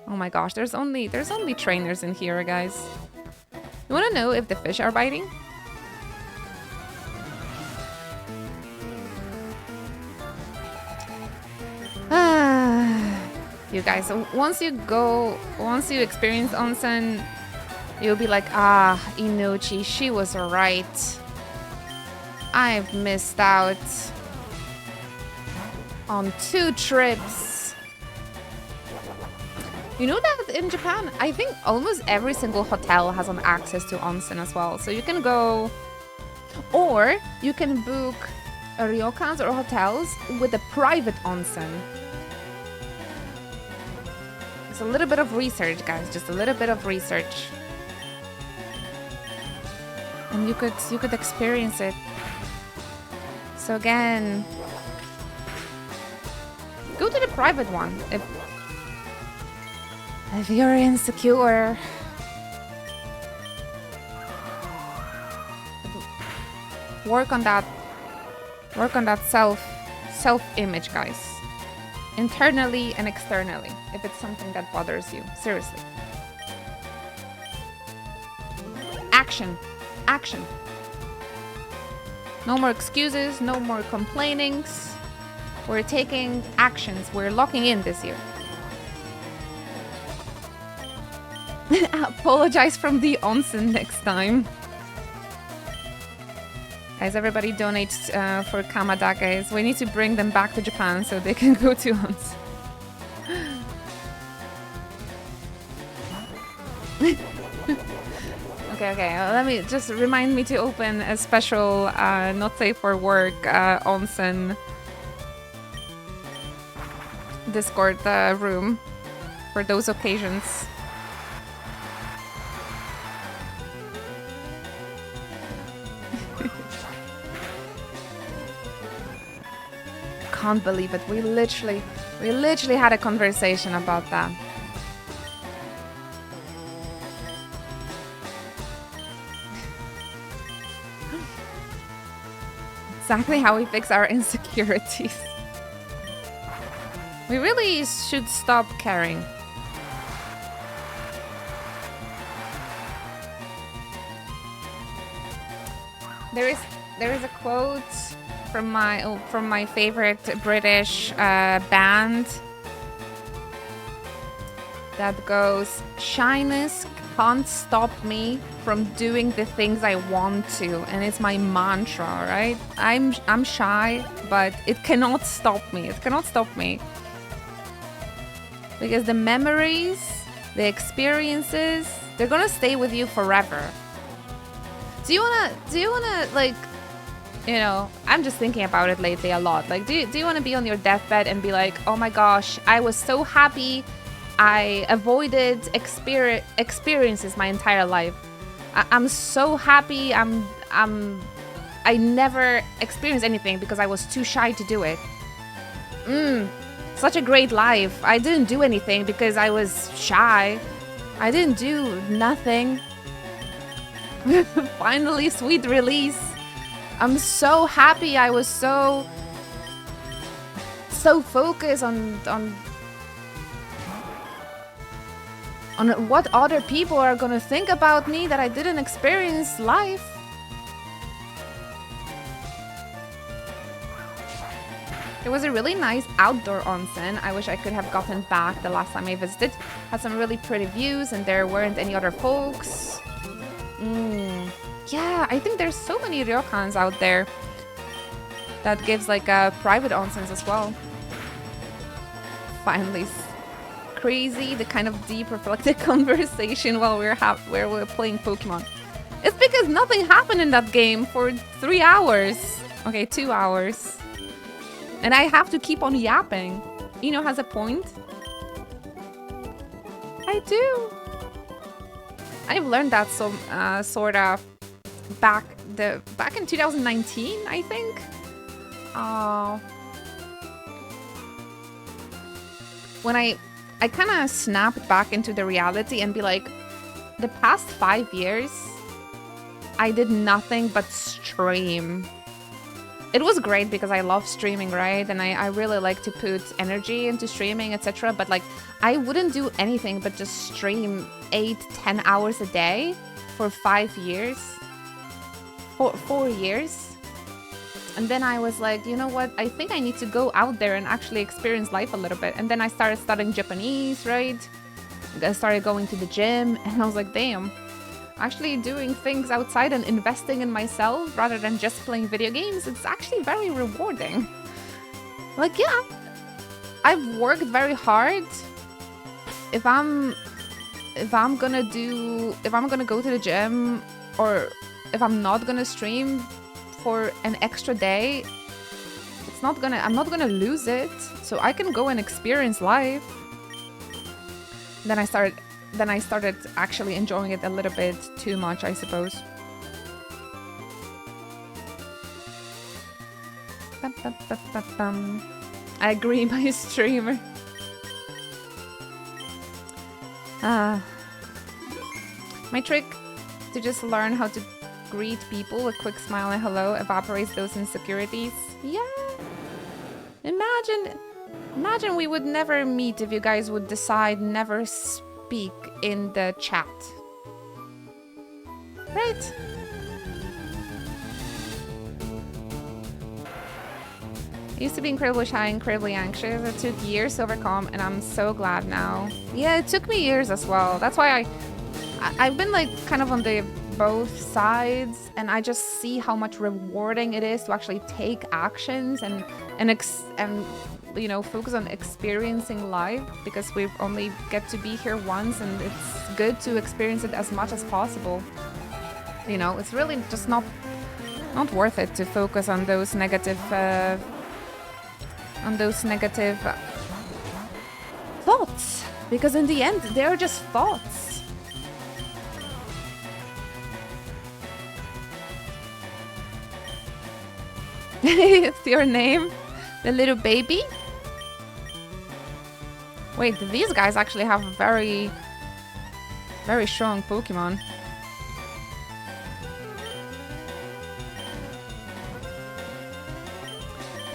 Oh my gosh, there's only trainers in here, guys. You wanna know if the fish are biting? You guys, once you experience onsen, you'll be like, ah, Inochi, she was right. I've missed out on 2 trips. You know that in Japan, I think almost every single hotel has an access to onsen as well. So you can go, or you can book ryokans or hotels with a private onsen. It's a little bit of research, guys, just a little bit of research. And you could experience it. So again, go to the private one if you're insecure. Work on that self-image, guys. Internally and externally, if it's something that bothers you. Seriously. Action. Action. No more excuses, no more complainings. We're taking actions. We're locking in this year. Apologize from the onsen next time. Guys, everybody donate for Kamada, guys. We need to bring them back to Japan so they can go to onsen. Okay. Let me just remind me to open a special not safe for work onsen Discord room for those occasions. Can't believe it. We literally had a conversation about that. Exactly how we fix our insecurities. We really should stop caring. There is a quote from my favorite British band that goes, "Shyness can't stop me from doing the things I want to," and it's my mantra, right? I'm shy, but it cannot stop me. It cannot stop me because the memories, the experiences, they're gonna stay with you forever. Do you wanna like, you know, I'm just thinking about it lately a lot. Like, do you want to be on your deathbed and be like, oh my gosh, I was so happy I avoided experiences my entire life. I'm so happy I never experienced anything because I was too shy to do it. Such a great life. I didn't do anything because I was shy. I didn't do nothing. Finally, sweet release. I'm so happy. I was so focused on what other people are gonna think about me that I didn't experience life. It was a really nice outdoor onsen. I wish I could have gotten back the last time I visited. Had some really pretty views and there weren't any other folks. Yeah, I think there's so many ryokans out there that gives like private onsens as well. Finally crazy, the kind of deep, reflective conversation while we're playing Pokemon. It's because nothing happened in that game for 3 hours. Okay, 2 hours. And I have to keep on yapping. Eno has a point. I do. I've learned that some sort of back in 2019, I think. When I kind of snapped back into the reality and be like, the past 5 years, I did nothing but stream. It was great because I love streaming, right? And I really like to put energy into streaming, etc. But like, I wouldn't do anything but just stream 8-10 hours a day for 5 years. 4 years. And then I was like, you know what? I think I need to go out there and actually experience life a little bit. And then I started studying Japanese, right? I started going to the gym and I was like, damn. Actually doing things outside and investing in myself rather than just playing video games, it's actually very rewarding. Like, yeah, I've worked very hard. If I'm gonna go to the gym, or if I'm not gonna stream for an extra day, I'm not gonna lose it. So I can go and experience life. Then I started actually enjoying it a little bit too much, I suppose. I agree, my streamer. My trick to just learn how to greet people, a quick smile and hello, evaporates those insecurities. Yeah. Imagine we would never meet if you guys would decide never speak in the chat. Right? I used to be incredibly shy, incredibly anxious. It took years to overcome, and I'm so glad now. Yeah, it took me years as well. That's why I've been like kind of on the both sides, and I just see how much rewarding it is to actually take actions and you know, focus on experiencing life, because we only get to be here once, and it's good to experience it as much as possible. You know, it's really just not worth it to focus on those negative thoughts, because in the end they're just thoughts. It's your name, the little baby. Wait, these guys actually have very strong Pokemon.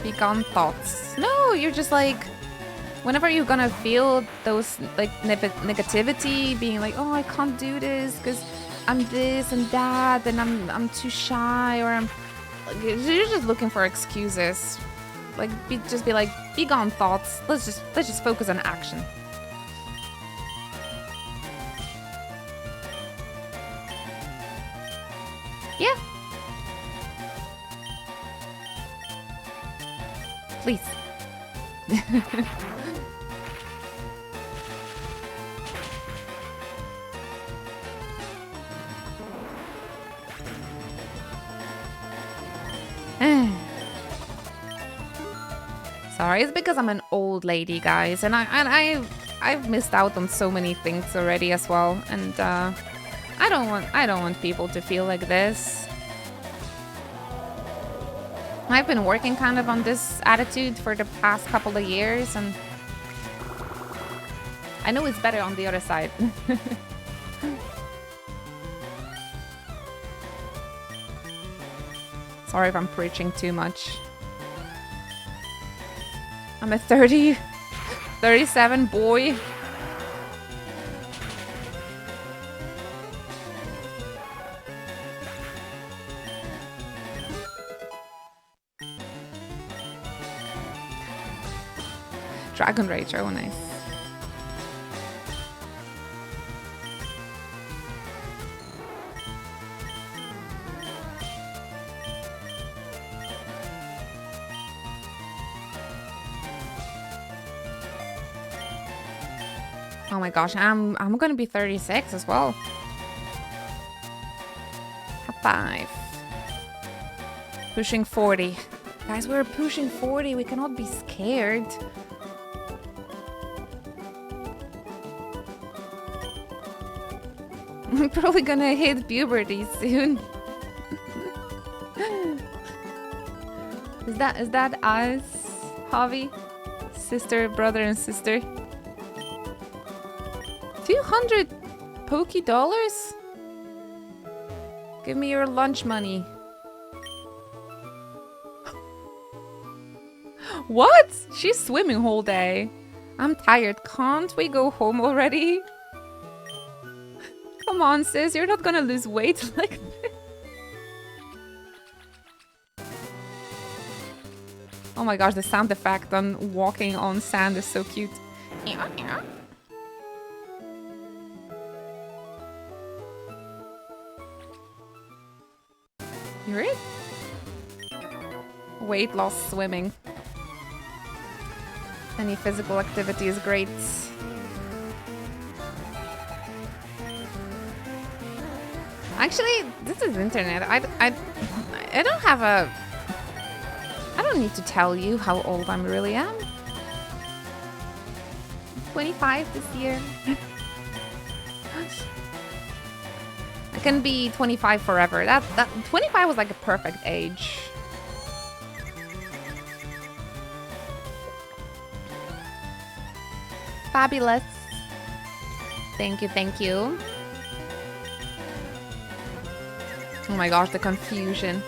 Begone thoughts. No, you're just like, whenever you're gonna feel those like negativity, being like, oh, I can't do this because I'm this and that, and I'm too shy, or you're just looking for excuses. Like, just be like, be gone thoughts. Let's just focus on action. Yeah. Please. Sorry, it's because I'm an old lady, guys, and I've missed out on so many things already as well, and I don't want people to feel like this. I've been working kind of on this attitude for the past couple of years, and I know it's better on the other side. Sorry if I'm preaching too much. I'm a 37 boy. Dragon Rage, oh nice. Oh my gosh, I'm gonna be 36 as well. High five. Pushing 40. Guys, we're pushing 40. We cannot be scared. I'm probably gonna hit puberty soon. Is that us, Javi? Sister, brother, and sister. 200 Poké dollars? Give me your lunch money. What? She's swimming whole day. I'm tired. Can't we go home already? Come on, sis. You're not gonna lose weight like this. Oh my gosh, the sound effect on walking on sand is so cute. You hear it? Weight loss swimming. Any physical activity is great. Actually, this is internet. I don't have a... I don't need to tell you how old I really am. 25 this year. I can be 25 forever. That 25 was like a perfect age. Fabulous. Thank you, thank you. Oh my gosh, the confusion.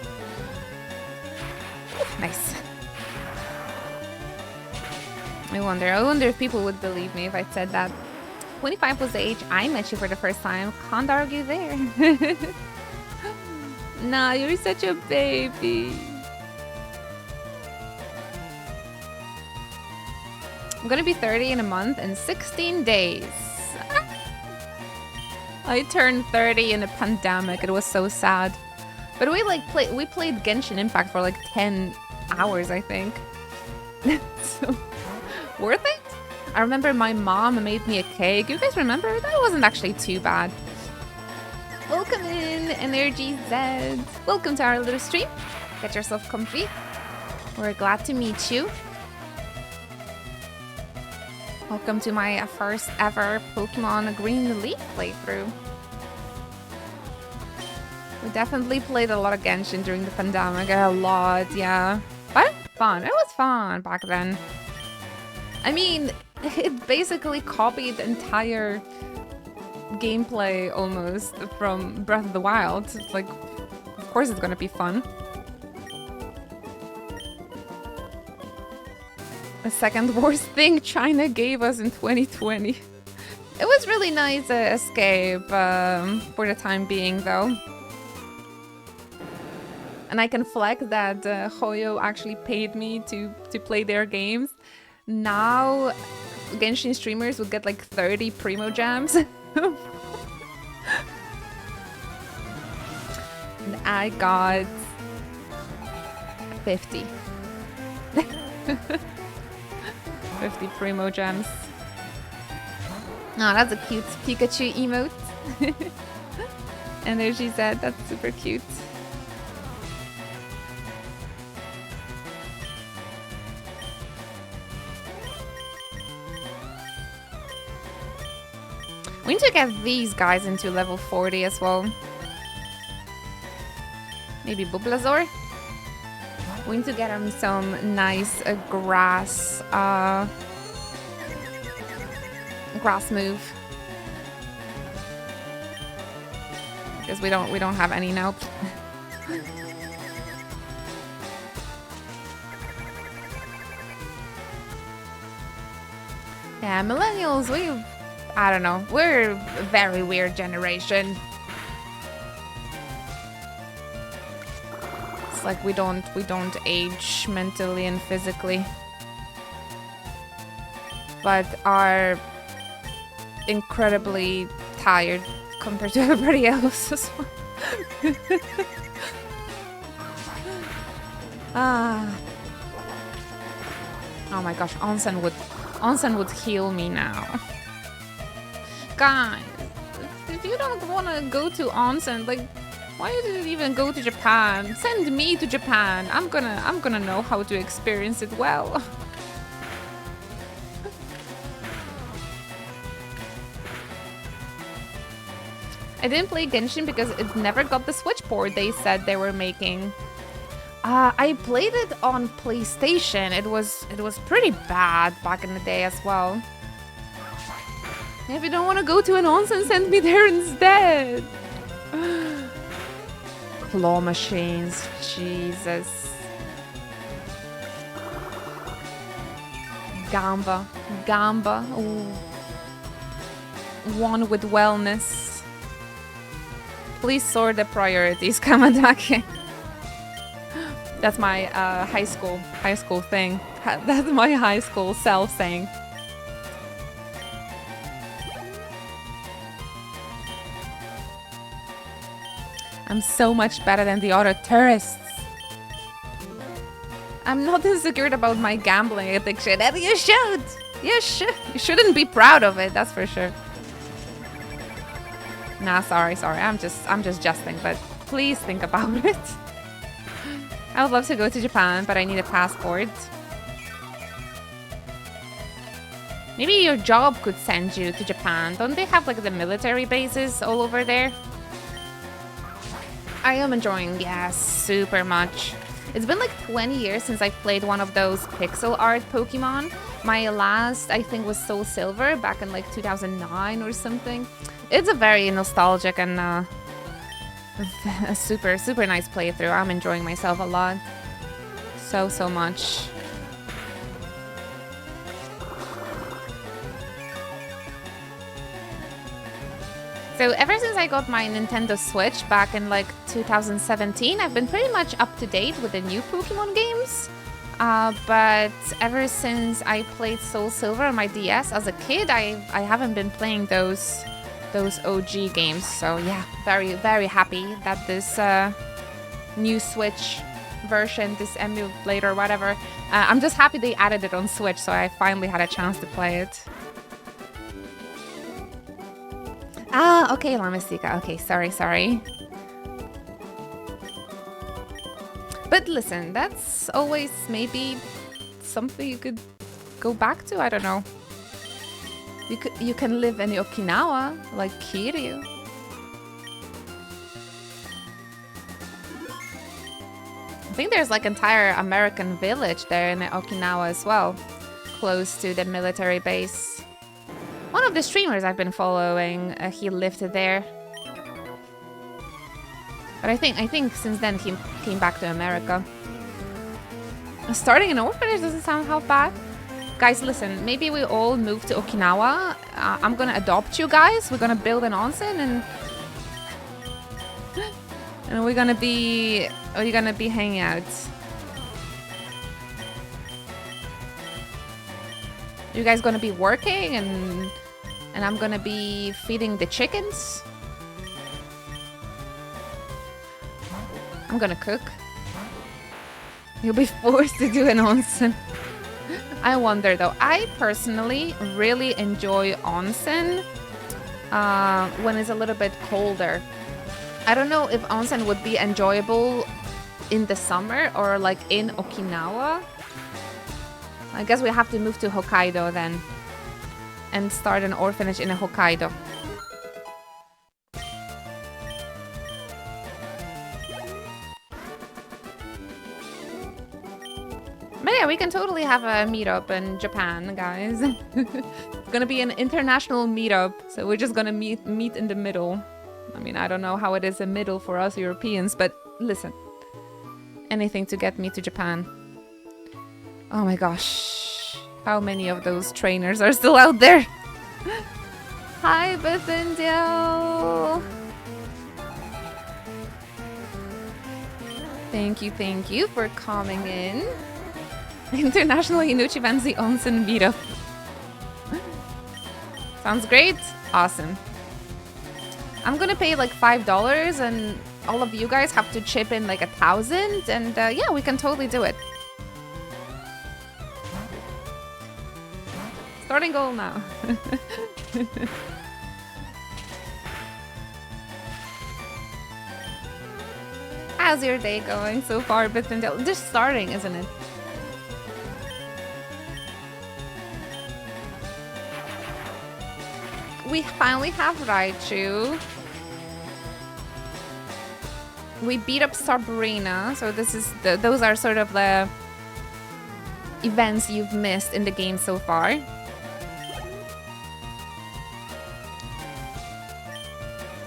Nice. I wonder if people would believe me if I said that. 25 was the age I met you for the first time. Can't argue there. Nah, you're such a baby. I'm gonna be 30 in a month and 16 days. I turned 30 in a pandemic. It was so sad. But we played Genshin Impact for like 10 hours, I think. So worth it? I remember my mom made me a cake. You guys remember? That wasn't actually too bad. Welcome in, Energy Z. Welcome to our little stream. Get yourself comfy. We're glad to meet you. Welcome to my first ever Pokemon Green Leaf playthrough. We definitely played a lot of Genshin during the pandemic. A lot, yeah. But fun. It was fun back then. I mean, it basically copied the entire gameplay almost from Breath of the Wild. It's like, of course it's gonna be fun. The second worst thing China gave us in 2020. It was really nice escape for the time being, though. And I can flex that Hoyo actually paid me to play their games. Now, Genshin streamers would get like 30 Primo Jams. And I got 50. 50 Primo Gems. Oh, that's a cute Pikachu emote. Energy said that's super cute. We need to get these guys into level 40 as well. Maybe Bulbasaur? We need to get him some nice grass move. Because we don't have any now. Yeah, millennials, I don't know. We're a very weird generation. It's like we don't age mentally and physically, but are incredibly tired compared to everybody else as well. Oh my gosh, onsen would heal me now. Guys, if you don't want to go to onsen, like, why did you even go to Japan? Send me to Japan. I'm gonna know how to experience it well. I didn't play Genshin because it never got the Switch port they said they were making. I played it on PlayStation. It was pretty bad back in the day as well. If you don't want to go to an onsen, send me there instead. Claw machines, Jesus. Gamba, ooh. One with wellness. Please sort the priorities, Kamadake. That's my high school thing. That's my high school self saying. I'm so much better than the other tourists. I'm not insecure about my gambling addiction, and you should. You shouldn't be proud of it, that's for sure. Nah, sorry. I'm just jesting, but please think about it. I would love to go to Japan, but I need a passport. Maybe your job could send you to Japan. Don't they have like the military bases all over there? I am enjoying, yes, super much. It's been like 20 years since I played one of those pixel art Pokemon. My last, I think, was Soul Silver back in like 2009 or something. It's a very nostalgic and a super nice playthrough. I'm enjoying myself a lot. So much. So ever since I got my Nintendo Switch back in like 2017, I've been pretty much up to date with the new Pokemon games. But ever since I played Soul Silver on my DS as a kid, I haven't been playing those OG games. So yeah, very happy that this new Switch version, this emulator, whatever, I'm just happy they added it on Switch, so I finally had a chance to play it. Ah, okay, Lamastika. Okay, sorry. But listen, that's always maybe something you could go back to. I don't know. You can live in Okinawa, like Kiryu. I think there's like entire American village there in Okinawa as well, close to the military base. One of the streamers I've been following, he lived there. But I think since then he came back to America. Starting an orphanage doesn't sound half bad. Guys, listen, maybe we all move to Okinawa. I'm gonna adopt you guys. We're gonna build an onsen and we're gonna be hanging out. You guys gonna be working and I'm gonna be feeding the chickens. I'm gonna cook. You'll be forced to do an onsen. I wonder though. I personally really enjoy onsen when it's a little bit colder. I don't know if onsen would be enjoyable in the summer or like in Okinawa. I guess we have to move to Hokkaido then and start an orphanage in Hokkaido. But yeah, we can totally have a meetup in Japan, guys. It's gonna be an international meetup, so we're just gonna meet in the middle. I mean, I don't know how it is a middle for us Europeans, but listen. Anything to get me to Japan. Oh my gosh. How many of those trainers are still out there? Hi, Bethindio! Thank you for coming in. International Inuchi Vanzi Onsen Meetup. Sounds great. Awesome. I'm gonna pay like $5 and all of you guys have to chip in like 1,000 and yeah, we can totally do it. Starting goal now. How's your day going so far, Bithindale? Just starting, isn't it? We finally have Raichu. We beat up Sabrina, so this is those are sort of the events you've missed in the game so far.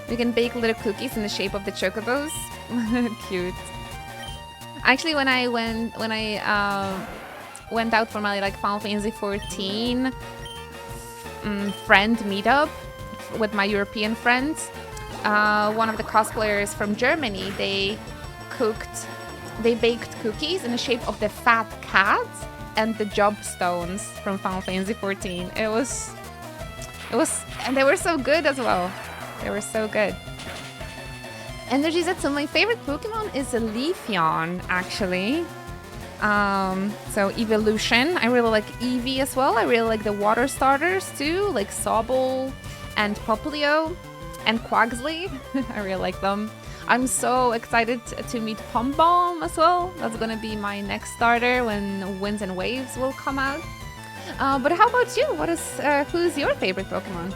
We can bake little cookies in the shape of the chocobos. Cute. Actually, when I went out for my like Final Fantasy 14 friend meetup with my European friends, one of the cosplayers from Germany, they baked cookies in the shape of the fat cat and the job stones from Final Fantasy 14. It was, and they were so good as well. They were so good. Energy said, so my favorite Pokemon is a Leafeon, actually. So Evolution. I really like Eevee as well. I really like the water starters too, like Sobble and Popplio and Quaxley. I really like them. I'm so excited to meet Pom Bomb as well. That's gonna be my next starter when Winds and Waves will come out. But how about you? Who's your favorite Pokemon?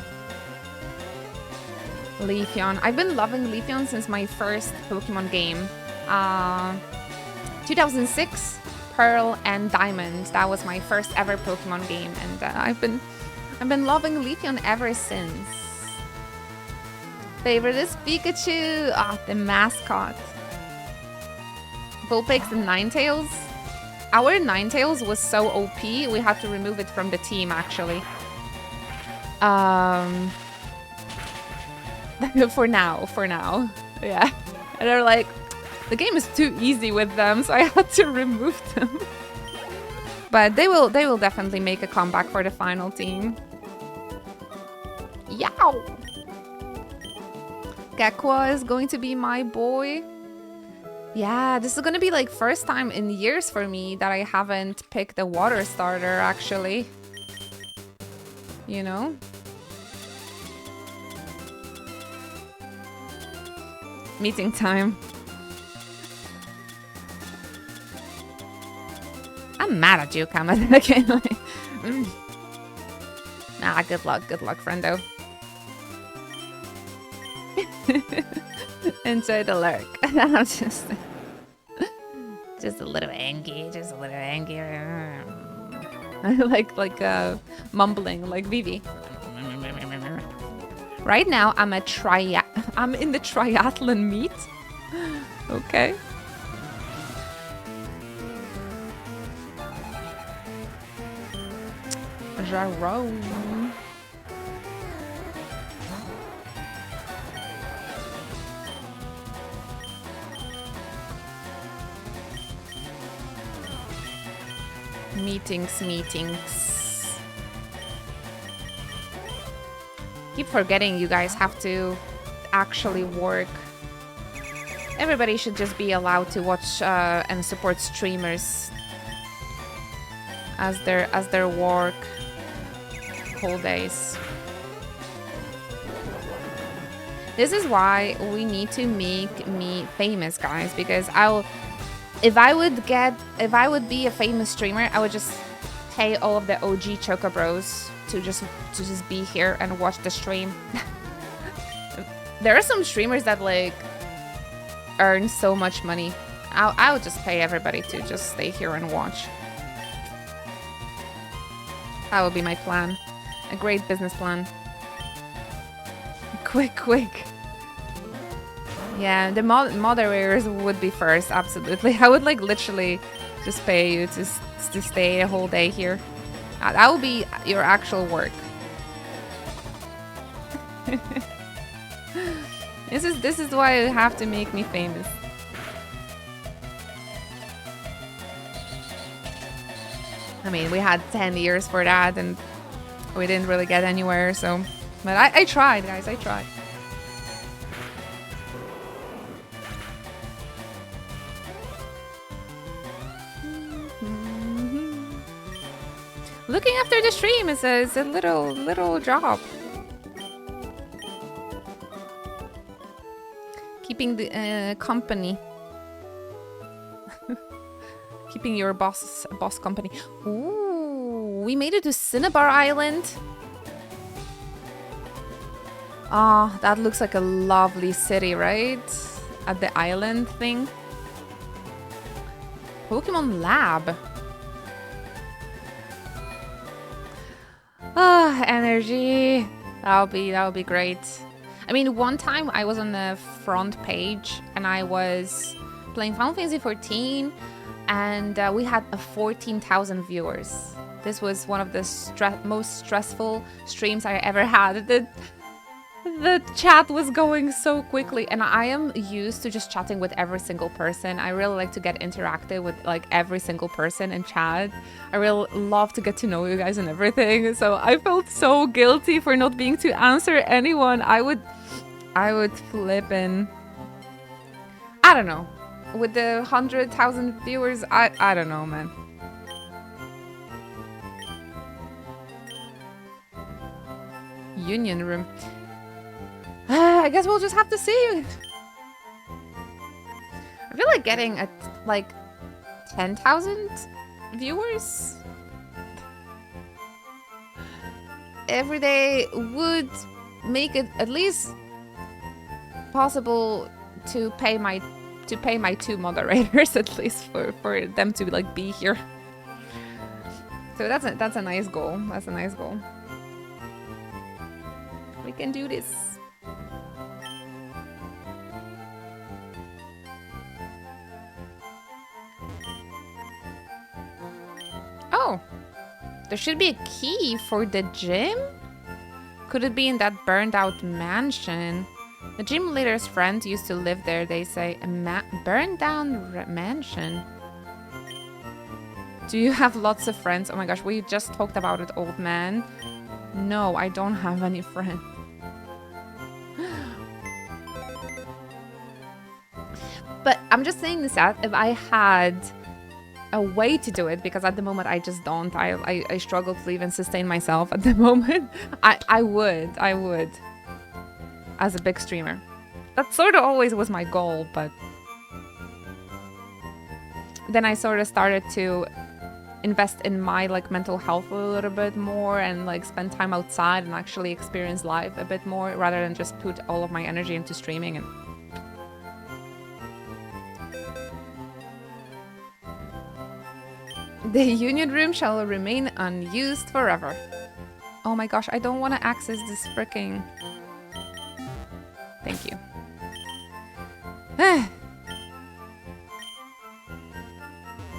Leafeon. I've been loving Leafeon since my first Pokemon game. 2006, Pearl and Diamond. That was my first ever Pokemon game, and I've been loving Leafeon ever since. Favorite is Pikachu. The mascot. Vulpix and Ninetales. Our Ninetales was so OP, we had to remove it from the team, actually. For now. Yeah. And they're like, the game is too easy with them, so I had to remove them. But they will definitely make a comeback for the final team. Yow! Gekwa is going to be my boy. Yeah, this is gonna be like first time in years for me that I haven't picked a water starter, actually. You know? Meeting time. I'm mad at you, Kama. Okay, like, good luck, friendo. Enjoy the lurk. I'm just a little angry, like mumbling, like Vivi. Right now, I'm in the triathlon meet. Okay. Jarome. Meetings. Keep forgetting you guys have to actually work. Everybody should just be allowed to watch and support streamers as their work whole days. This is why we need to make me famous, guys, because if I would be a famous streamer, I would just pay all of the OG Chocobros to just be here and watch the stream. There are some streamers that like earn so much money. I would just pay everybody to just stay here and watch. That would be my plan. A great business plan. Quick. Yeah, the moderators would be first, absolutely. I would like literally just pay you to stay a whole day here. That would be your actual work. This is why you have to make me famous. I mean, we had 10 years for that and we didn't really get anywhere, so... But I tried, guys, I tried. Looking after the stream is a little job. Keeping the company. Keeping your boss company. Ooh, we made it to Cinnabar Island. Ah, that looks like a lovely city, right? At the island thing. Pokemon Lab. Ah, energy. That'll be great. I mean, one time I was on the front page and I was playing Final Fantasy 14 and we had 14,000 viewers. This was one of the most stressful streams I ever had. The chat was going so quickly and I am used to just chatting with every single person. I really like to get interactive with like every single person in chat. I really love to get to know you guys and everything. So I felt so guilty for not being to answer anyone. I would flip in. I don't know. With the 100,000 viewers, I don't know, man. Union room. I guess we'll just have to see. I feel like getting at like 10,000 viewers every day would make it at least possible to pay my 2 moderators at least for them to like be here. So that's a nice goal. That's a nice goal. We can do this. Oh, there should be a key for the gym? Could it be in that burned out mansion? The gym leader's friend used to live there, they say. A burned down mansion? Do you have lots of friends? Oh my gosh, we just talked about it, old man. No, I don't have any friends. But I'm just saying this out, if I had a way to do it, because at the moment I just don't. I struggle to even sustain myself at the moment. I would. As a big streamer. That sort of always was my goal, but then I sort of started to invest in my like mental health a little bit more and like spend time outside and actually experience life a bit more rather than just put all of my energy into streaming. And the union room shall remain unused forever. Oh my gosh, I don't want to access this freaking... Thank you.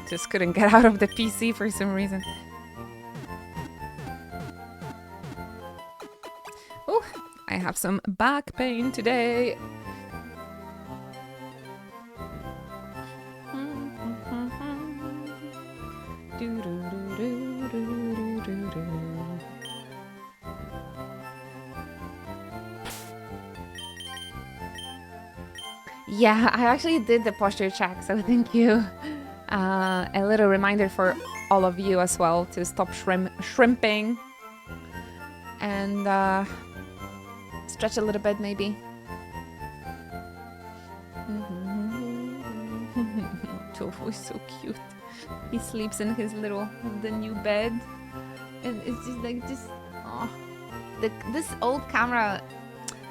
Just couldn't get out of the PC for some reason. Oh, I have some back pain today. Yeah, I actually did the posture check, so thank you. A little reminder for all of you as well to stop shrimping and stretch a little bit maybe. Tofu is so cute. He sleeps in his the new bed, and it's just like this. Oh, this old camera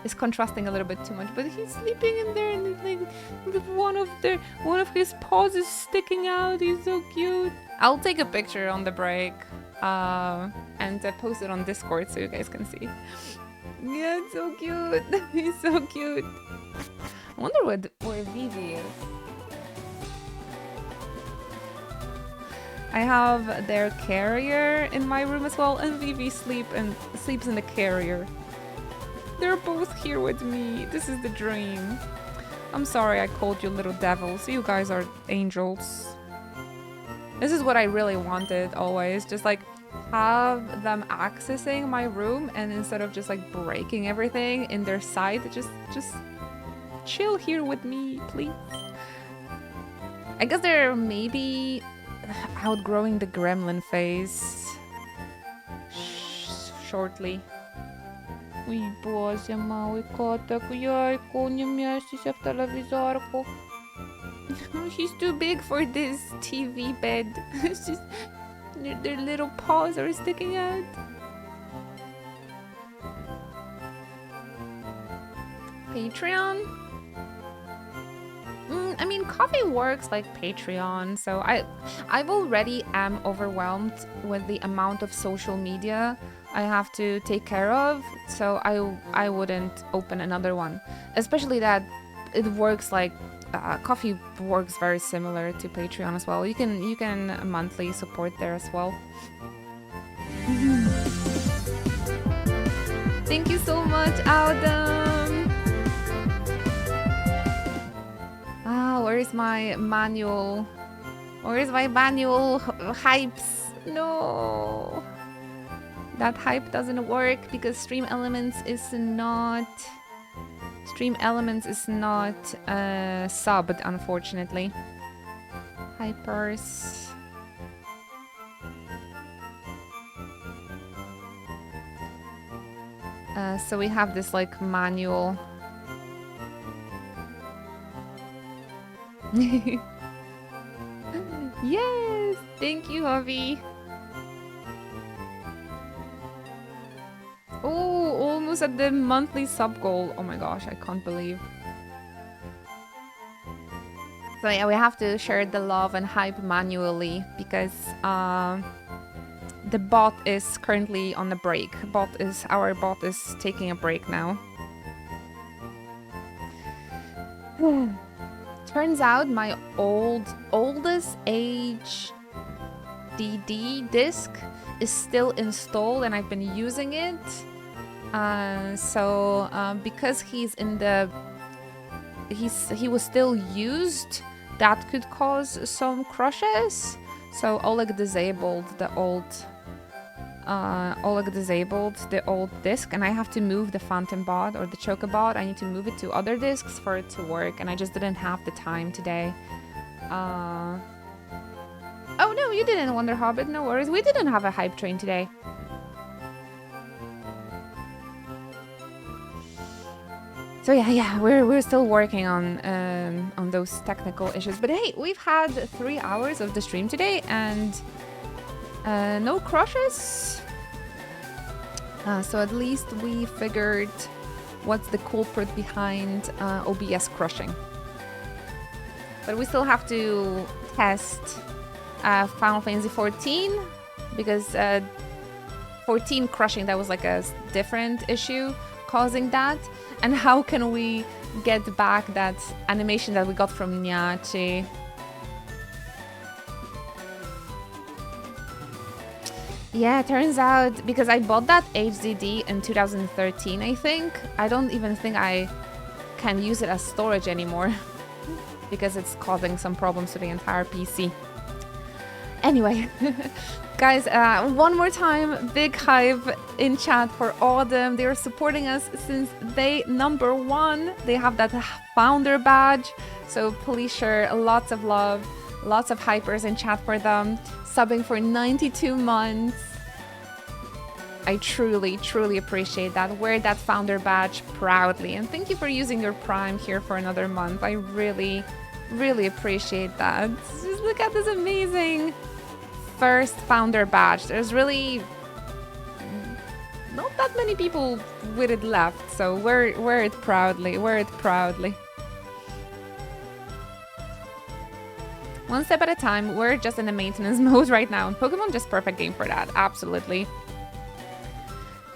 is contrasting a little bit too much, but he's sleeping in there, and it's like one of his paws is sticking out. He's so cute. I'll take a picture on the break and post it on Discord so you guys can see. Yeah, it's so cute. He's so cute. I wonder where Vivi is. I have their carrier in my room as well, and Vivi sleeps in the carrier. They're both here with me. This is the dream. I'm sorry I called you little devils. You guys are angels. This is what I really wanted always. Just like have them accessing my room, and instead of just like breaking everything in their sight, just chill here with me, please. I guess they're maybe outgrowing the gremlin phase shortly. Ой, Боже, малый котик, яйко, не вмещайся в телевизорку. He's too big for this TV bed. It's just, their little paws are sticking out. Patreon? I mean, coffee works like Patreon, so I've already am overwhelmed with the amount of social media I have to take care of, so I wouldn't open another one, especially that it works like coffee works very similar to Patreon as well. You can monthly support there as well. Thank you so much, Adam. Where's my manual? Where's my manual hypes? No. That hype doesn't work because Stream Elements is not subbed, unfortunately. Hypers. So we have this like manual. Yes, thank you, Javi. Oh, almost at the monthly sub goal. Oh my gosh, I can't believe. So yeah, we have to share the love and hype manually because the bot is currently on a break. Our bot is taking a break now. Turns out my oldest HDD disk is still installed and I've been using it. Because he was still used, that could cause some crashes. So Oleg disabled the old disk, and I have to move the Phantom bot or the Chocobot. I need to move it to other disks for it to work, and I just didn't have the time today. Oh no, you didn't, Wonder Hobbit. No worries. We didn't have a hype train today. So yeah, we're still working on those technical issues. But hey, we've had 3 hours of the stream today and no crashes. So at least we figured what's the culprit behind OBS crushing. But we still have to test Final Fantasy 14 because 14 crushing, that was like a different issue causing that. And how can we get back that animation that we got from Nyachi? Yeah, turns out, because I bought that HDD in 2013, I think. I don't even think I can use it as storage anymore because it's causing some problems to the entire PC. Anyway, guys, one more time, big hype in chat for Autumn. They are supporting us since day number 1. They have that founder badge, so please share lots of love, lots of hypers in chat for them. Subbing for 92 months. I truly, truly appreciate that. Wear that founder badge proudly. And thank you for using your Prime here for another month. I really, really appreciate that. Just look at this amazing first founder badge. There's really not that many people with it left, so wear it proudly. Wear it proudly. One step at a time. We're just in the maintenance mode right now, and Pokemon just perfect game for that. Absolutely.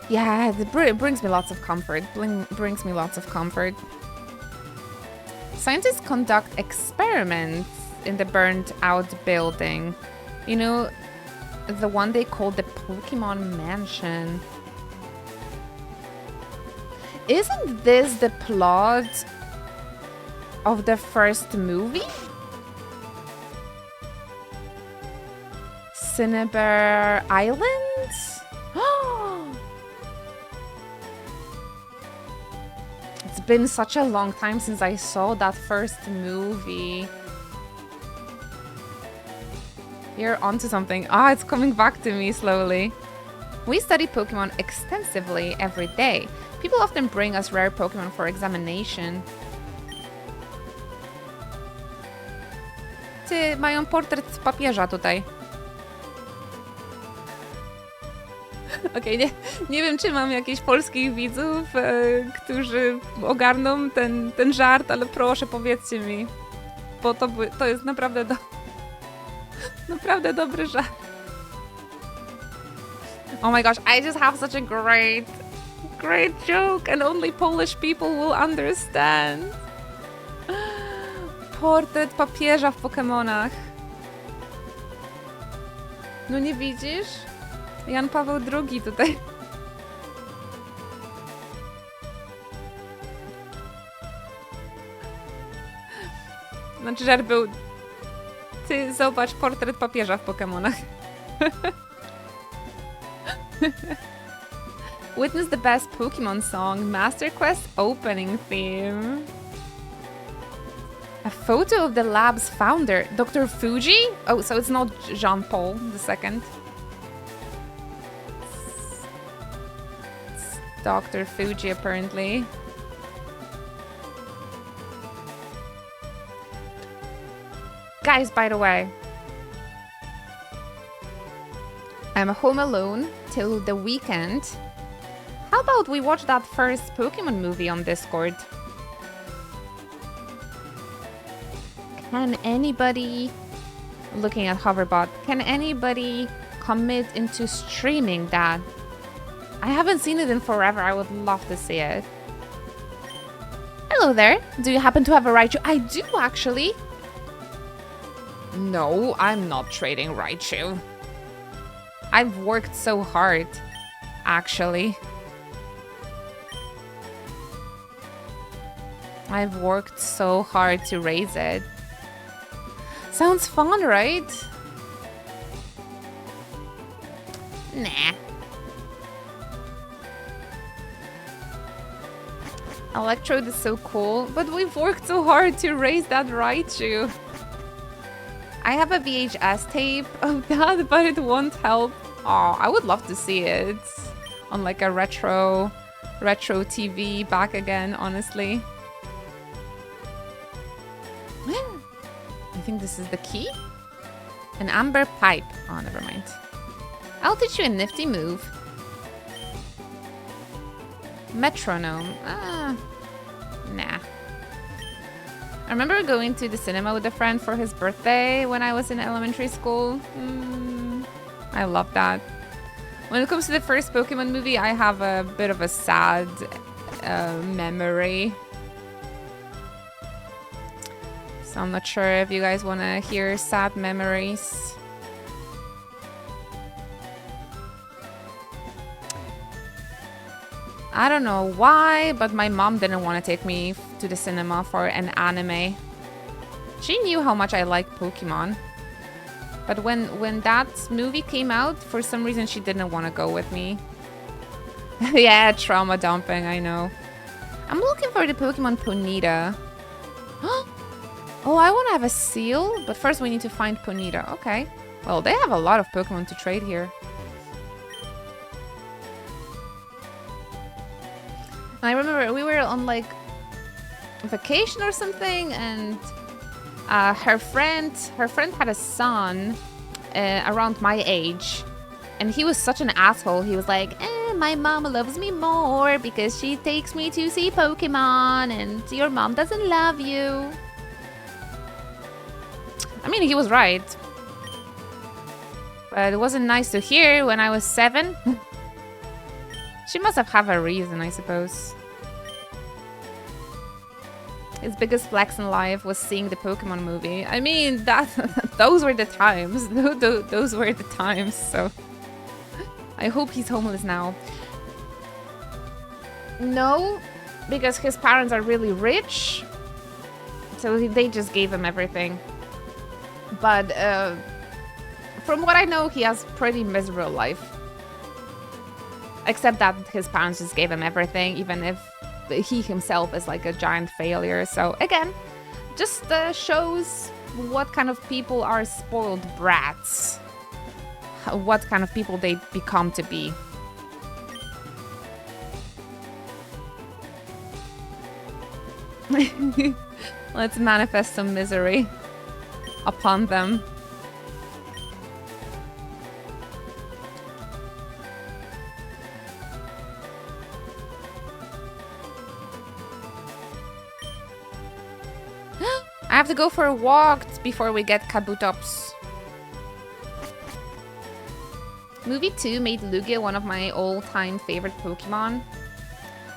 Yeah, it brings me lots of comfort. Brings me lots of comfort. Scientists conduct experiments in the burned out building. You know, the one they call the Pokémon Mansion. Isn't this the plot of the first movie? Cinnabar Islands? It's been such a long time since I saw that first movie. You're onto something. Ah, it's coming back to me slowly. We study Pokemon extensively every day. People often bring us rare Pokemon for examination. mają portret papieża tutaj. Okej, nie wiem, czy mam jakichś polskich widzów, którzy ogarną ten żart, ale proszę, powiedzcie mi. Bo to jest naprawdę naprawdę dobry żart. Oh my gosh, I just have such a great joke and only Polish people will understand. Portret papieża w Pokemonach. No nie widzisz? Jan Paweł II tutaj. Znaczy, żart był... Ty zobacz portret papieża w Pokemonach. Witness the best Pokemon song, Master Quest opening theme. A photo of the lab's founder, Dr. Fuji? Oh, so it's not Jean-Paul II. It's Dr. Fuji, apparently. Guys, by the way, I'm home alone till the weekend. How about we watch that first Pokemon movie on Discord? Can anybody, looking at Hoverbot, can anybody commit into streaming that? I haven't seen it in forever. I would love to see it. Hello there. Do you happen to have a Raichu? I do, actually. No, I'm not trading Raichu. I've worked so hard, actually. I've worked so hard to raise it. Sounds fun, right? Nah. Electrode is so cool, but we've worked so hard to raise that Raichu. I have a VHS tape of that, but it won't help. Oh, I would love to see it on like a retro TV back again, honestly. I think this is the key. An amber pipe. Oh, never mind. I'll teach you a nifty move. Metronome. Ah, nah. I remember going to the cinema with a friend for his birthday when I was in elementary school. I love that. When it comes to the first Pokemon movie, I have a bit of a sad memory. So I'm not sure if you guys want to hear sad memories. I don't know why, but my mom didn't want to take me to the cinema for an anime. She knew how much I like Pokemon. But when that movie came out, for some reason she didn't want to go with me. Yeah, trauma dumping, I know. I'm looking for the Pokemon Ponyta. Oh, I want to have a seal, but first we need to find Ponyta. Okay. Well, they have a lot of Pokemon to trade here. I remember we were on like vacation or something, and her friend had a son around my age, and he was such an asshole. He was like, my mom loves me more because she takes me to see Pokemon, and your mom doesn't love you. I mean, he was right, but it wasn't nice to hear when I was 7. She must have a reason, I suppose. His biggest flex in life was seeing the Pokemon movie. I mean, those were the times. Those were the times, so... I hope he's homeless now. No, because his parents are really rich. So they just gave him everything. But from what I know, he has pretty miserable life. Except that his parents just gave him everything, even if he himself is like a giant failure. So again, just shows what kind of people are spoiled brats. What kind of people they become to be. Let's manifest some misery. upon them. I have to go for a walk before we get Kabutops. Movie 2 made Lugia one of my all-time favorite Pokemon.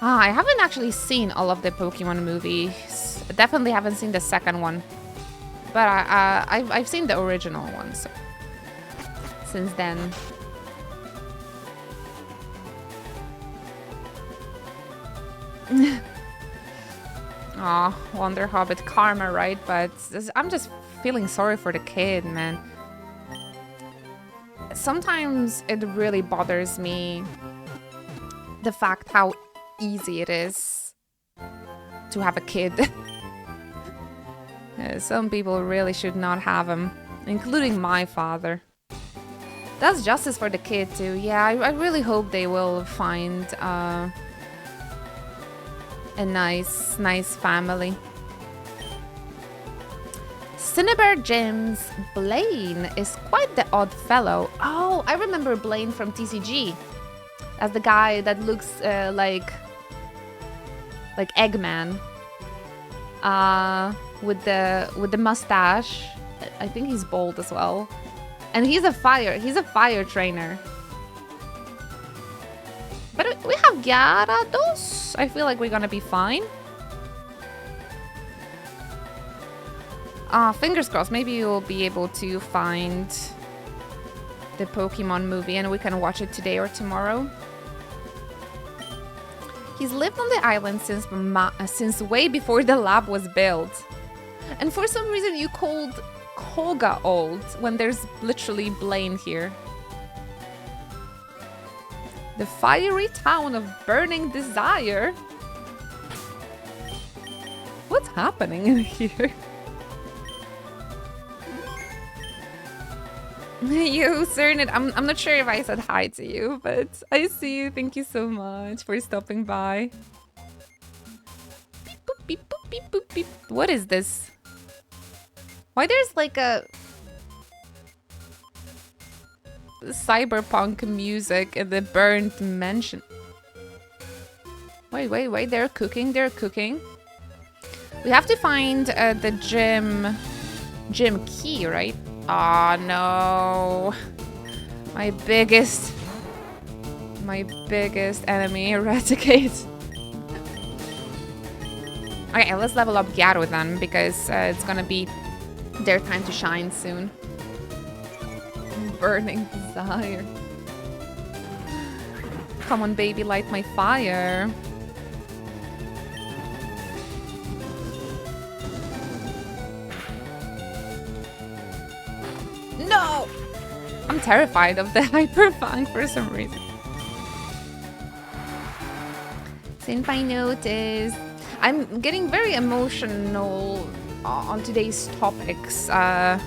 I haven't actually seen all of the Pokemon movies. Definitely haven't seen the second one. But I've seen the original one, so since then. Aw, Wonder Hobbit karma, right? But I'm just feeling sorry for the kid, man. Sometimes it really bothers me the fact how easy it is to have a kid. Some people really should not have them, including my father. That's justice for the kid too. Yeah, I really hope they will find a nice family. Cinnabar Jim's Blaine is quite the odd fellow. Oh, I remember Blaine from TCG. As the guy that looks like Eggman. With the mustache. I think he's bald as well. And he's a fire trainer. But we have Gyarados. I feel like we're gonna be fine. Fingers crossed, maybe you'll be able to find the Pokemon movie and we can watch it today or tomorrow. He's lived on the island since way before the lab was built. And for some reason you called Koga old when there's literally Blaine here. The fiery town of Burning Desire? What's happening in here? You, Cernid, I'm not sure if I said hi to you, but I see you. Thank you so much for stopping by. Beep, boop, beep, boop, beep, boop, beep. What is this? Why there's like a cyberpunk music in the burnt mansion? Wait, they're cooking. We have to find the gym key, right? Oh no. My biggest enemy, Eradicate. Okay, let's level up Gyaro then, because it's gonna be their time to shine soon. Burning Desire. Come on, baby, light my fire. No! I'm terrified of the Hyper Fang for some reason. Senpai notice. I'm getting very emotional on today's topics. I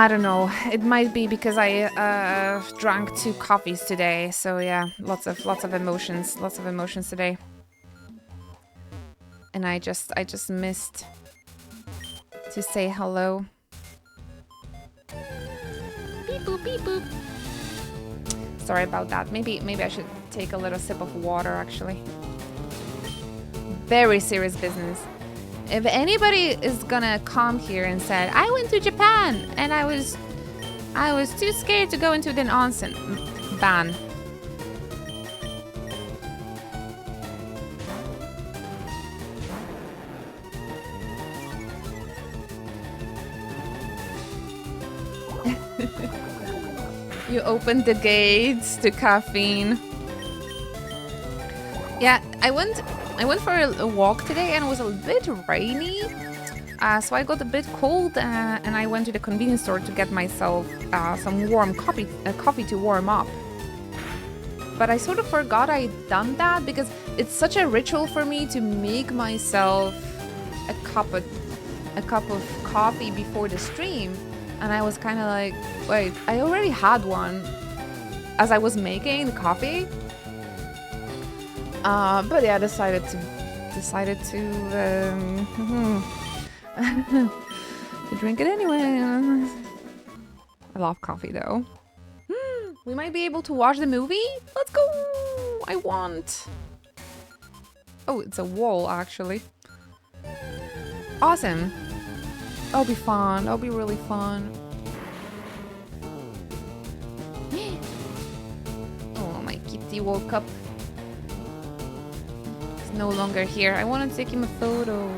don't know. It might be because I drank 2 coffees today. So yeah, lots of emotions today. And I just missed to say hello. Beep boop, beep boop. Sorry about that. Maybe I should take a little sip of water actually. Very serious business. If anybody is gonna come here and said, I went to Japan and I was too scared to go into the onsen, ban. You opened the gates to caffeine. Yeah, I went for a walk today and it was a bit rainy. So I got a bit cold and I went to the convenience store to get myself some warm coffee to warm up. But I sort of forgot I'd done that because it's such a ritual for me to make myself a cup of coffee before the stream. And I was kind of like, wait, I already had one as I was making the coffee. But yeah, I decided to to drink it anyway. I love coffee though. We might be able to watch the movie. Let's go. I want. Oh, it's a wall actually. Awesome. That'll be fun. That'll be really fun. Oh, my kitty woke up. He's no longer here. I want to take him a photo.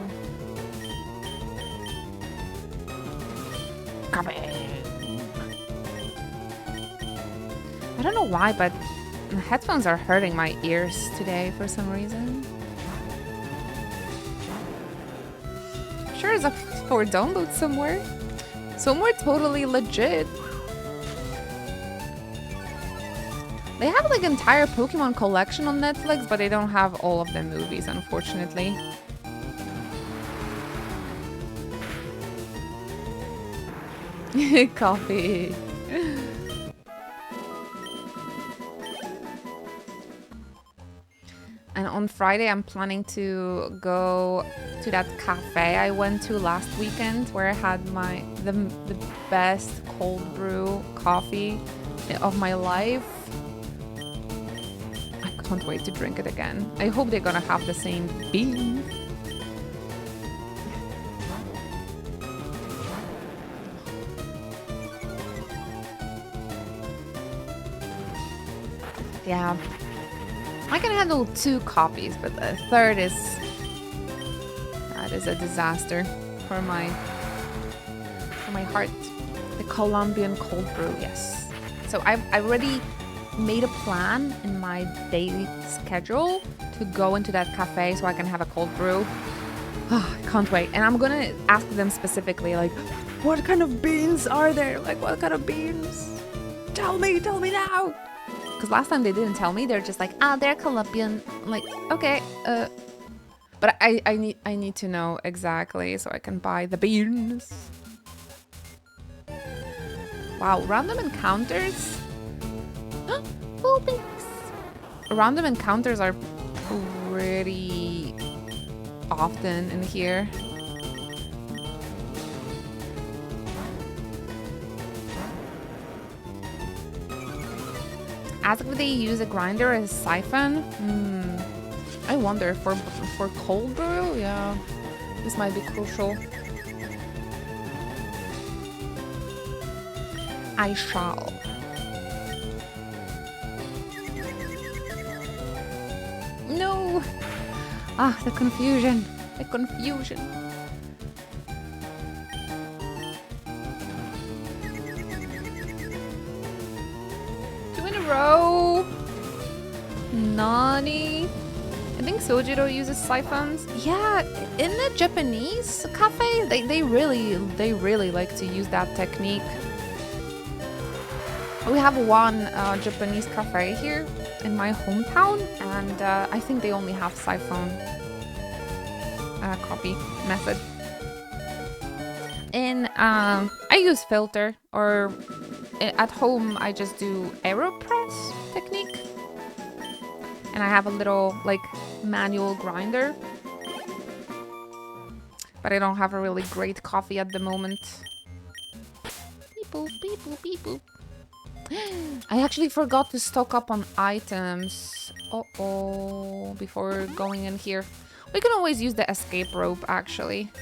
Come in. I don't know why, but the headphones are hurting my ears today for some reason. Sure is up for download somewhere. Somewhere totally legit. They have like entire Pokemon collection on Netflix, but they don't have all of the movies, unfortunately. Coffee. And on Friday, I'm planning to go to that cafe I went to last weekend, where I had the best cold brew coffee of my life. I can't wait to drink it again. I hope they're gonna have the same bean. Yeah. I can handle 2 coffees, but the third is... that is a disaster for my heart. The Colombian cold brew, yes. So I've already made a plan in my daily schedule to go into that cafe so I can have a cold brew. Oh, I can't wait. And I'm gonna ask them specifically, like, what kind of beans are there? Like, what kind of beans? Tell me now! Because last time they didn't tell me. They're just like, they're Colombian. I'm like, okay, but I need to know exactly so I can buy the beans. Wow, random encounters. Oh, thanks. Random encounters are pretty often in here. Ask if they use a grinder as a siphon. I wonder, for cold brew, yeah, this might be crucial. I shall. No! Ah, the confusion. The confusion. 2 in a row. Nani? I think Sojiro uses siphons. Yeah, in the Japanese cafe, they really like to use that technique. We have one Japanese cafe here in my hometown, and I think they only have siphon copy method. And I use filter, or at home I just do AeroPress technique. And I have a little like manual grinder, but I don't have a really great coffee at the moment. Beep boop, beep boop, beep boop. I actually forgot to stock up on items. Uh-oh, before going in here. We can always use the escape rope, actually.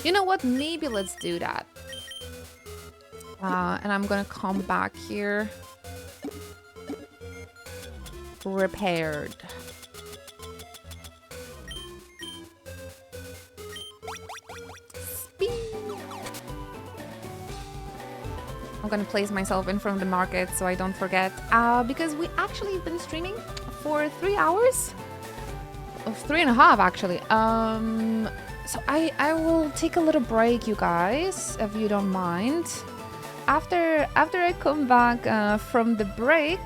You know what? Maybe let's do that. And I'm gonna come back here. Repaired. Speed. I'm gonna place myself in front of the market so I don't forget. Because we actually been streaming for 3 hours. 3.5 actually. So I will take a little break, you guys, if you don't mind. After I come back from the break,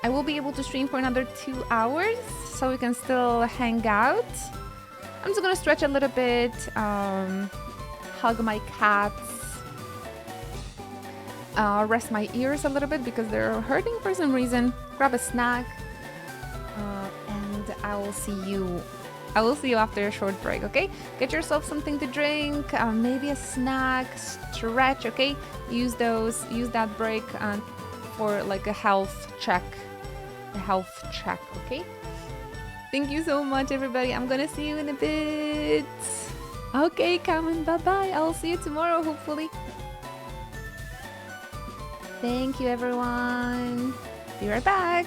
I will be able to stream for another 2 hours, so we can still hang out. I'm just gonna stretch a little bit, hug my cats, rest my ears a little bit because they're hurting for some reason, grab a snack, and I will see you I will see you after a short break, okay? Get yourself something to drink, maybe a snack, stretch, okay? Use that break for like a health check. Okay? Thank you so much, everybody. I'm gonna see you in a bit. Okay, Carmen, bye-bye. I'll see you tomorrow, hopefully. Thank you, everyone. Be right back.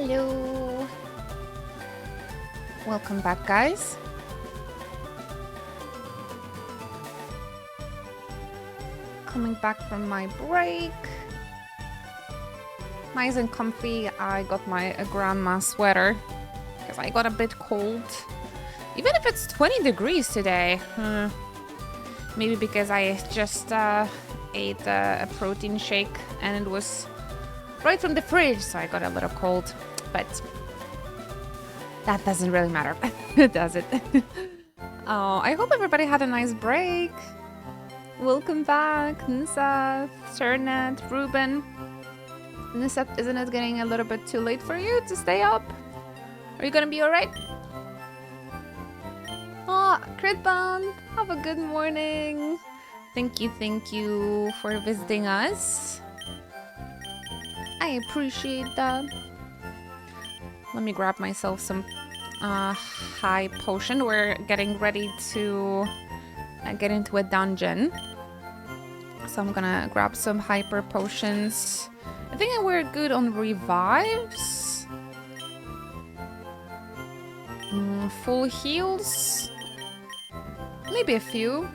Hello. Welcome back, guys. Coming back from my break. Nice and comfy. I got my grandma sweater because I got a bit cold. Even if it's 20 degrees today. Maybe because I just ate a protein shake and it was right from the fridge, so I got a little cold. But that doesn't really matter, does it? Oh, I hope everybody had a nice break. Welcome back, Nusat, Sernat, Ruben. Nusat, isn't it getting a little bit too late for you to stay up? Are you gonna be alright? Oh, Critbound, have a good morning. Thank you for visiting us. I appreciate that. Let me grab myself some high potion. We're getting ready to get into a dungeon. So I'm gonna grab some hyper potions. I think we're good on revives. Full heals. Maybe a few.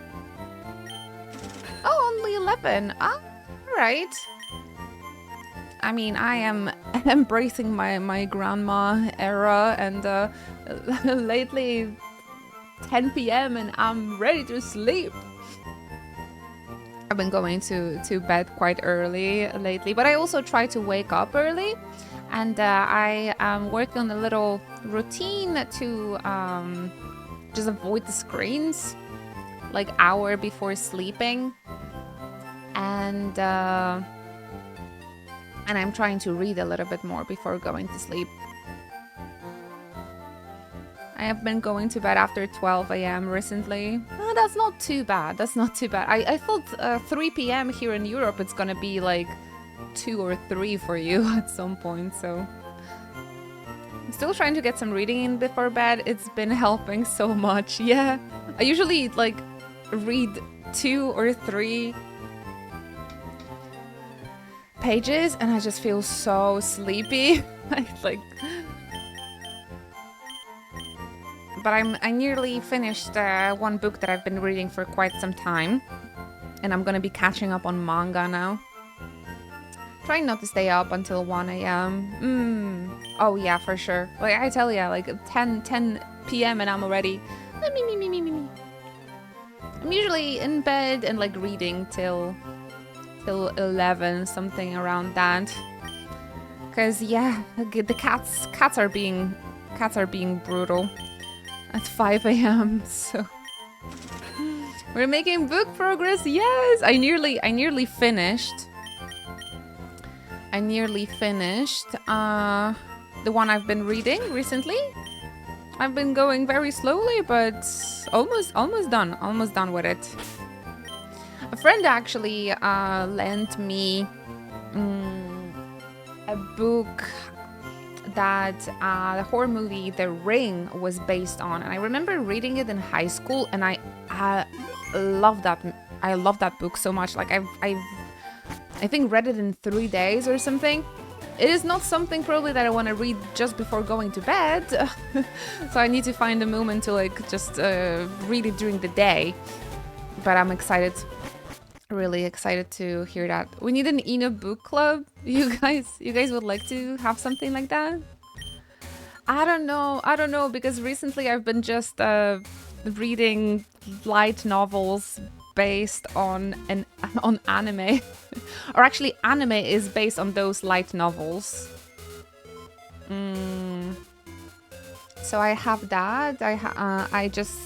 Oh, only 11. Ah, alright. I mean, I am embracing my grandma era, and lately 10 p.m. and I'm ready to sleep. I've been going to bed quite early lately, but I also try to wake up early, and I am working on a little routine to just avoid the screens like hour before sleeping, and I'm trying to read a little bit more before going to sleep. I have been going to bed after 12 a.m. recently. Oh, that's not too bad. That's not too bad. I thought 3 p.m. here in Europe, it's gonna be like 2 or 3 for you at some point, so... I'm still trying to get some reading in before bed. It's been helping so much. Yeah. I usually, like, read 2 or 3 pages and I just feel so sleepy. like... But I nearly finished one book that I've been reading for quite some time. And I'm gonna be catching up on manga now. Trying not to stay up until 1 a.m. Oh yeah, for sure. Like I tell ya, like 10 p.m. and I'm already... I'm usually in bed and like reading till 11, something around that. Cause yeah, the cats are being brutal at 5 a.m. So we're making book progress. Yes, I nearly finished. The one I've been reading recently. I've been going very slowly, but almost done with it. A friend actually lent me a book that the horror movie The Ring was based on, and I remember reading it in high school, and I love that book so much. Like I think read it in 3 days or something. It is not something probably that I want to read just before going to bed, so I need to find a moment to like just read it during the day. But I'm excited, really excited to hear that. We need an Ina book club. You guys would like to have something like that? I don't know, because recently I've been just reading light novels based on anime. Or actually anime is based on those light novels. So I have that.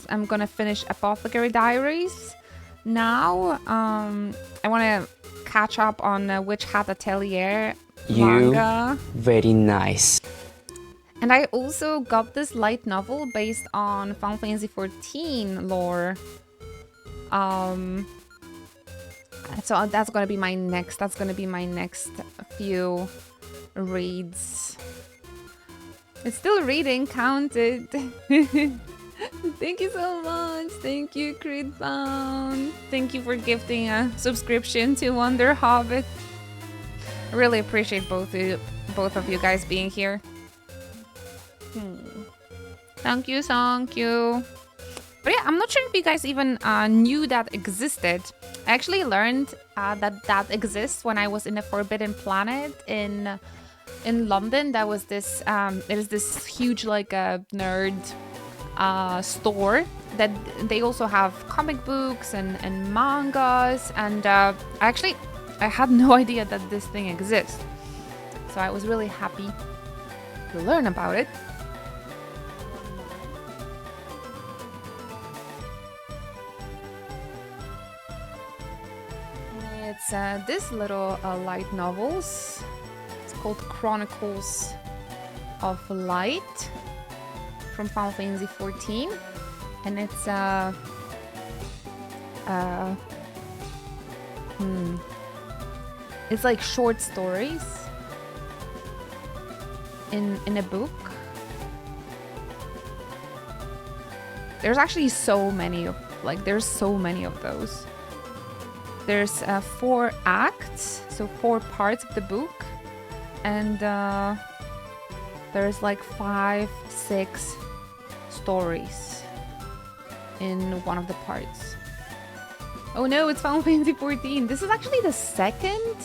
I'm gonna finish Apothecary Diaries now. I want to catch up on Witch Hat Atelier manga. Very nice. And I also got this light novel based on Final Fantasy XIV lore. So that's gonna be my next. That's gonna be my next few reads. It's still reading counted. Thank you so much. Thank you, Creedbound. Thank you for gifting a subscription to Wonder Hobbit. I really appreciate both of you guys being here. Thank you, thank you. But yeah, I'm not sure if you guys even knew that existed. I actually learned that exists when I was in the Forbidden Planet in London. That was this it is this huge like nerd store that they also have comic books and mangas, and I had no idea that this thing exists, so I was really happy to learn about it. It's this little light novels. It's called Chronicles of Light from Final Fantasy 14, and it's it's like short stories in a book. There's actually so many of those. There's 4 acts, so 4 parts of the book, and there's like 5, 6 stories in one of the parts. Oh no, it's Final Fantasy 14. This is actually the second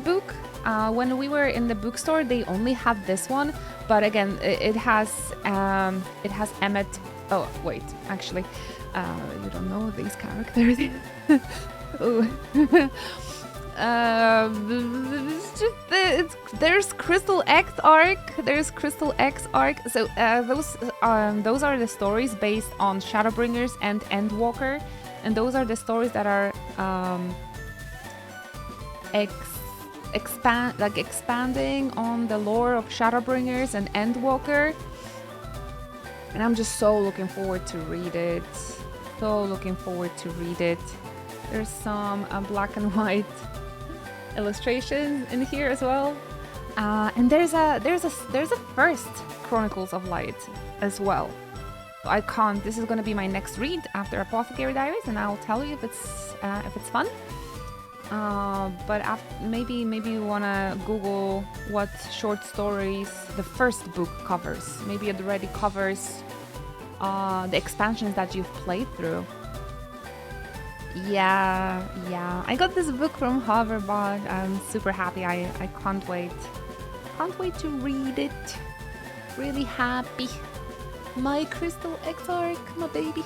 book. When we were in the bookstore, they only had this one, but again, it has Emmett. Oh wait, actually, you don't know these characters. There's Crystal X arc. So those are the stories based on Shadowbringers and Endwalker, and those are the stories that are expanding on the lore of Shadowbringers and Endwalker. And I'm just so looking forward to read it. There's some black and white illustrations in here as well. And there's a first Chronicles of Light as well. I can't. This is gonna be my next read after Apothecary Diaries, and I'll tell you if it's fun. But maybe you wanna Google what short stories the first book covers. Maybe it already covers the expansions that you've played through. Yeah. I got this book from Hoverbot. I'm super happy. I can't wait. Can't wait to read it. Really happy. My Crystal X arc, my baby.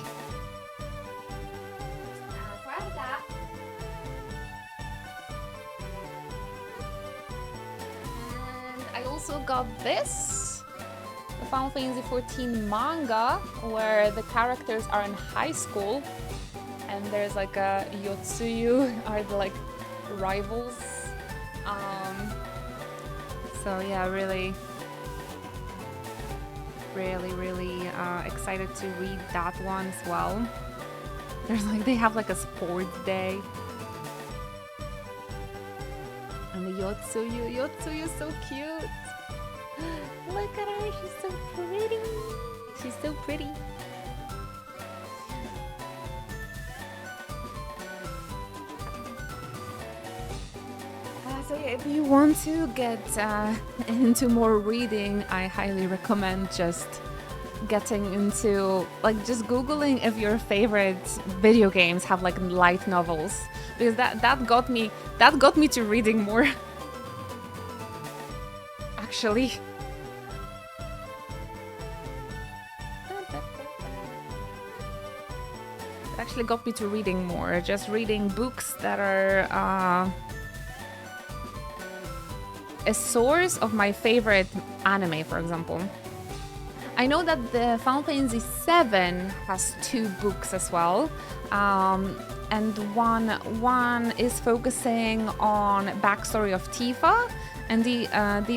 I also got this, the Final Fantasy 14 manga, where the characters are in high school, and there's like a Yotsuyu are the like rivals. So yeah, really excited to read that one as well. They have like a sports day. And the Yotsuyu is so cute. Look at her, she's so pretty. So yeah, if you want to get into more reading, I highly recommend just getting into just Googling if your favorite video games have like light novels, because that got me to reading more. Actually. It actually got me to reading more, just reading books that are a source of my favorite anime, for example. I know that the Final Fantasy VII has 2 books as well, and one is focusing on backstory of Tifa, and the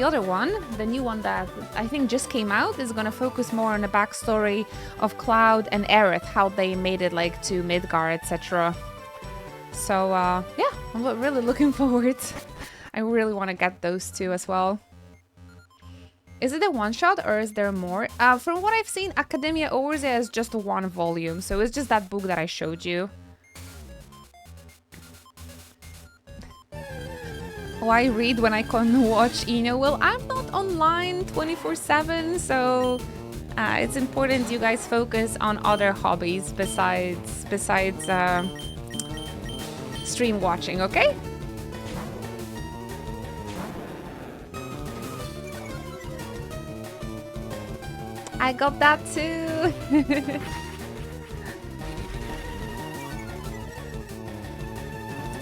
other one, the new one that I think just came out, is gonna focus more on the backstory of Cloud and Aerith, how they made it to Midgar, etc. So yeah, I'm really looking forward. I really want to get those 2 as well. Is it a one-shot or is there more? From what I've seen, Academia Overzea is just 1 volume, so it's just that book that I showed you. Why read when I can watch Ino? Well, I'm not online 24/7, so it's important you guys focus on other hobbies besides stream watching, okay? I got that too.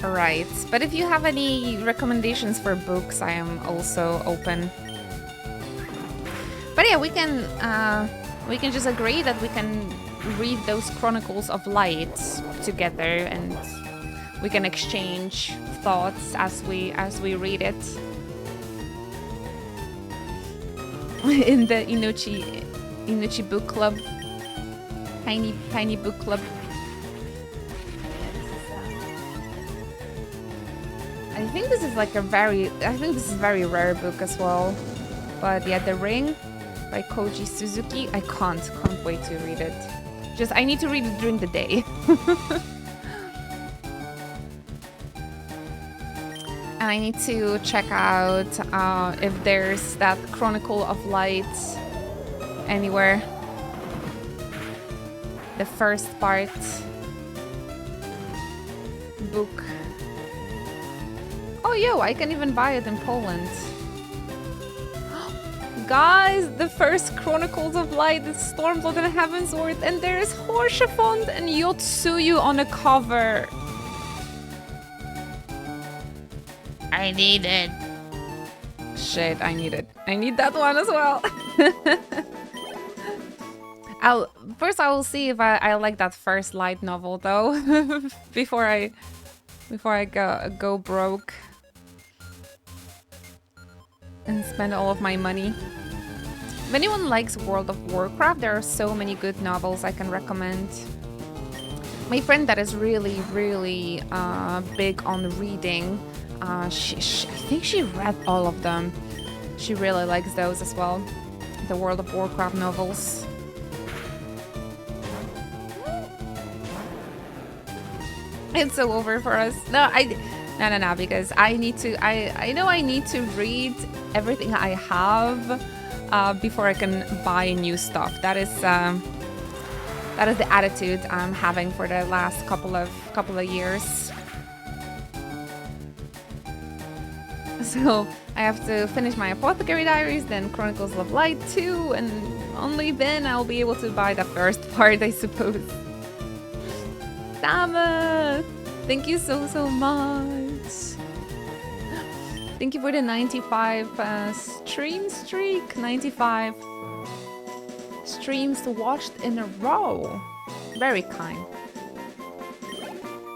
Right, but if you have any recommendations for books, I am also open. But yeah, we can just agree that we can read those Chronicles of Light together, and we can exchange thoughts as we read it in the Inuchi book club, tiny book club. I think this is like very rare book as well. But yeah, The Ring by Koji Suzuki. I can't wait to read it. Just I need to read it during the day. And I need to check out if there's that Chronicle of Light anywhere. The first part book. Oh, yo, I can even buy it in Poland. Guys, the first Chronicles of Light is Stormblood and Heavensward, and there is Horshafond and Yotsuyu on the cover. I need it. Shit, I need it. I need that one as well. I will see if I like that first light novel though, before I go broke and spend all of my money. If anyone likes World of Warcraft, there are so many good novels I can recommend. My friend that is really big on reading, I think she read all of them. She really likes those as well, the World of Warcraft novels. It's so over for us. No, because I need to. I know I need to read everything I have before I can buy new stuff. That is the attitude I'm having for the last couple of years. So I have to finish my Apothecary Diaries, then Chronicles of Light 2, and only then I'll be able to buy the first part, I suppose. Damn it! Thank you so much. Thank you for the 95 stream streak. 95 streams watched in a row. Very kind.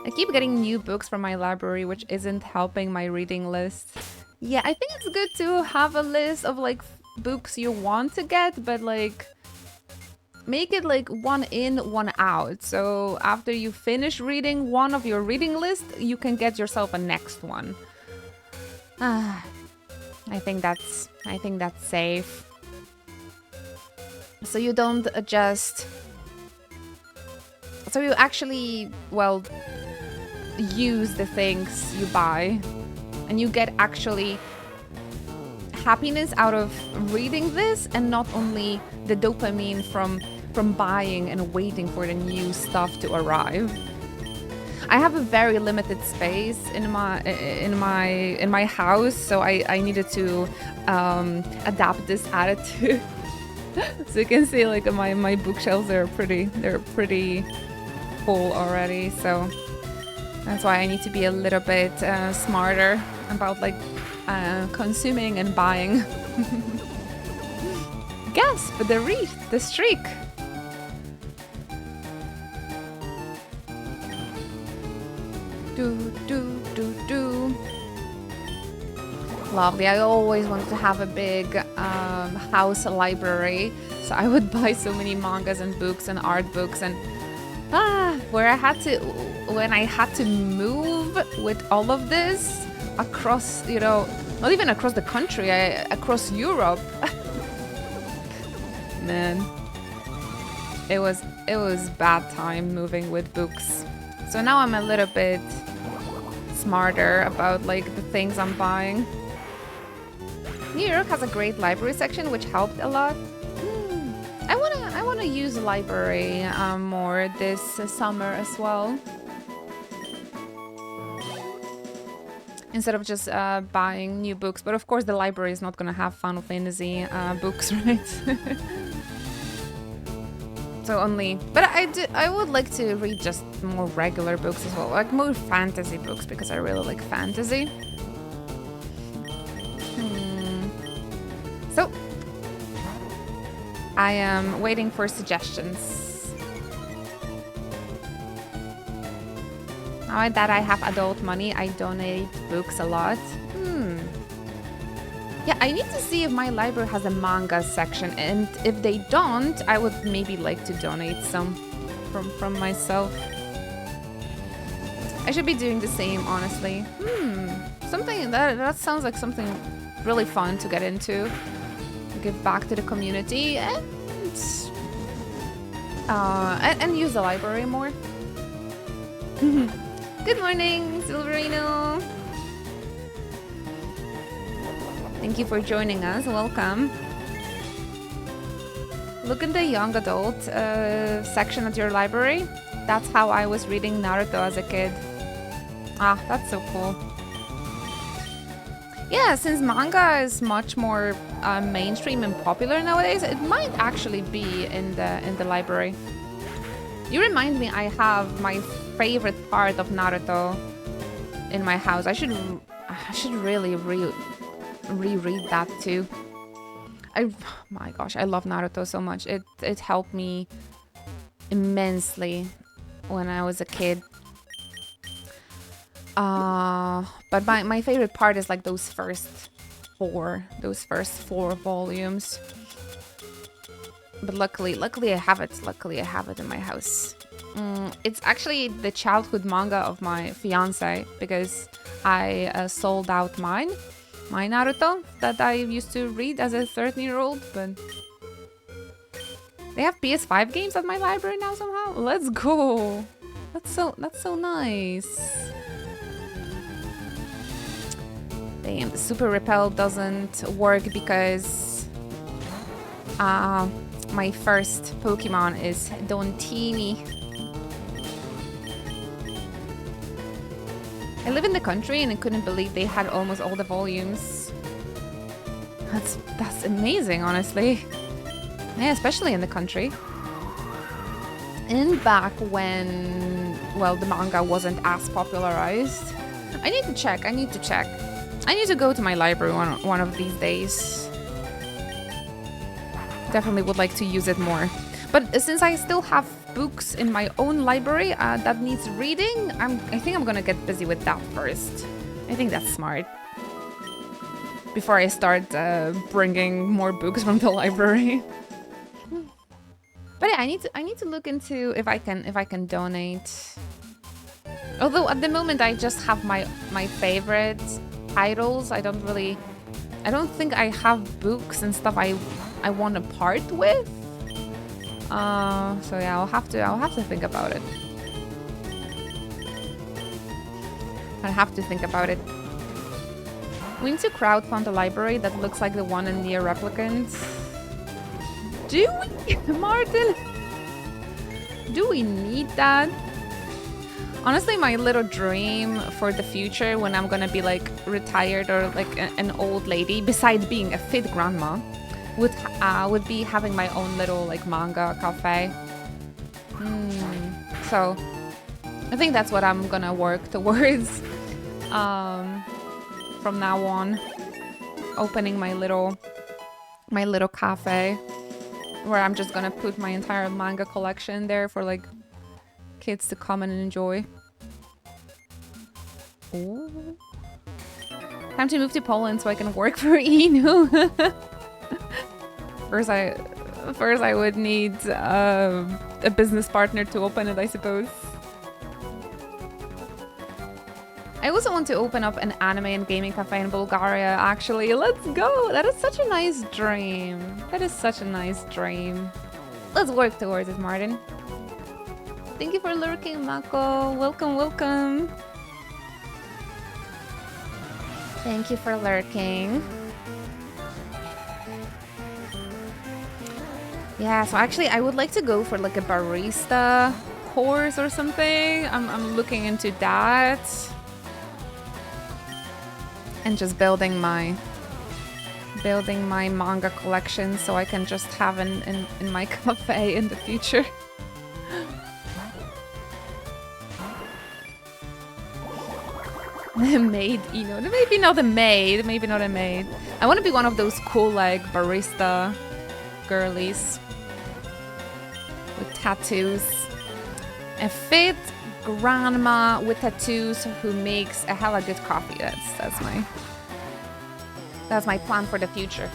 I keep getting new books from my library, which isn't helping my reading list. Yeah, I think it's good to have a list of like books you want to get, but like make it like one in, one out. So after you finish reading one of your reading list, you can get yourself a next one. I think that's safe. So you don't adjust. So you actually, well, use the things you buy, and you get actually happiness out of reading this, and not only the dopamine from buying and waiting for the new stuff to arrive. I have a very limited space in my house, so I needed to adapt this attitude. So you can see like my bookshelves are pretty full already, so that's why I need to be a little bit smarter about like consuming and buying. Gasp! The streak. Do. Lovely. I always wanted to have a big house library, so I would buy so many mangas and books and art books, and when I had to move with all of this across, not even across the country, across Europe. Man, it was bad time moving with books. So now I'm a little bit smarter about like the things I'm buying. New York has a great library section, which helped a lot. I wanna use the library more this summer as well. Instead of just buying new books. But of course the library is not gonna have Final Fantasy books, right? So only... But I would like to read just more regular books as well. Like more fantasy books, because I really like fantasy. So... I am waiting for suggestions. Now that I have adult money, I donate books a lot. Yeah, I need to see if my library has a manga section, and if they don't, I would maybe like to donate some from myself. I should be doing the same, honestly. Something that sounds like something really fun to get into. Give back to the community and use the library more. Good morning, Silverino. Thank you for joining us. Welcome. Look in the young adult section at your library. That's how I was reading Naruto as a kid. Ah, that's so cool. Yeah, since manga is much more mainstream and popular nowadays, it might actually be in the library. You remind me, I have my favorite part of Naruto in my house. I should really reread that too. My gosh, I love Naruto so much. It helped me immensely when I was a kid. But my favorite part is like those first four volumes. But luckily I have it. Luckily I have it in my house. It's actually the childhood manga of my fiance, because I sold out my Naruto that I used to read as a 13-year-old, but they have PS5 games at my library now somehow. Let's go. That's so nice. Damn, the Super Repel doesn't work because my first Pokemon is Dontini. I live in the country and I couldn't believe they had almost all the volumes. That's amazing, honestly. Yeah, especially in the country. And back when, well, the manga wasn't as popularized. I need to check. I need to go to my library one of these days. Definitely would like to use it more. But since I still have books in my own library that needs reading, I think I'm gonna get busy with that first. I think that's smart. Before I start bringing more books from the library. But yeah, I need to look into if I can donate. Although at the moment I just have my favorite titles. I don't think I have books and stuff I want to part with. So yeah, I'll have to think about it. I have to think about it. We need to crowdfund a library that looks like the one in Nier Replicant. Do we, Martin? Do we need that? Honestly, my little dream for the future, when I'm gonna be like retired or like an old lady, besides being a fit grandma, would be having my own little like manga cafe. So I think that's what I'm gonna work towards from now on, opening my little cafe where I'm just gonna put my entire manga collection there for like kids to come and enjoy. Ooh. Time to move to Poland so I can work for Inu. First I would need a business partner to open it, I suppose. I also want to open up an anime and gaming cafe in Bulgaria, actually. Let's go! That is such a nice dream. That is such a nice dream. Let's work towards it, Martin. Thank you for lurking, Mako. Welcome, welcome. Thank you for lurking. Yeah, so actually I would like to go for like a barista course or something. I'm looking into that. And just building my manga collection so I can just have in my cafe in the future. Maid, you know, maybe not a maid, maybe not a maid. I want to be one of those cool like barista girlies with tattoos. A fit grandma with tattoos who makes a hella good coffee. That's my plan for the future.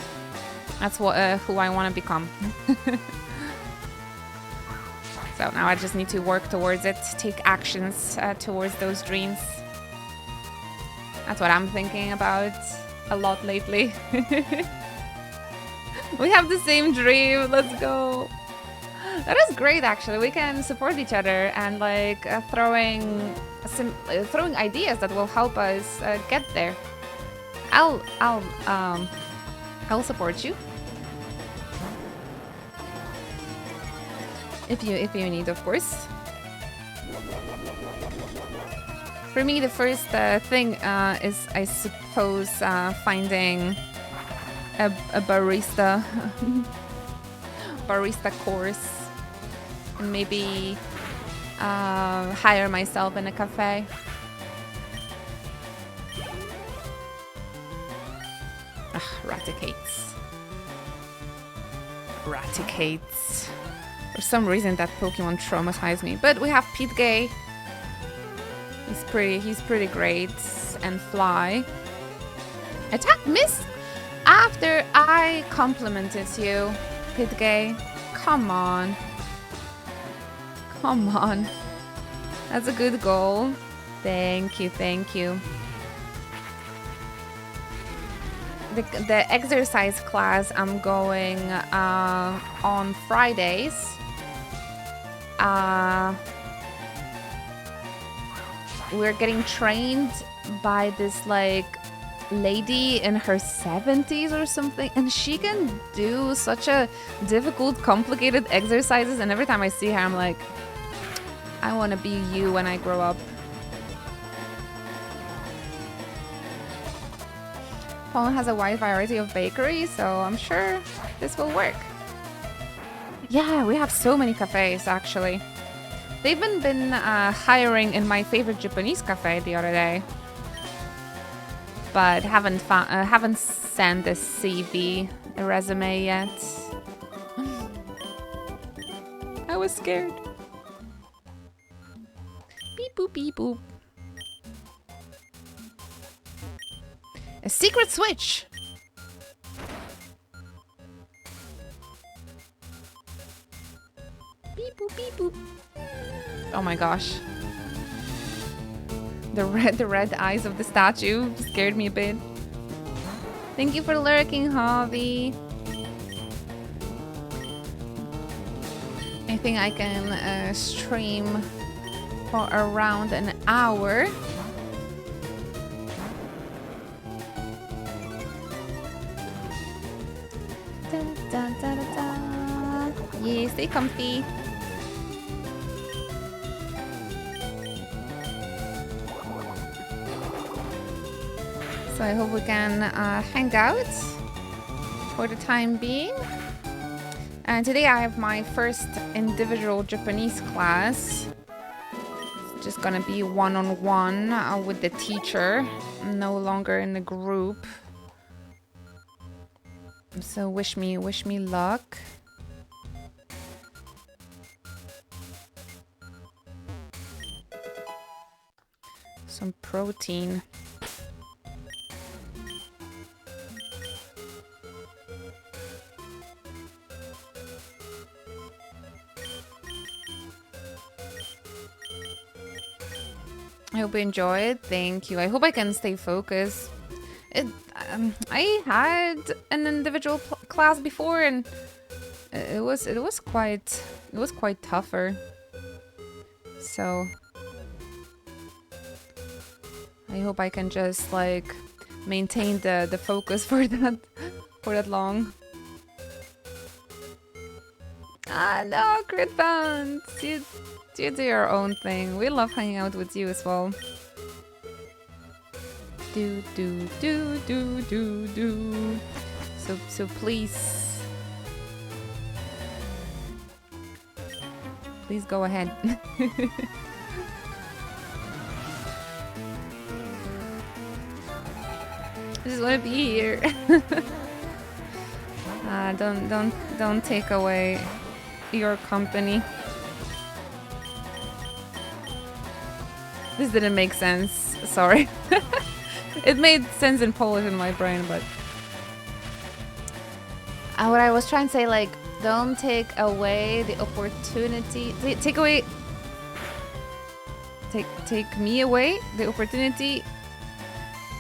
That's what who I want to become. So now I just need to work towards it, take actions towards those dreams. That's what I'm thinking about a lot lately. We have the same dream. Let's go. That is great, actually. We can support each other and like throwing ideas that will help us get there. I'll support you if you need, of course. For me, the first thing is, I suppose, finding a barista course, and maybe hire myself in a cafe. Raticates. For some reason, that Pokemon traumatized me. But we have Pete Gay. He's pretty great. And Fly. Attack miss after I complimented you, Pete Gay. Come on. That's a good goal. Thank you. The exercise class I'm going on Fridays. We're getting trained by this like lady in her 70s or something, and she can do such a difficult, complicated exercises, and every time I see her I'm like, I want to be you when I grow up. Poland has a wide variety of bakeries, so I'm sure this will work. Yeah, we have so many cafes, actually. They've been hiring in my favorite Japanese cafe the other day, but haven't sent a CV, a resume yet. I was scared. Beep boop beep boop. A secret switch! Beep boop beep boop. Oh my gosh. The red eyes of the statue scared me a bit. Thank you for lurking, Harvey. I think I can stream for around an hour. Da, da, da, da. Yeah, stay comfy. So I hope we can hang out for the time being. And today I have my first individual Japanese class. It's just gonna be one-on-one with the teacher, no longer in the group. So wish me luck. Some protein. I hope you enjoy it. Thank you. I hope I can stay focused. I had an individual class before, and it was quite tougher. So I hope I can just like maintain the focus for that long. Ah, no, Crit Bounce. You do your own thing. We love hanging out with you as well. Do, do, do, do, do, do. So please. Please go ahead. I just want to be here. Don't take away your company. This didn't make sense. Sorry. It made sense in Polish in my brain, but what I was trying to say, like, don't take away the opportunity. Take away. Take me away the opportunity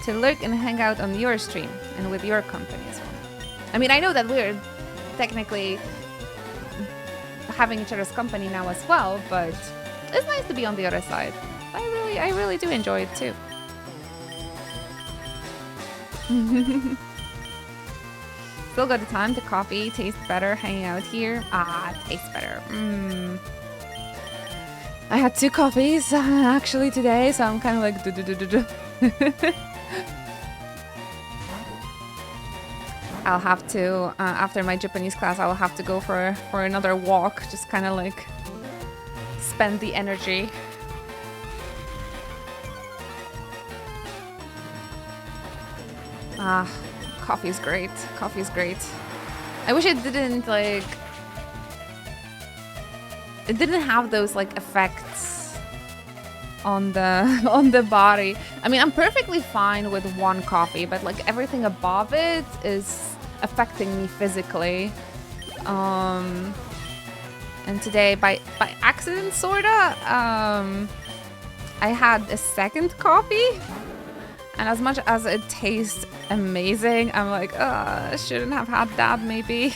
to lurk and hang out on your stream and with your company as well. I mean, I know that we're technically having each other's company now as well, but it's nice to be on the other side. I really do enjoy it too. Still got the time. The coffee tastes better hanging out here. Ah, it tastes better. I had 2 coffees actually today, so I'm kind of like do. I'll have to after my Japanese class. I'll have to go for another walk. Just kind of like spend the energy. Ah, coffee's great. Coffee's great. I wish it didn't like. It didn't have those like effects on the body. I mean, I'm perfectly fine with 1 coffee, but like everything above it is affecting me physically. And today, by accident, sorta, I had a 2nd coffee, and as much as it tastes amazing, I'm like, I shouldn't have had that. Maybe.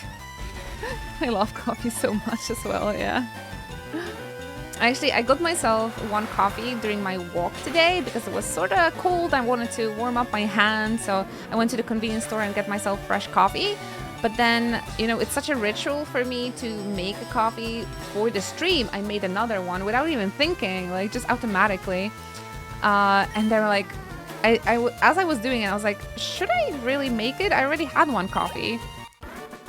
I love coffee so much as well. Yeah. Actually, I got myself 1 coffee during my walk today because it was sort of cold. I wanted to warm up my hands, so I went to the convenience store and get myself fresh coffee. But then, you know, it's such a ritual for me to make a coffee for the stream. I made another one without even thinking, like just automatically. And they were like, as I was doing it, I was like, should I really make it? I already had 1 coffee.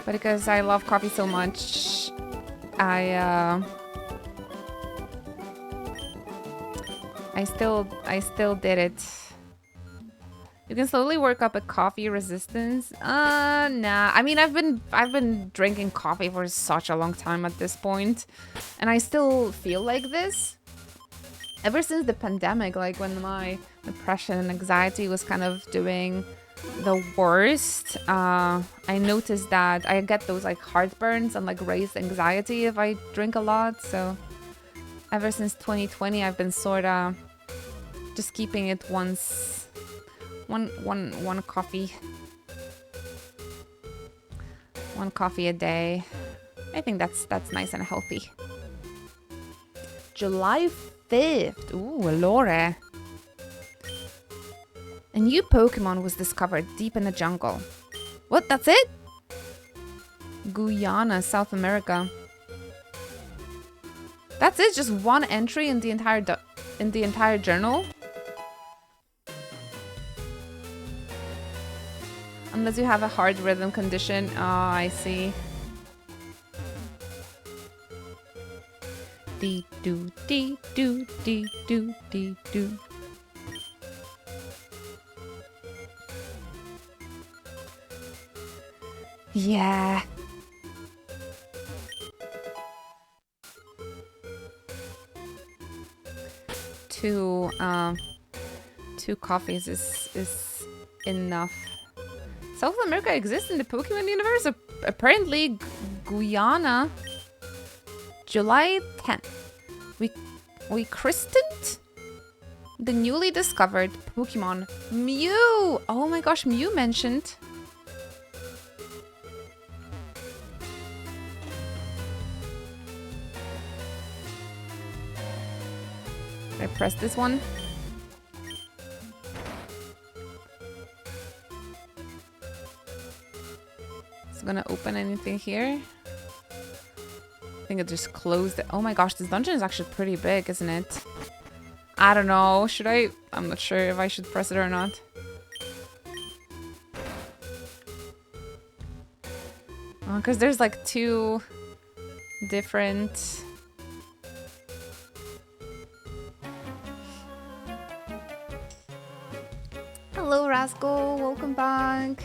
But because I love coffee so much, I still did it. You can slowly work up a coffee resistance. Nah. I mean, I've been drinking coffee for such a long time at this point, and I still feel like this. Ever since the pandemic, like when my depression and anxiety was kind of doing the worst, I noticed that I get those like heartburns and like raised anxiety if I drink a lot. So ever since 2020, I've been sorta just keeping it one coffee. 1 coffee a day. I think that's nice and healthy. July 5th. Ooh, Lore. A new Pokemon was discovered deep in the jungle. What? That's it? Guyana, South America. That's it? Just 1 entry in the entire journal? Unless you have a hard rhythm condition. Oh, I see. Dee doo dee doo dee doo dee doo. Yeah. Two coffees is enough. South America exists in the Pokemon universe? Apparently, Guyana. July 10th. We christened the newly discovered Pokemon Mew. Oh my gosh, Mew mentioned. I press this one. Is it gonna open anything here? I think it just closed it. Oh my gosh, this dungeon is actually pretty big, isn't it? I don't know. Should I? I'm not sure if I should press it or not. Because there's like 2 different... Hello, Rascal. Welcome back.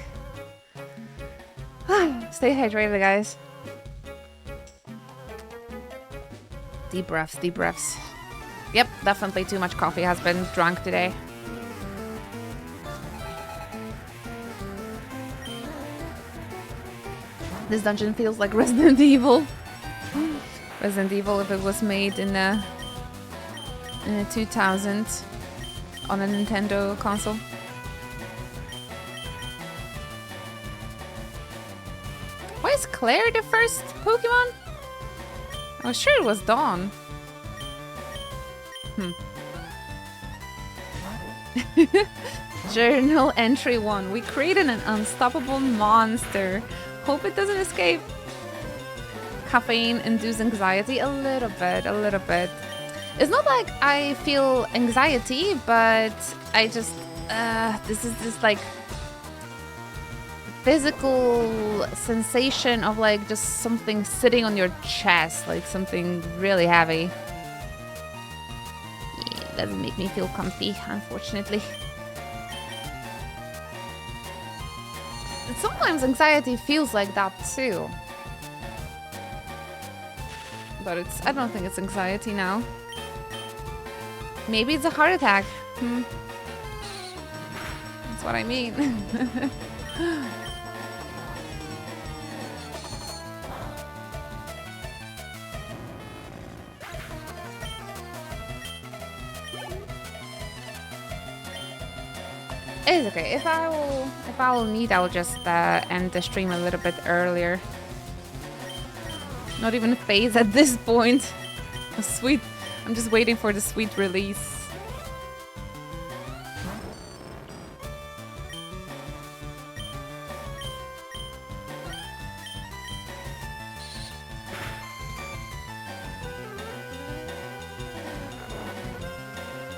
Stay hydrated, guys. Deep breaths, deep breaths. Yep, definitely too much coffee has been drunk today. This dungeon feels like Resident Evil. Resident Evil if it was made in 2000 on a Nintendo console. Why is Claire the first Pokemon? I was sure it was Dawn. Journal entry 1. We created an unstoppable monster. Hope it doesn't escape. Caffeine-induced anxiety? A little bit, a little bit. It's not like I feel anxiety, but I just... this is just like... physical sensation of like just something sitting on your chest, like something really heavy. Yeah, it doesn't make me feel comfy, unfortunately. And sometimes anxiety feels like that too. But I don't think it's anxiety now. Maybe it's a heart attack. That's what I mean. It's okay. If I will need, I'll just end the stream a little bit earlier. Not even phase at this point. I'm just waiting for the sweet release.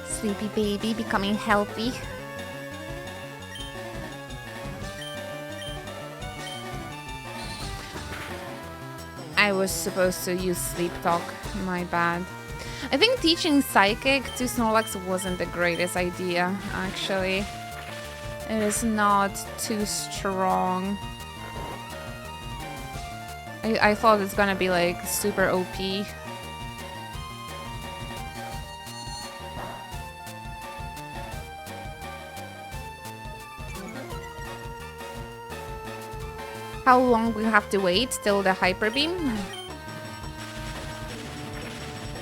Sleepy baby becoming healthy. I was supposed to use sleep talk, my bad. I think teaching psychic to Snorlax wasn't the greatest idea, actually. It is not too strong. I thought it's gonna be like super OP. How long we have to wait till the Hyper Beam?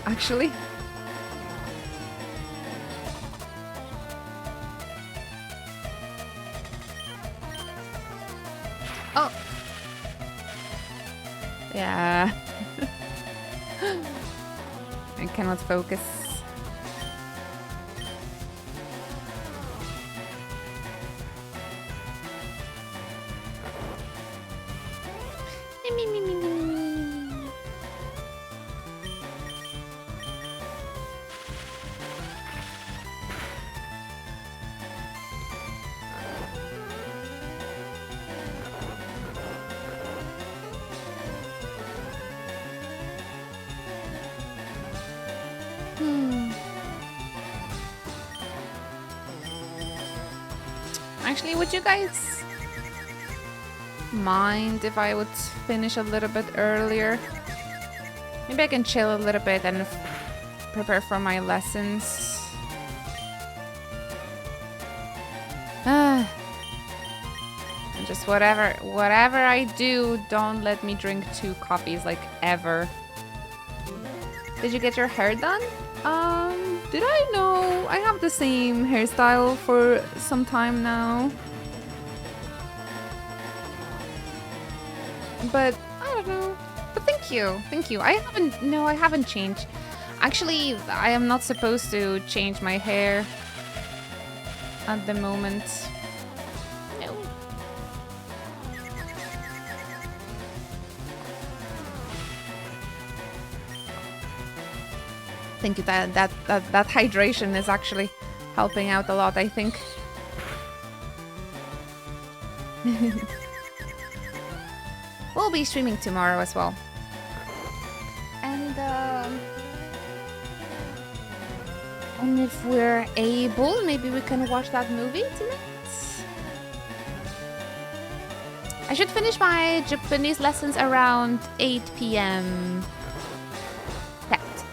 Actually. Oh. Yeah. I cannot focus. Actually, would you guys mind if I would finish a little bit earlier? Maybe I can chill a little bit and prepare for my lessons. Just whatever I do, don't let me drink 2 coffees, like, ever. Did you get your hair done? Did I know? I have the same hairstyle for some time now. But I don't know. But thank you. Thank you. I haven't changed. Actually, I am not supposed to change my hair at the moment. No. Thank you. That hydration is actually helping out a lot, I think. We'll be streaming tomorrow as well. And if we're able, maybe we can watch that movie tonight. I should finish my Japanese lessons around 8 p.m. Correct.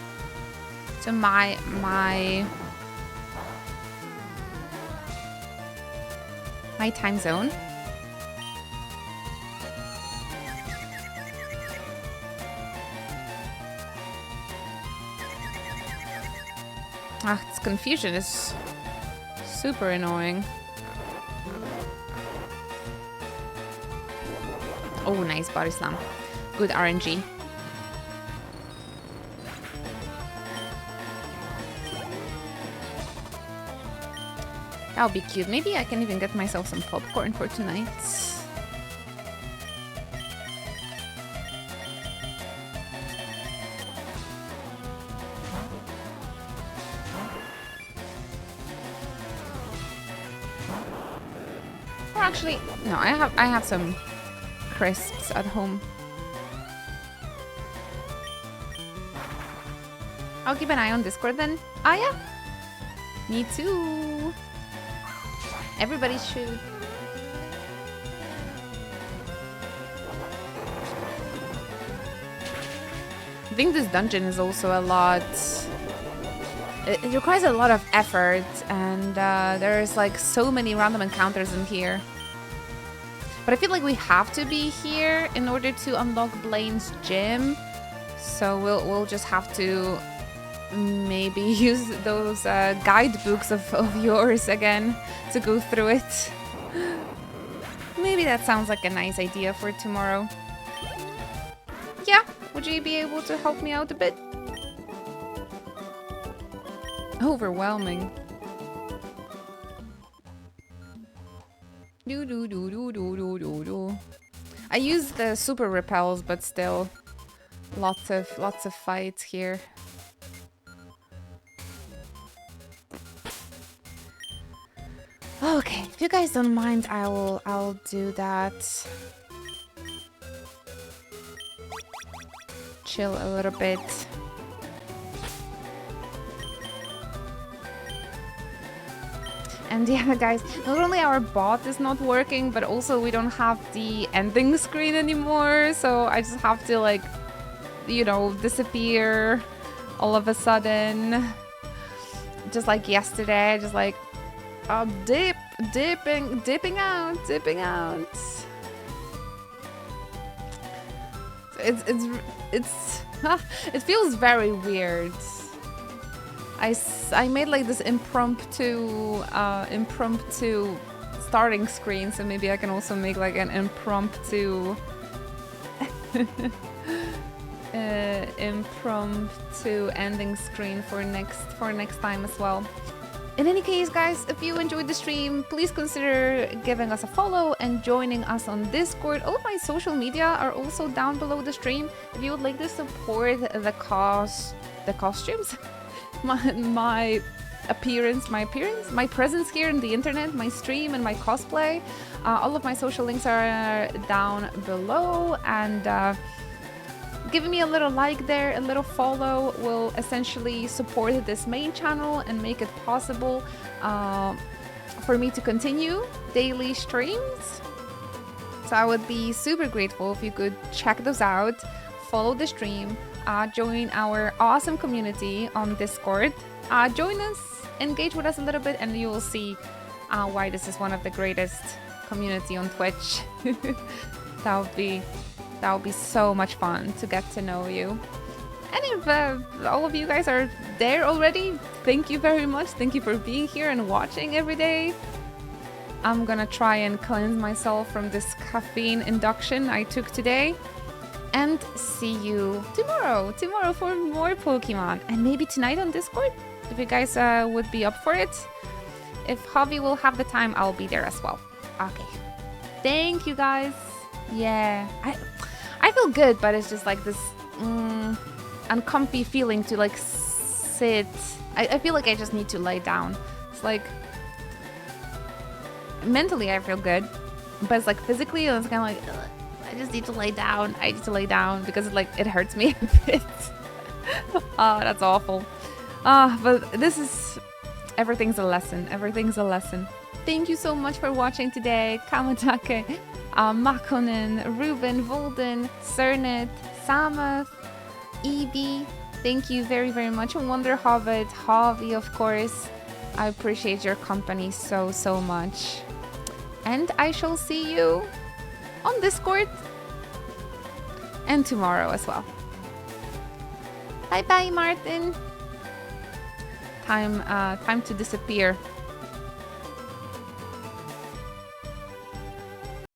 So my time zone. This confusion is super annoying. Oh, nice body slam. Good RNG. That'll be cute. Maybe I can even get myself some popcorn for tonight. Or actually, no, I have some crisps at home. I'll keep an eye on Discord then. Ah, yeah. Me too. Everybody should. I think this dungeon is also a lot. It requires a lot of effort, and there's like so many random encounters in here. But I feel like we have to be here in order to unlock Blaine's gym. So we'll just have to maybe use those guidebooks of yours again to go through it. Maybe that sounds like a nice idea for tomorrow. Yeah, would you be able to help me out a bit? Overwhelming. I use the super repels, but still, lots of fights here. Okay, if you guys don't mind, I'll do that. Chill a little bit. And yeah, guys, not only our bot is not working, but also we don't have the ending screen anymore. So I just have to, like, you know, disappear all of a sudden. Just like yesterday, just like, dipping out. It feels very weird. I made like this impromptu starting screen, so maybe I can also make like an impromptu impromptu ending screen for next time as well. In any case, guys, if you enjoyed the stream, please consider giving us a follow and joining us on Discord. All of my social media are also down below the stream. If you would like to support the costumes, my presence here in the internet, my stream and my cosplay, all of my social links are down below, and giving me a little like there, a little follow will essentially support this main channel and make it possible for me to continue daily streams. So I would be super grateful if you could check those out, follow the stream, join our awesome community on Discord, join us, engage with us a little bit, and you will see why this is one of the greatest community on Twitch. That would be so much fun to get to know you. And if all of you guys are there already, thank you very much. Thank you for being here and watching every day. I'm gonna try and cleanse myself from this caffeine induction I took today. And see you tomorrow for more Pokemon. And maybe tonight on Discord, if you guys would be up for it. If Javi will have the time, I'll be there as well. Okay. Thank you, guys. Yeah. I feel good, but it's just like this uncomfy feeling to like sit. I feel like I just need to lay down. It's like mentally I feel good, but it's like physically it's kind of like ugh, I just need to lay down. I need to lay down because it hurts me a bit. Oh, that's awful. But this is everything's a lesson. Everything's a lesson. Thank you so much for watching today. Kamatake, Makonnen, Ruben, Volden, Cernit, Samath, Evie. Thank you very, very much. Wonder Hobbit, Javi, of course. I appreciate your company so, so much. And I shall see you on Discord and tomorrow as well. Bye bye, Martin. Time to disappear.